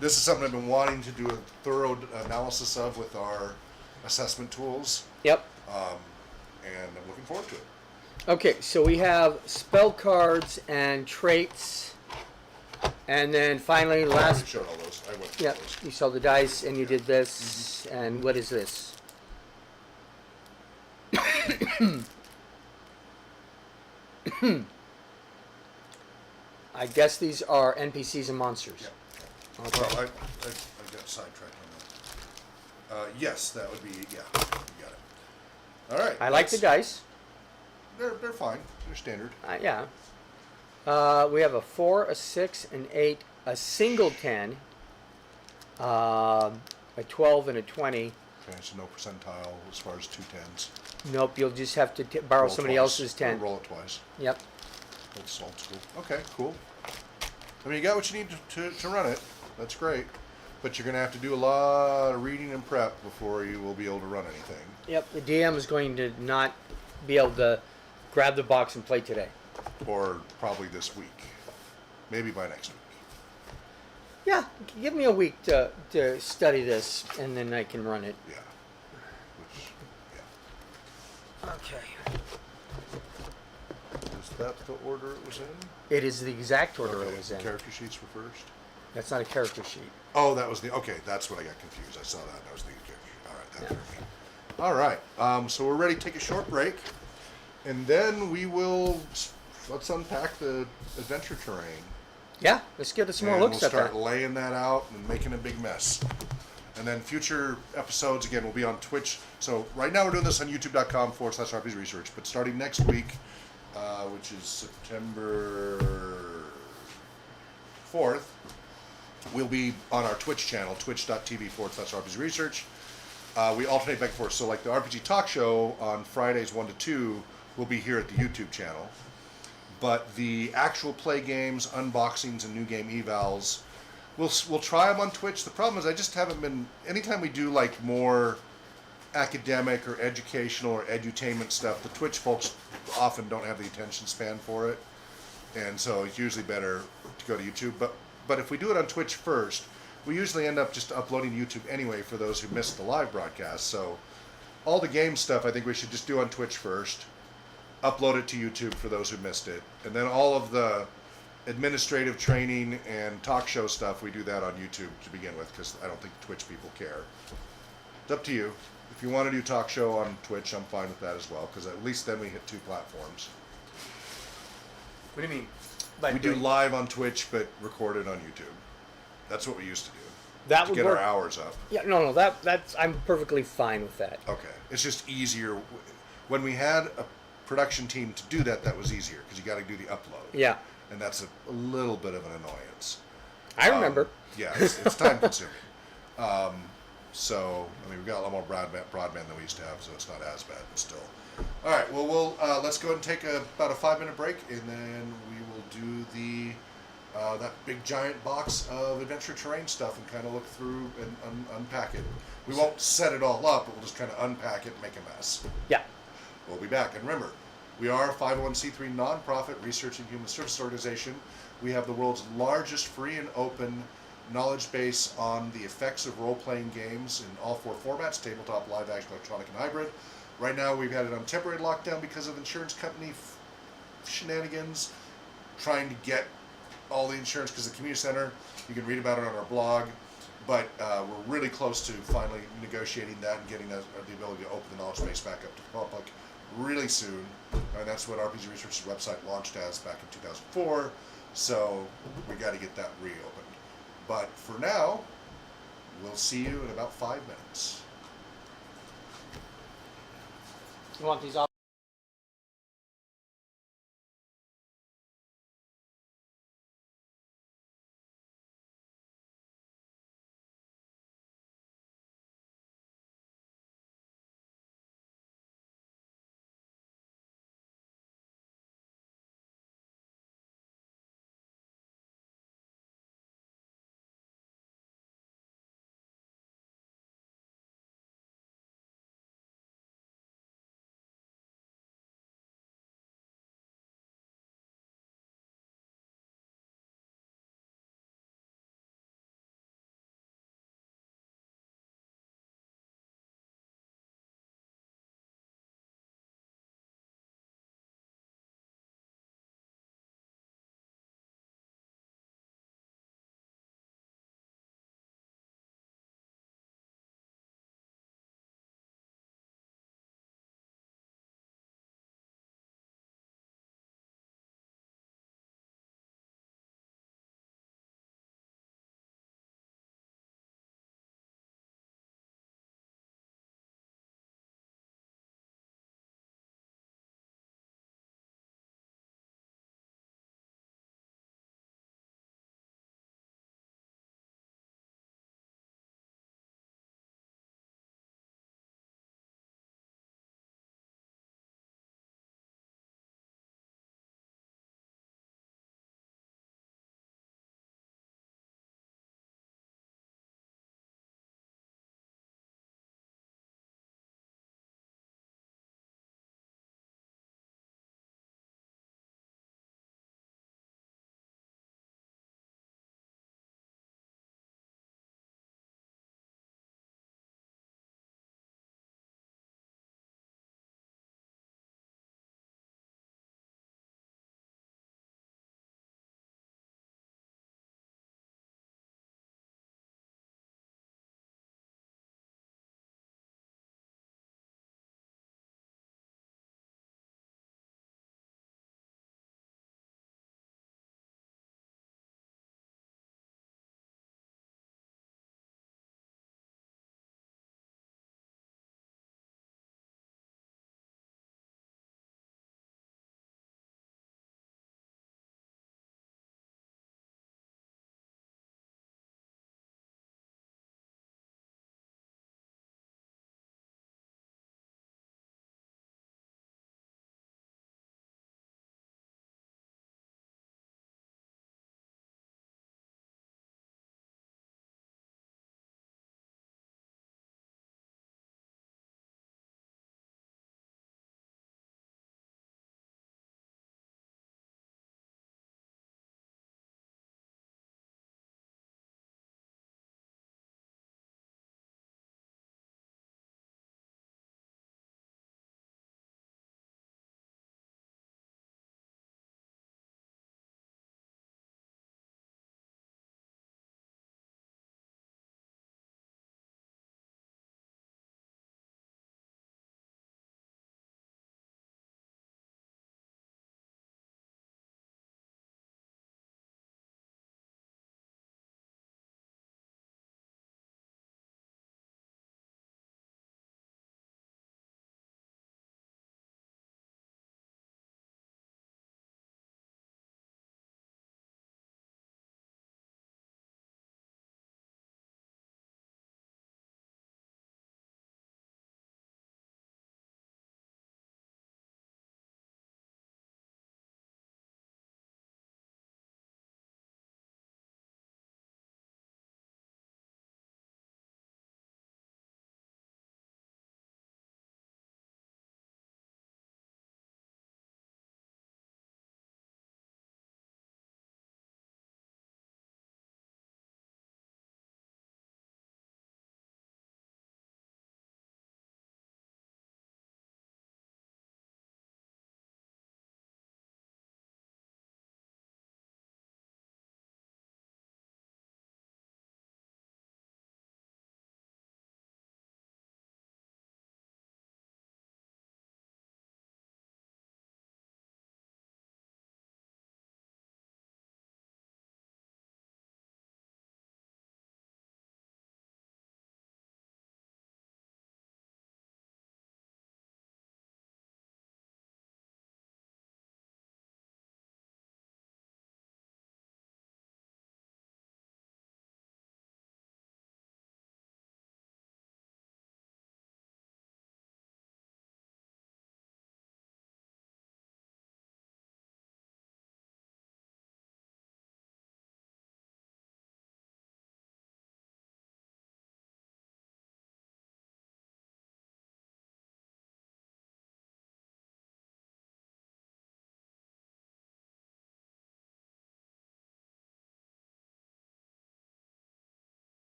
this is something I've been wanting to do a thorough analysis of with our assessment tools, Yep. and I'm looking forward to it. Okay, so we have spell cards and traits, and then finally I last. showed all those. I went through Yeah, those. you saw the dice, and you did this, and what is this? I guess these are NPCs and monsters. Yeah. Okay. Well, I got sidetracked on that. Yes, that would be, yeah, you got it. All right. I like the dice. They're fine. They're standard. Yeah. We have a 4, a 6, an 8, a single 10, a 12, and a 20. Okay, so no percentile as far as 2 10s. Nope, you'll just have to borrow Roll somebody twice. else's 10. Roll it twice. Yep. That's old school. Okay, cool. I mean, you got what you need to run it. That's great. But you're going to have to do a lot of reading and prep before you will be able to run anything. Yep, the DM is going to not be able to grab the box and play today. Or probably this week. Maybe by next week. Yeah, give me a week to study this, and then I can run it. Yeah. Yeah. Okay. Is that the order it was in? It is the exact order Okay, it was in. character sheets were first? That's not a character sheet. Oh, that was the... Okay, that's what I got confused. I saw that. That was the character sheet. All right, that threw me. All right. So we're ready to take a short break. And then we will... Let's unpack the adventure terrain. Yeah, let's get some more And looks we'll at that. start laying that out and making a big mess. And then future episodes, again, will be on Twitch. So right now we're doing this on youtube.com/RPG Research. But starting next week, which is September 4th, we'll be on our Twitch channel, twitch.tv/RPG Research. We alternate back and forth. So like the RPG Talk Show on Fridays 1 to 2 will be here at the YouTube channel. But the actual play games, unboxings, and new game evals, we'll try them on Twitch. The problem is I just haven't been... Anytime we do like more academic or educational or edutainment stuff, the Twitch folks often don't have the attention span for it. And so it's usually better to go to YouTube. But if we do it on Twitch first, we usually end up just uploading to YouTube anyway for those who missed the live broadcast. So all the game stuff I think we should just do on Twitch first. Upload it to YouTube for those who missed it. And then all of the administrative training and talk show stuff, we do that on YouTube to begin with, because I don't think Twitch people care. It's up to you. If you want to do talk show on Twitch, I'm fine with that as well, because at least then we hit 2 platforms. What do you mean? We do live on Twitch, but record it on YouTube. That's what we used to do. That to would get work. our hours up. Yeah, no, that's I'm perfectly fine with that. Okay. It's just easier. When we had a production team to do that, that was easier, because you got to do the upload. Yeah. And that's a little bit of an annoyance. I remember. Yeah, it's time consuming. So, I mean, we've got a lot more broadband than we used to have, so it's not as bad, but still. All right, well, let's go ahead and take about a 5-minute break, and then we will do that big giant box of AdventureTerrain stuff and kind of look through and unpack it. We won't set it all up, but we'll just kind of unpack it and make a mess. Yeah. We'll be back. And remember, we are a 501c3 nonprofit research and human services organization. We have the world's largest free and open knowledge base on the effects of role-playing games in all 4 formats: tabletop, live action, electronic, and hybrid. Right now we've had it on temporary lockdown because of insurance company shenanigans, trying to get all the insurance, because the community center, you can read about it on our blog, but we're really close to finally negotiating that and getting the ability to open the knowledge base back up to the public really soon. And that's what RPG Research's website launched as back in 2004, so we got to get that reopened. But for now, we'll see you in about 5 minutes. You want these off?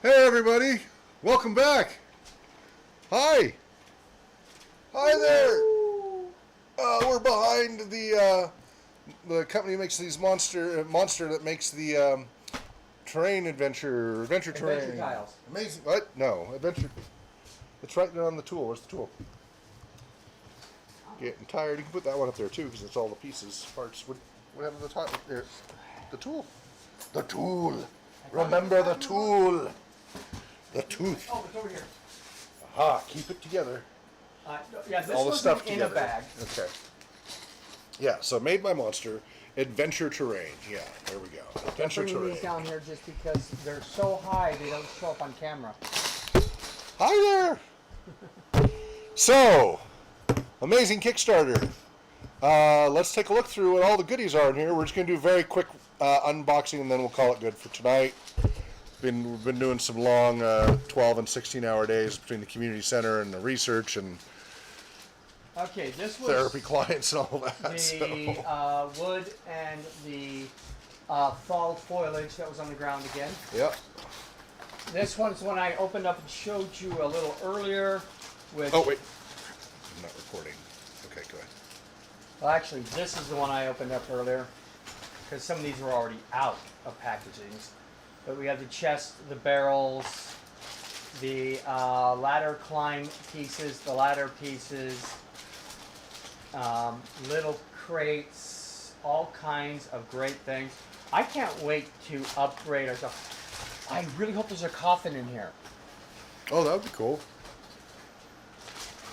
Hey everybody, welcome back. Hi. Hi there. We're behind the company that makes these monster that makes the terrain adventure terrain. Adventure tiles. Amazing. What? No, adventure. It's right there on the tool. Where's the tool? Getting tired. You can put that one up there too because it's all the pieces, parts. What happened to the tile? There. The tool. The tool. Remember the tool. The tooth. Oh, it's over here. Aha, keep it together. Yeah, this All the was stuff in together. a bag. Okay. Yeah, so made by Monster, AdventureTerrain. Yeah, there we go. I'm bringing these AdventureTerrain. down here just because they're so high they don't show up on camera. Hi there. So, amazing Kickstarter. Let's take a look through what all the goodies are in here. We're just going to do a very quick unboxing and then we'll call it good for tonight. We've been doing some long 12 and 16-hour days between the community center and the research and Okay, this was therapy clients and all that. the wood and the fall foliage that was on the ground again. Yep. This one's one I opened up and showed you a little earlier. Which, Oh, wait. I'm not recording. Okay, go ahead. well, actually, this is the one I opened up earlier because some of these were already out of packaging. But we have the chest, the barrels, the ladder climb pieces, the ladder pieces, little crates, all kinds of great things. I can't wait to upgrade ourselves. I really hope there's a coffin in here. Oh, that would be cool.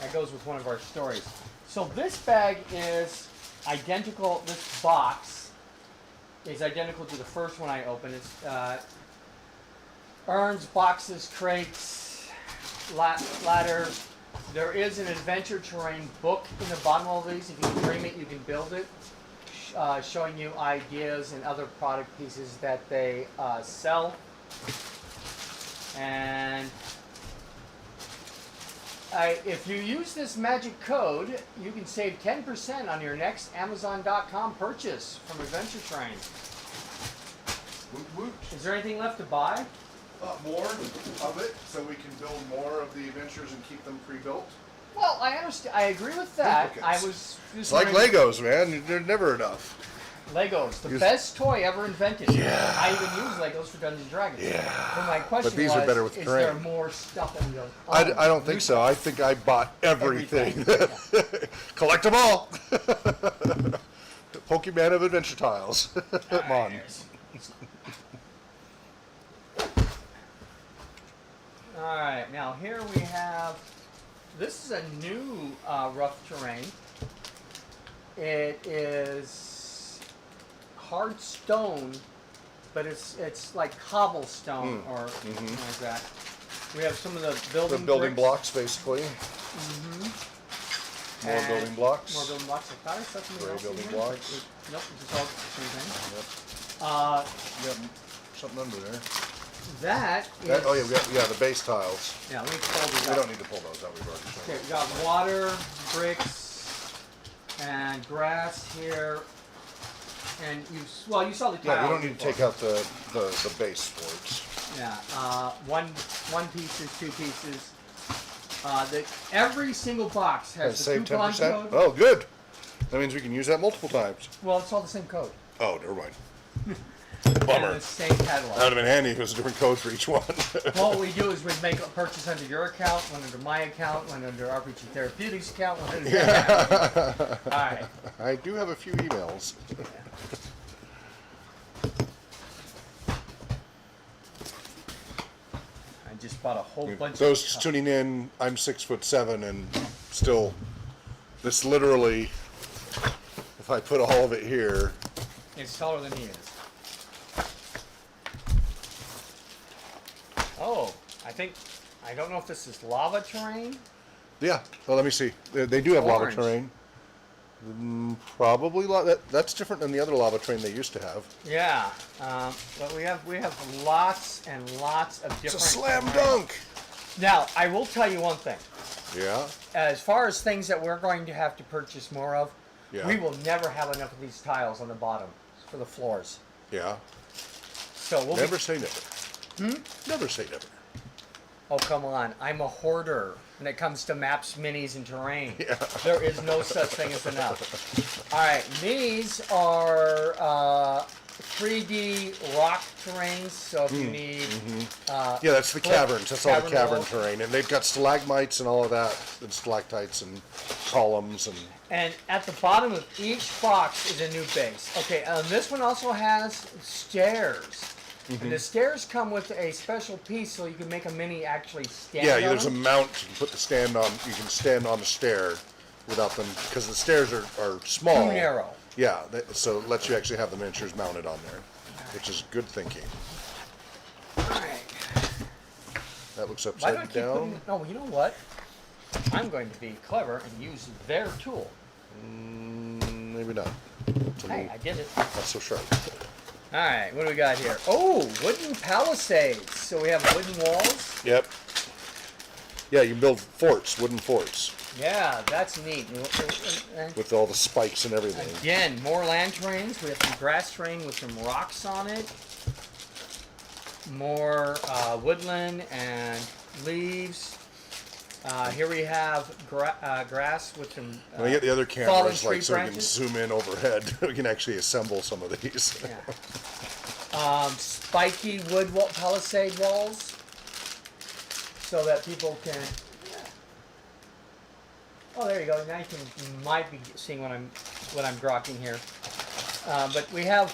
That goes with one of our stories. So this bag is identical, this box is identical to the first one I opened. It's urns, boxes, crates, ladders. There is an adventure terrain book in the bottom of these. If you can dream it, you can build it. Showing you ideas and other product pieces that they sell. And if you use this magic code, you can save 10% on your next Amazon.com purchase from AdventureTerrain. Woot woot. Is there anything left to buy? More of it, so we can build more of the adventures and keep them pre-built. Well, I understand. I agree with that. Duplicates. I was just It's like wondering- Legos, man. They're never enough. Legos, the Use- best toy ever invented. Yeah. I even use Legos for Dungeons and Dragons. Yeah. But my question But these are was, better with is terrain. there more stuff in those? I don't think so. I think I bought everything. Collect them all. Pokemon of Adventure Tiles. Come on. All right, now here we have, this is a new rough terrain. It is hard stone, but it's like cobblestone or something like that. We have some of the The building building bricks. blocks, basically. More And building blocks. More building blocks. I thought I saw something More else in building here, blocks. but nope, it's all the same thing. Yep. Yep. Something under there. That is... Oh, yeah, we got the base tiles. Yeah, let me pull these We up. don't need to pull those out. We've already shown. Okay, we got water, bricks, and grass here. And you saw the tile. Yeah, we don't need to before. take out the base boards. Yeah, one pieces, two pieces. Every single box has the Save coupon 10%. code. Oh, good. That means we can use that multiple times. Well, it's all the same code. Oh, never mind. And Bummer. the same catalog. That would have been handy if it was a different code for each one. Well, what we do is we make a purchase under your account, one under my account, one under RPG Therapeutics account, one under their account. All right. I do have a few emails. I just bought a whole bunch Those of just tuning in, I'm 6'7" and still, this literally, if I put all of it here, It's taller than he is. Oh, I don't know if this is lava terrain. yeah. Well, let me see. They do have lava Orange. terrain. Probably that's different than the other lava terrain they used to have. Yeah, but we have lots and lots of different. It's a slam terrain. dunk. Now, I will tell you one thing. Yeah. As far as things that we're going to have to purchase more of, Yeah. we will never have enough of these tiles on the bottom for the floors. Yeah. So we'll Never be, say never. Never say never. Oh, come on. I'm a hoarder when it comes to maps, minis, and terrain. Yeah. There is no such thing as enough. All right. These are 3D rock terrains. So if you need... Yeah, that's the caverns. That's all the cavern walls. terrain. And they've got stalagmites and all of that, and stalactites and columns. And at the bottom of each box is a new base. Okay, this one also has stairs. And the stairs come with a special piece so you can make a mini actually stand on There's a them. mount you can put the stand on. You can stand on the stair without them, because the stairs are small. Too narrow. Yeah, so it lets you actually have the miniatures mounted on there, which is good thinking. Alright. That looks Why do I upside keep down. putting... No, you know what? I'm going to be clever and use their tool. Maybe not. It's a Hey, little, I did it. not so sharp. Alright, what do we got here? Oh, wooden palisades. So we have wooden walls. Yep. Yeah, you build forts, wooden forts, Yeah, that's neat. with all the spikes and everything. Again, more land terrains. We have some grass terrain with some rocks on it. More woodland and leaves. Here we have grass with some When I get the other fallen cameras, tree like, so we can branches. zoom in overhead, we can actually assemble some of these. Yeah. Spiky wood palisade walls, so that people can. Oh, there you go. Now you might be seeing what I'm grokking here. But we have,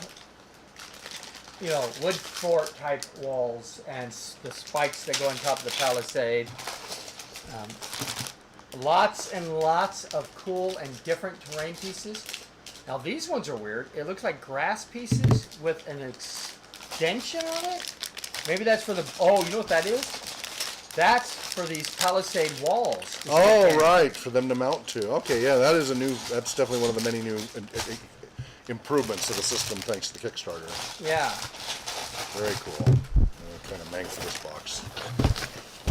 wood fort type walls and the spikes that go on top of the palisade. Lots and lots of cool and different terrain pieces. Now these ones are weird. It looks like grass pieces with an extension on it. Maybe that's for the... Oh, you know what that is? That's for these palisade walls. Oh, right, for them to mount to. Okay, yeah, that's definitely one of the many new improvements to the system thanks to the Kickstarter. Yeah. Very cool. I'm trying to mangle this box.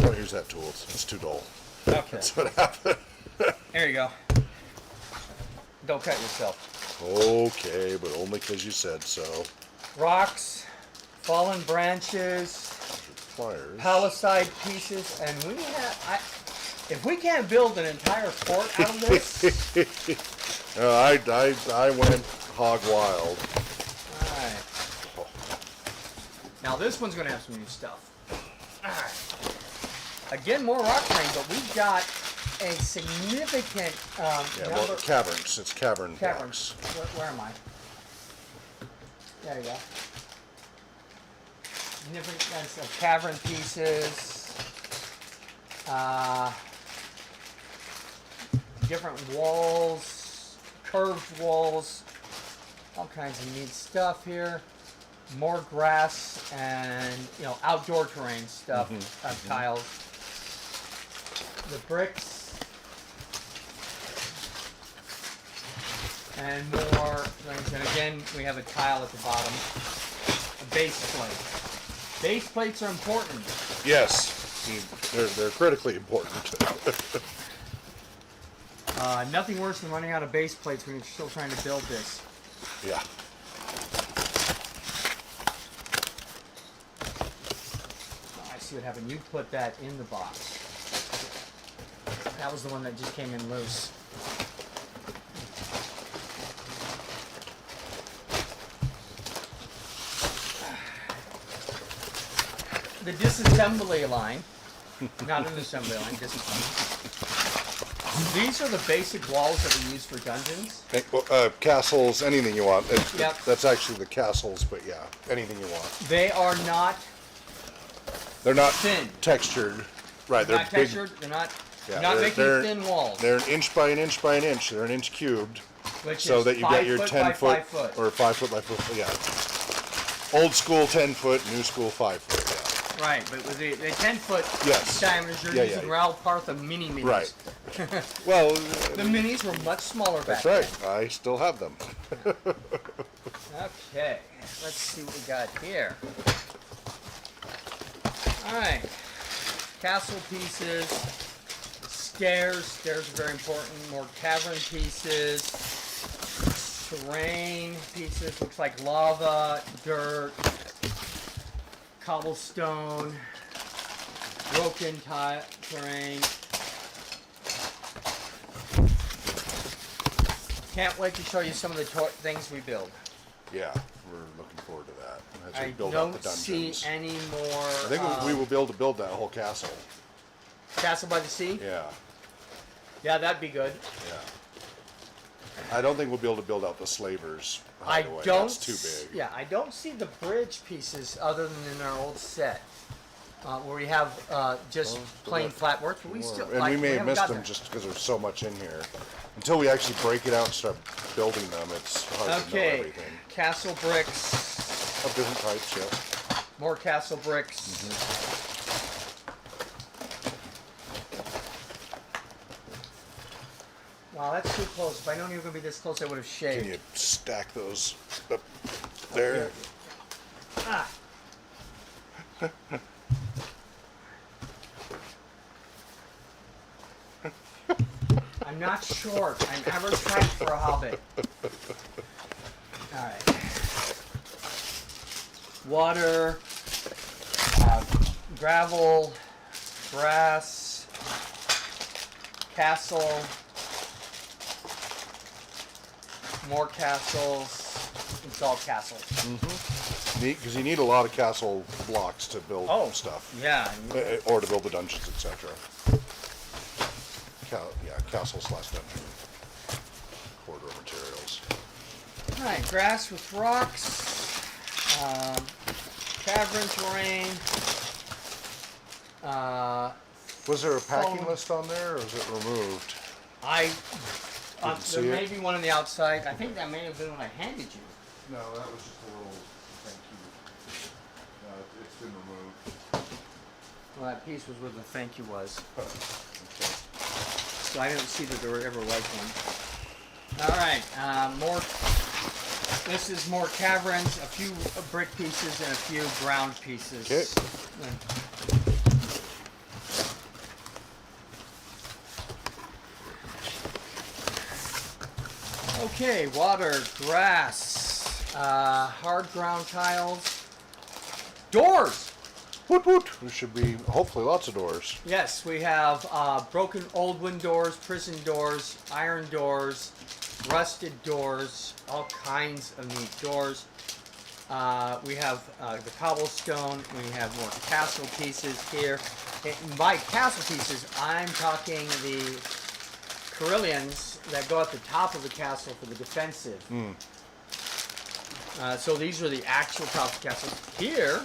Don't use that tool. It's too dull. Okay. That's what happened. There you go. Don't cut yourself. Okay, but only because you said so. Rocks, fallen branches, Pliers. palisade pieces, and we have... if we can't build an entire fort out of this... I went hog wild. Alright. Now this one's going to have some new stuff. Alright. Again, more rock terrain, but we've got a significant number... Caverns. It's cavern Caverns. blocks. Where am I? There you go. Significance of cavern pieces. Different walls. Curved walls. All kinds of neat stuff here. More grass and, outdoor terrain stuff. Tiles. The bricks. And more things. And again, we have a tile at the bottom. A base plate. Base plates are important. Yes. They're critically important. Nothing worse than running out of base plates when you're still trying to build this. Yeah. Oh, I see what happened. You put that in the box. That was the one that just came in loose. The disassembly line, not an assembly line, disassembly. These are the basic walls that we use for dungeons. Castles, anything you want. Yep. That's actually the castles, but yeah, anything you want. They are not They're not thin. textured. Right, they're Not big. textured. They're not. Yeah, not they're- making they're- thin walls. They're an inch by an inch by an inch. They're an inch cubed. Which So is that you 5 get your foot 10 by foot 5 foot. or 5 foot by 4 foot. Yeah. Old school 10 foot, new school 5 foot. Yeah. Right, but with the 10 foot Yes. diameters, you're Yeah, using yeah. Raoul Partha mini minis. Right. Well, The minis were much smaller back that's right. I still have them. then. Okay, let's see what we got here. Alright. Castle pieces. Stairs. Stairs are very important. More cavern pieces. Terrain pieces. Looks like lava, dirt. cobblestone, broken terrain. Can't wait to show you some of the things we build. Yeah, we're looking forward to that as we I build out the don't see dungeons. any more. I think we will be able to build that whole castle. Castle by the Sea? Yeah, Yeah, that'd be good. yeah. I don't think we'll be able to build out the slavers I hideaway. don't. That's too big. Yeah, I don't see the bridge pieces other than in our old set, where we have just plain flat works. But we still. And like, we may have haven't missed got them there. just because there's so much in here. Until we actually break it out and start building them, it's hard to know Okay, everything. castle bricks. Of different types, yeah. More castle bricks. Wow, that's too close. If I known you were going to be this close, I would have shaved. Can you stack those up there? Ah. I'm not short. I'm average height for a hobbit. All right. Water, gravel, grass, castle, more castles. It's all castles. Neat, because you need a lot of castle blocks to build stuff. Yeah. Or to build the dungeons, etc. Castle/dungeon. Corridor materials. All right, grass with rocks, cavern terrain. Was there a packing phone. list on there, or was it removed? There see may it? be one on the outside. I think that may have been when I handed you. No, that was just a little thank you. No, it's been removed. Well, that piece was where the thank you was. So I don't see that there ever was one. All right, more. This is more caverns, a few brick pieces, and a few ground pieces. Okay, water, grass, hard ground tiles, doors. Woot woot! There should be hopefully lots of doors. Yes, we have broken old wooden doors, prison doors, iron doors, rusted doors, all kinds of neat doors. We have the cobblestone. We have more castle pieces here. And by castle pieces, I'm talking the carillons that go at the top of the castle for the defensive. So these are the actual top of the castles. Here,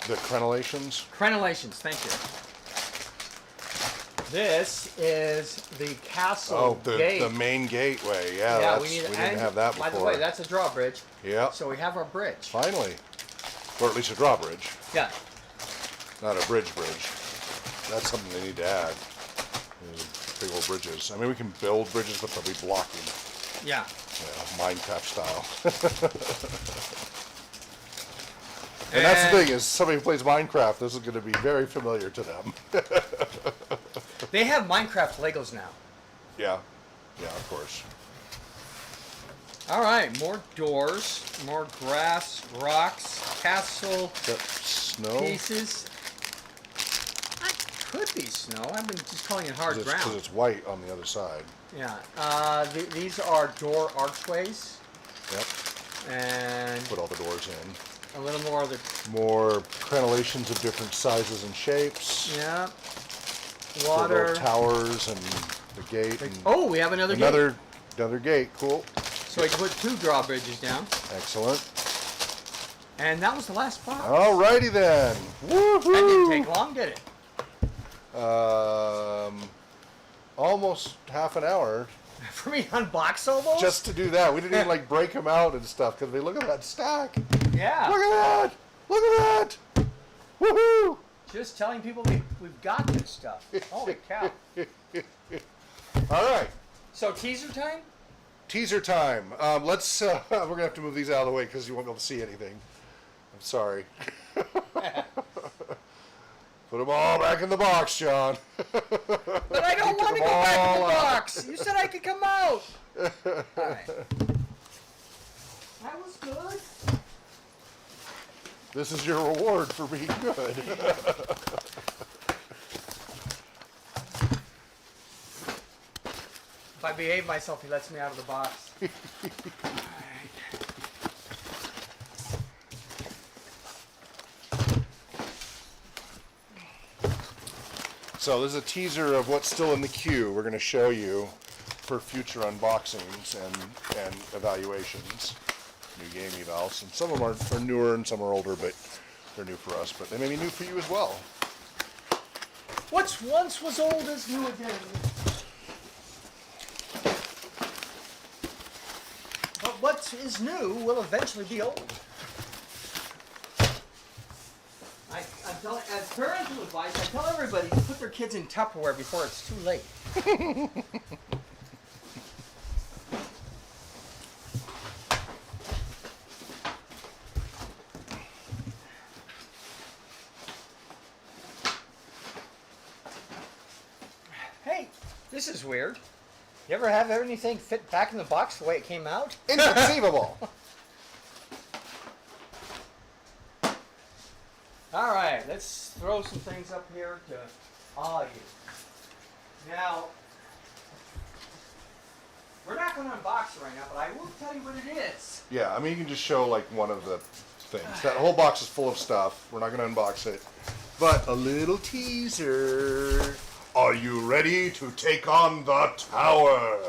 The crenellations. crenellations, thank you. This is the castle Oh, gate. the main gateway. Yeah, we didn't and have that before. By the way, that's a drawbridge. Yeah. So we have our bridge. Finally. Or at least a drawbridge. Yeah. Not a bridge. That's something they need to add. Big old bridges. I mean, we can build bridges, but they'll be blocking. Yeah. Minecraft style. And that's the thing, is somebody who plays Minecraft, this is going to be very familiar to them. They have Minecraft Legos now. Yeah, of course. All right, more doors, more grass, rocks, castle Got snow. pieces. Could be snow. I've been just calling it hard Because ground. it's white on the other side. Yeah. These are door archways. Yep. And Put all the doors in. a little more of the. More crenellations of different sizes and shapes. Yeah. The Water. little towers and the gate. And Oh, we have another gate. Another gate. Cool. So we can put 2 drawbridges down. Excellent. And that was the last box. Alrighty then. Woohoo! That didn't take long, did it? Almost half an hour For me to unbox all those? just to do that. We didn't even break them out and stuff because look at that stack. Yeah. Look at that! Look at that! Woohoo! Just telling people we've got this stuff. Holy cow. All right, So teaser time? teaser time. Let's. We're gonna have to move these out of the way because you won't be able to see anything. I'm sorry. Put them all back in the box, John. But I don't want to go back in the box. You said I could come out. All right. That was good. This is your reward for being good. If I behave myself, he lets me out of the box. So this is a teaser of what's still in the queue. We're going to show you for future unboxings and evaluations. New game evals. And some of them are newer and some are older, but they're new for us. But they may be new for you as well. What once was old is new again. But what is new will eventually be old. As parental advice, I tell everybody to put their kids in Tupperware before it's too late. Hey, this is weird. You ever have anything fit back in the box the way it came out? Inconceivable. All right, let's throw some things up here to awe you. Now, we're not going to unbox it right now, but I will tell you what it is. Yeah, I mean, you can just show like one of the things. That whole box is full of stuff. We're not going to unbox it. But a little teaser. Are you ready to take on the tower?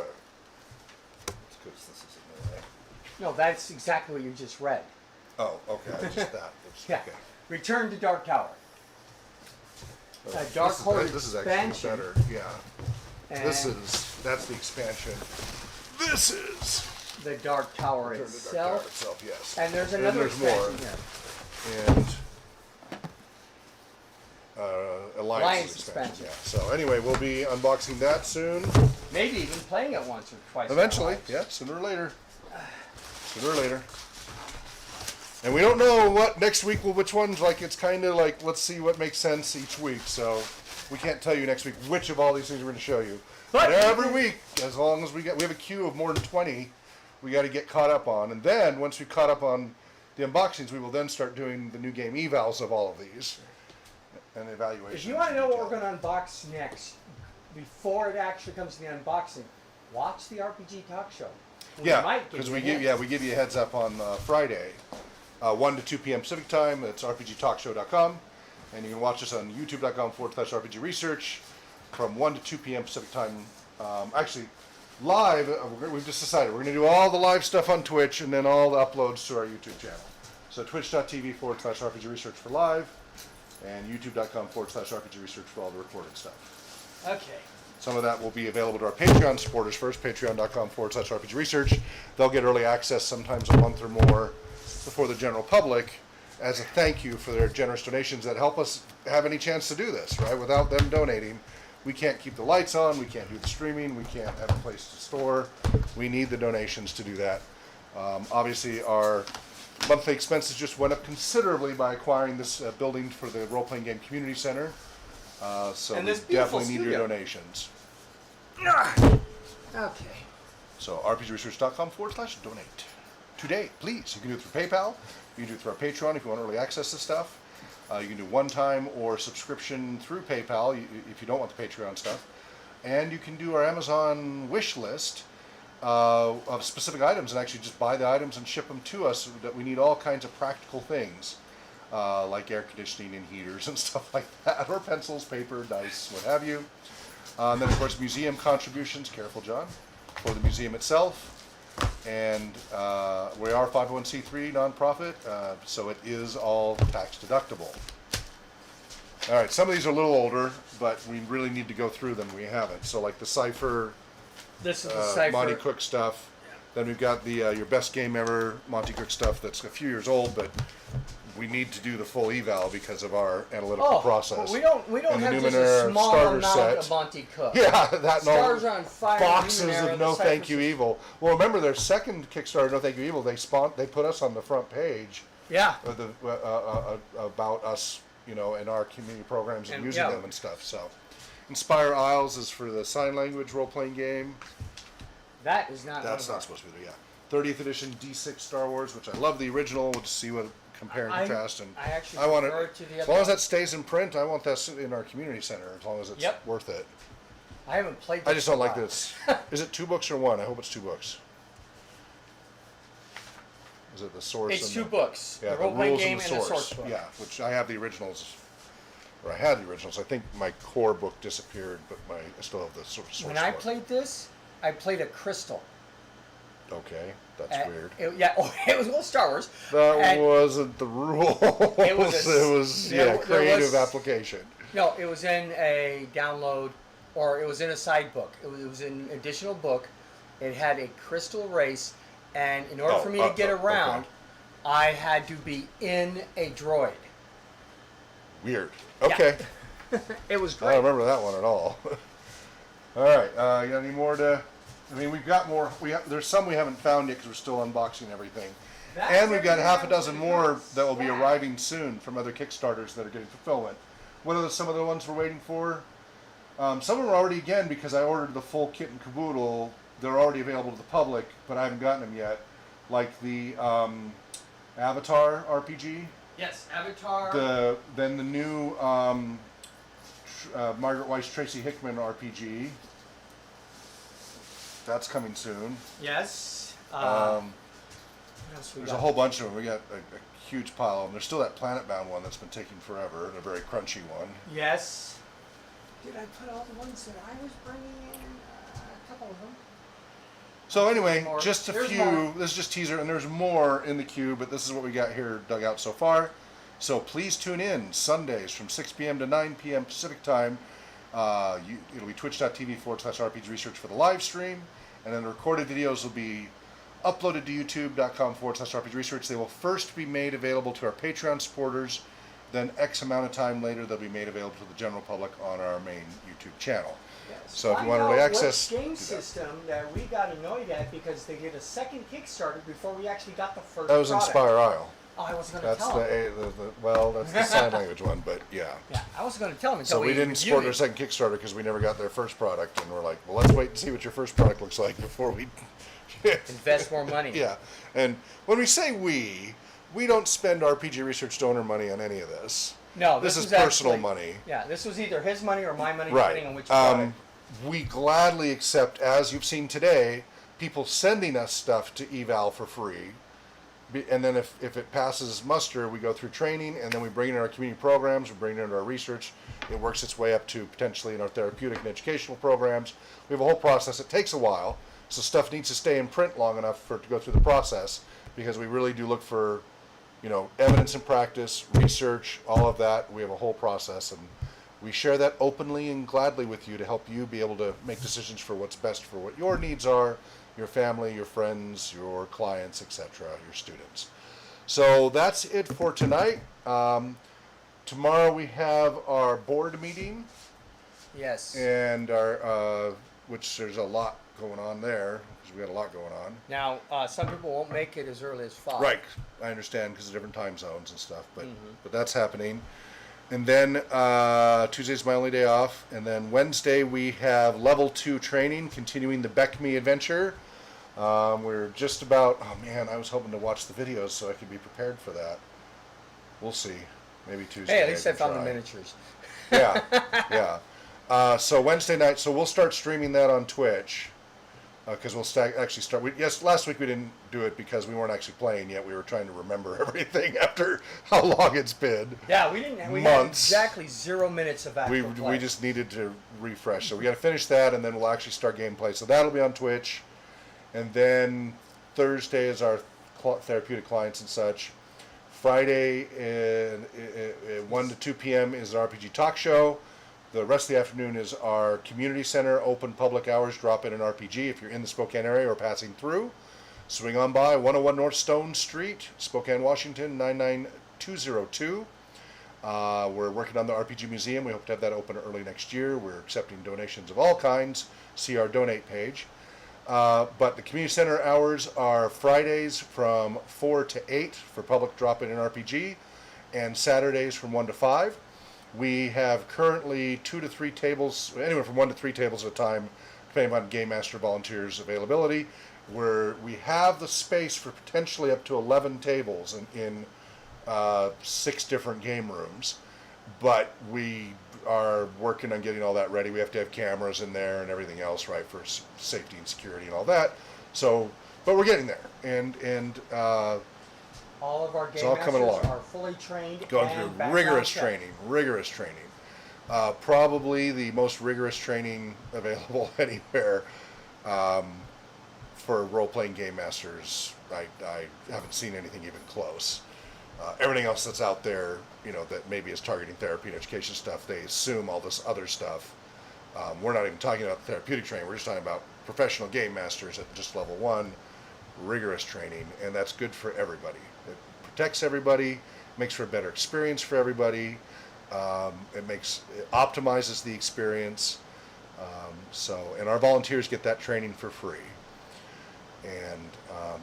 No, that's exactly what you just read. Oh, okay. Just that. Yeah. Okay. Return to Dark Tower. A Dark Horde This is expansion. actually better. Yeah. And That's the expansion. This is the Dark Tower Return to itself. Dark Tower itself, yes. And there's another expansion here. And Alliance expansion. expansion. Yeah. So anyway, we'll be unboxing that soon. Maybe even playing it once or twice. in our Eventually, lives. yeah, sooner or later. Sooner or later. And we don't know what next week will, which ones, like, it's kind of like, let's see what makes sense each week. So we can't tell you next week which of all these things we're going to show you. But every week, as long as we have a queue of more than 20, we got to get caught up on. And then once we caught up on the unboxings, we will then start doing the new game evals of all of these and evaluations. If you want to know what we're going to unbox next, before it actually comes to the unboxing, watch the RPG Talk Show. Yeah, because we give you a heads up on Friday, 1 to 2 p.m. Pacific time. It's rpgtalkshow.com, and you can watch us on youtube.com/RPG Research from 1 to 2 p.m. Pacific time. Actually, live. We've just decided we're going to do all the live stuff on Twitch and then all the uploads to our YouTube channel. So twitch.tv/RPG Research for live, and youtube.com/RPG Research for all the recorded stuff. Okay. Some of that will be available to our Patreon supporters first, patreon.com/RPG Research. They'll get early access sometimes a month or more before the general public as a thank you for their generous donations that help us have any chance to do this, right? Without them donating, we can't keep the lights on, we can't do the streaming, we can't have a place to store. We need the donations to do that. Obviously, our monthly expenses just went up considerably by acquiring this building for the role-playing game community center. So And we this beautiful definitely need your studio. donations. Okay. So rpgresearch.com/donate. Today, please. You can do it through PayPal. You can do it through our Patreon if you want early access to stuff. You can do one-time or subscription through PayPal if you don't want the Patreon stuff. And you can do our Amazon wish list of specific items and actually just buy the items and ship them to us. That we need all kinds of practical things. Like air conditioning and heaters and stuff like that, or pencils, paper, dice, what have you. And then, of course, museum contributions, careful, John, for the museum itself. And we are a 501c3 nonprofit, so it is all tax deductible. All right, some of these are a little older, but we really need to go through them. We haven't. So, like the Cypher, This is the cipher. Monty Cook stuff. Then we've got the your best game ever Monty Cook stuff that's a few years old, but we need to do the full eval because of our analytical process. We don't And the have just Numenera a small starter amount set. of Monty Cook. Yeah, that Stars are on fire. boxes Numenera, of the No Cypher Thank You system. Evil. Well, remember their second Kickstarter, No Thank You Evil. They put us on the front page Yeah. of about us, you know, in our community programs and using them and stuff. So, Inspire Isles is for the sign language role playing game. That is not. That's not supposed to be there. Yeah, 30th edition D6 Star Wars, which I love the original. We'll just see what compare and contrast. And I actually I want prefer it it to the as other long as one. that stays in print. I want that in our community center as long as it's Yep. worth it. I haven't played. I just don't like that. that it's. Is it 2 books or 1? I hope it's 2 books. Is it the source? It's and 2 books. Yeah, the role-playing rules game and and the the source book. Yeah, which I have the originals. Or I had the originals. I think my core book disappeared, but I still have the source When I book. played this, I played a crystal. Okay, that's weird. It was well, Star Wars. That And wasn't the rule. It was creative application. No, it was in a download, or it was in a side book. It was in an additional book. It had a crystal race, and in order for me to get around, okay. I had to be in a droid. Weird. Okay. It was I great. don't remember that one at all. All right. You got any more to? I mean, we've got more. There's some we haven't found yet because we're still unboxing everything. And we've got half a dozen more that will be arriving soon from other Kickstarters that are getting fulfillment. What are some of the ones we're waiting for? Some of them are already, again, because I ordered the full kit and caboodle, they're already available to the public, but I haven't gotten them yet. Like the Avatar RPG. Yes, Avatar. Then the new Margaret Weiss Tracy Hickman RPG. That's coming soon. Yes. What else we There's got? a whole bunch of them. We got a huge pile of them. There's still that Planet Bound one that's been taking forever, and a very crunchy one. Yes. Did I put all the ones that I was bringing in? A couple of them. So anyway, More. just a There's few. more. This is just teaser, and there's more in the queue, but this is what we got here dug out so far. So please tune in Sundays from 6 p.m. to 9 p.m. Pacific time. It'll be twitch.tv/RPG Research for the live stream, and then the recorded videos will be uploaded to youtube.com/RPG Research. They will first be made available to our Patreon supporters, then X amount of time later they'll be made available to the general public on our main YouTube channel. Yes. So if you Find want out early access, what game do that. system that we got annoyed at because they did a second Kickstarter before we actually got the first That was product. Inspire Isle. Oh, I wasn't going to That's tell him. well, that's the sign language one, but yeah. Yeah, I wasn't going to tell him until So we didn't support their second Kickstarter because we never got their first product, and we're like, well, let's wait and see what your first product looks like before we invest more money. Yeah, and when we say we don't spend RPG Research donor money on any of this. No, this is was personal actually, money. Yeah, this was either his money or my money, Right. depending on which product. We gladly accept, as you've seen today, people sending us stuff to eval for free. And then if it passes muster, we go through training, and then we bring it in our community programs, we bring it into our research. It works its way up to potentially in our therapeutic and educational programs. We have a whole process. It takes a while, so stuff needs to stay in print long enough for it to go through the process, because we really do look for, evidence and practice, research, all of that. We have a whole process, and we share that openly and gladly with you to help you be able to make decisions for what's best for what your needs are, your family, your friends, your clients, etc., your students. So that's it for tonight. Tomorrow we have our board meeting, Yes. and our which there's a lot going on there because we got a lot going on. Now, some people won't make it as early as 5. Right, I understand because of different time zones and stuff, but that's happening. And then Tuesday's my only day off. And then Wednesday we have level 2 training, continuing the Beckme adventure. We're just about, oh man, I was hoping to watch the videos so I could be prepared for that. We'll see. Maybe Tuesday. Hey, at least I can found the try. miniatures. Yeah, yeah. So Wednesday night, so we'll start streaming that on Twitch. Because we'll actually start. Yes, last week we didn't do it because we weren't actually playing yet. We were trying to remember everything after how long it's been. Yeah, we didn't. We had exactly 0 minutes of actual play. We just needed to refresh. So we got to finish that, and then we'll actually start gameplay. So that'll be on Twitch, and then Thursday is our therapeutic clients and such. Friday, 1 to 2 p.m. is an RPG talk show. The rest of the afternoon is our community center, open public hours, drop in an RPG. If you're in the Spokane area or passing through, swing on by 101 North Stone Street, Spokane, Washington, 99202. We're working on the RPG Museum. We hope to have that open early next year. We're accepting donations of all kinds. See our donate page. But the community center hours are Fridays from 4 to 8 for public drop-in and RPG, and Saturdays from 1 to 5. We have currently 2 to 3 tables, anywhere from 1 to 3 tables at a time, depending on Game Master volunteers' availability, where we have the space for potentially up to 11 tables in 6 different game rooms, but we are working on getting all that ready. We have to have cameras in there and everything else, right, for safety and security and all that. So, but we're getting there, and All of our it's game all coming masters along. are fully trained. Going and through background rigorous checked. training, rigorous training. Probably the most rigorous training available anywhere for role-playing game masters. I haven't seen anything even close. Everything else that's out there, that maybe is targeting therapy and education stuff, they assume all this other stuff. We're not even talking about therapeutic training. We're just talking about professional game masters at just level 1, rigorous training, and that's good for everybody. It protects everybody, makes for a better experience for everybody. It optimizes the experience. And our volunteers get that training for free. And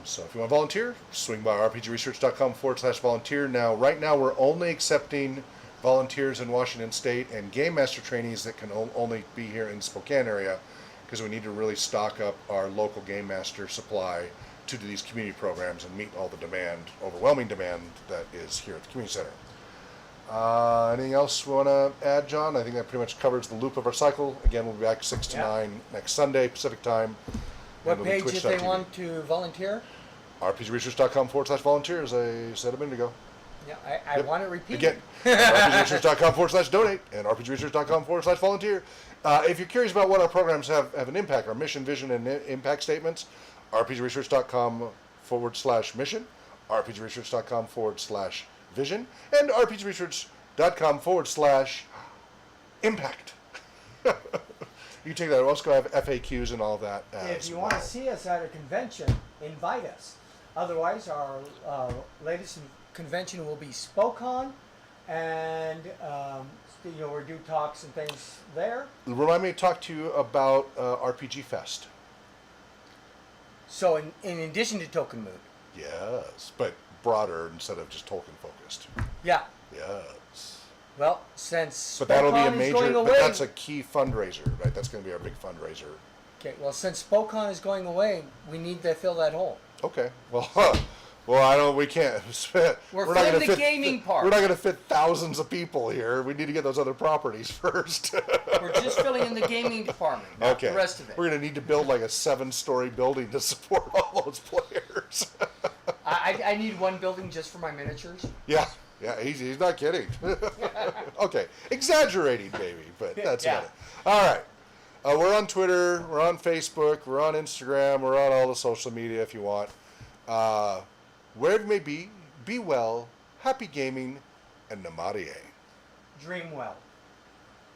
so if you want to volunteer, swing by rpgresearch.com/volunteer. Now, right now, we're only accepting volunteers in Washington State and game master trainees that can only be here in Spokane area, because we need to really stock up our local game master supply to do these community programs and meet all the overwhelming demand that is here at the community center. Anything else we want to add, John? I think that pretty much covers the loop of our cycle. Again, we'll be back 6 to 9 next Sunday, Pacific time. What page if they want to volunteer? rpgresearch.com/volunteer, as I said a minute ago. Yeah, I want to repeat Again, rpgresearch.com/donate and rpgresearch.com/volunteer. If you're curious about what our programs have an impact, our mission, vision, and impact statements, rpgresearch.com/mission, rpgresearch.com/vision, and rpgresearch.com/impact. You take that. We also have FAQs and all that. If you want to see us at a convention, invite us. Otherwise, our latest convention will be Spokane, and we do talks and things there. Remind me to talk to you about RPG Fest. So, in addition to Token Mood. Yes, but broader instead of just Tolkien focused. Yeah. Yes. Well, since But that'll be a Spokane is going major. away, But that's a key fundraiser, right? That's going to be our big fundraiser. okay. Well, since Spokane is going away, we need to fill that hole. Okay. Well, I don't. We can't. We're not filling gonna the fit, gaming part. We're not going to fit thousands of people here. We need to get those other properties first. We're just filling in the gaming department, not Okay. the rest of it. We're going to need to build like a 7-story building to support all those players. I need one building just for my miniatures. Yeah, he's not kidding. Okay, exaggerating, maybe, but that's about it. All right, we're on Twitter, we're on Facebook, we're on Instagram, we're on all the social media if you want. Wherever you may be well, happy gaming, and namaste. Dream well.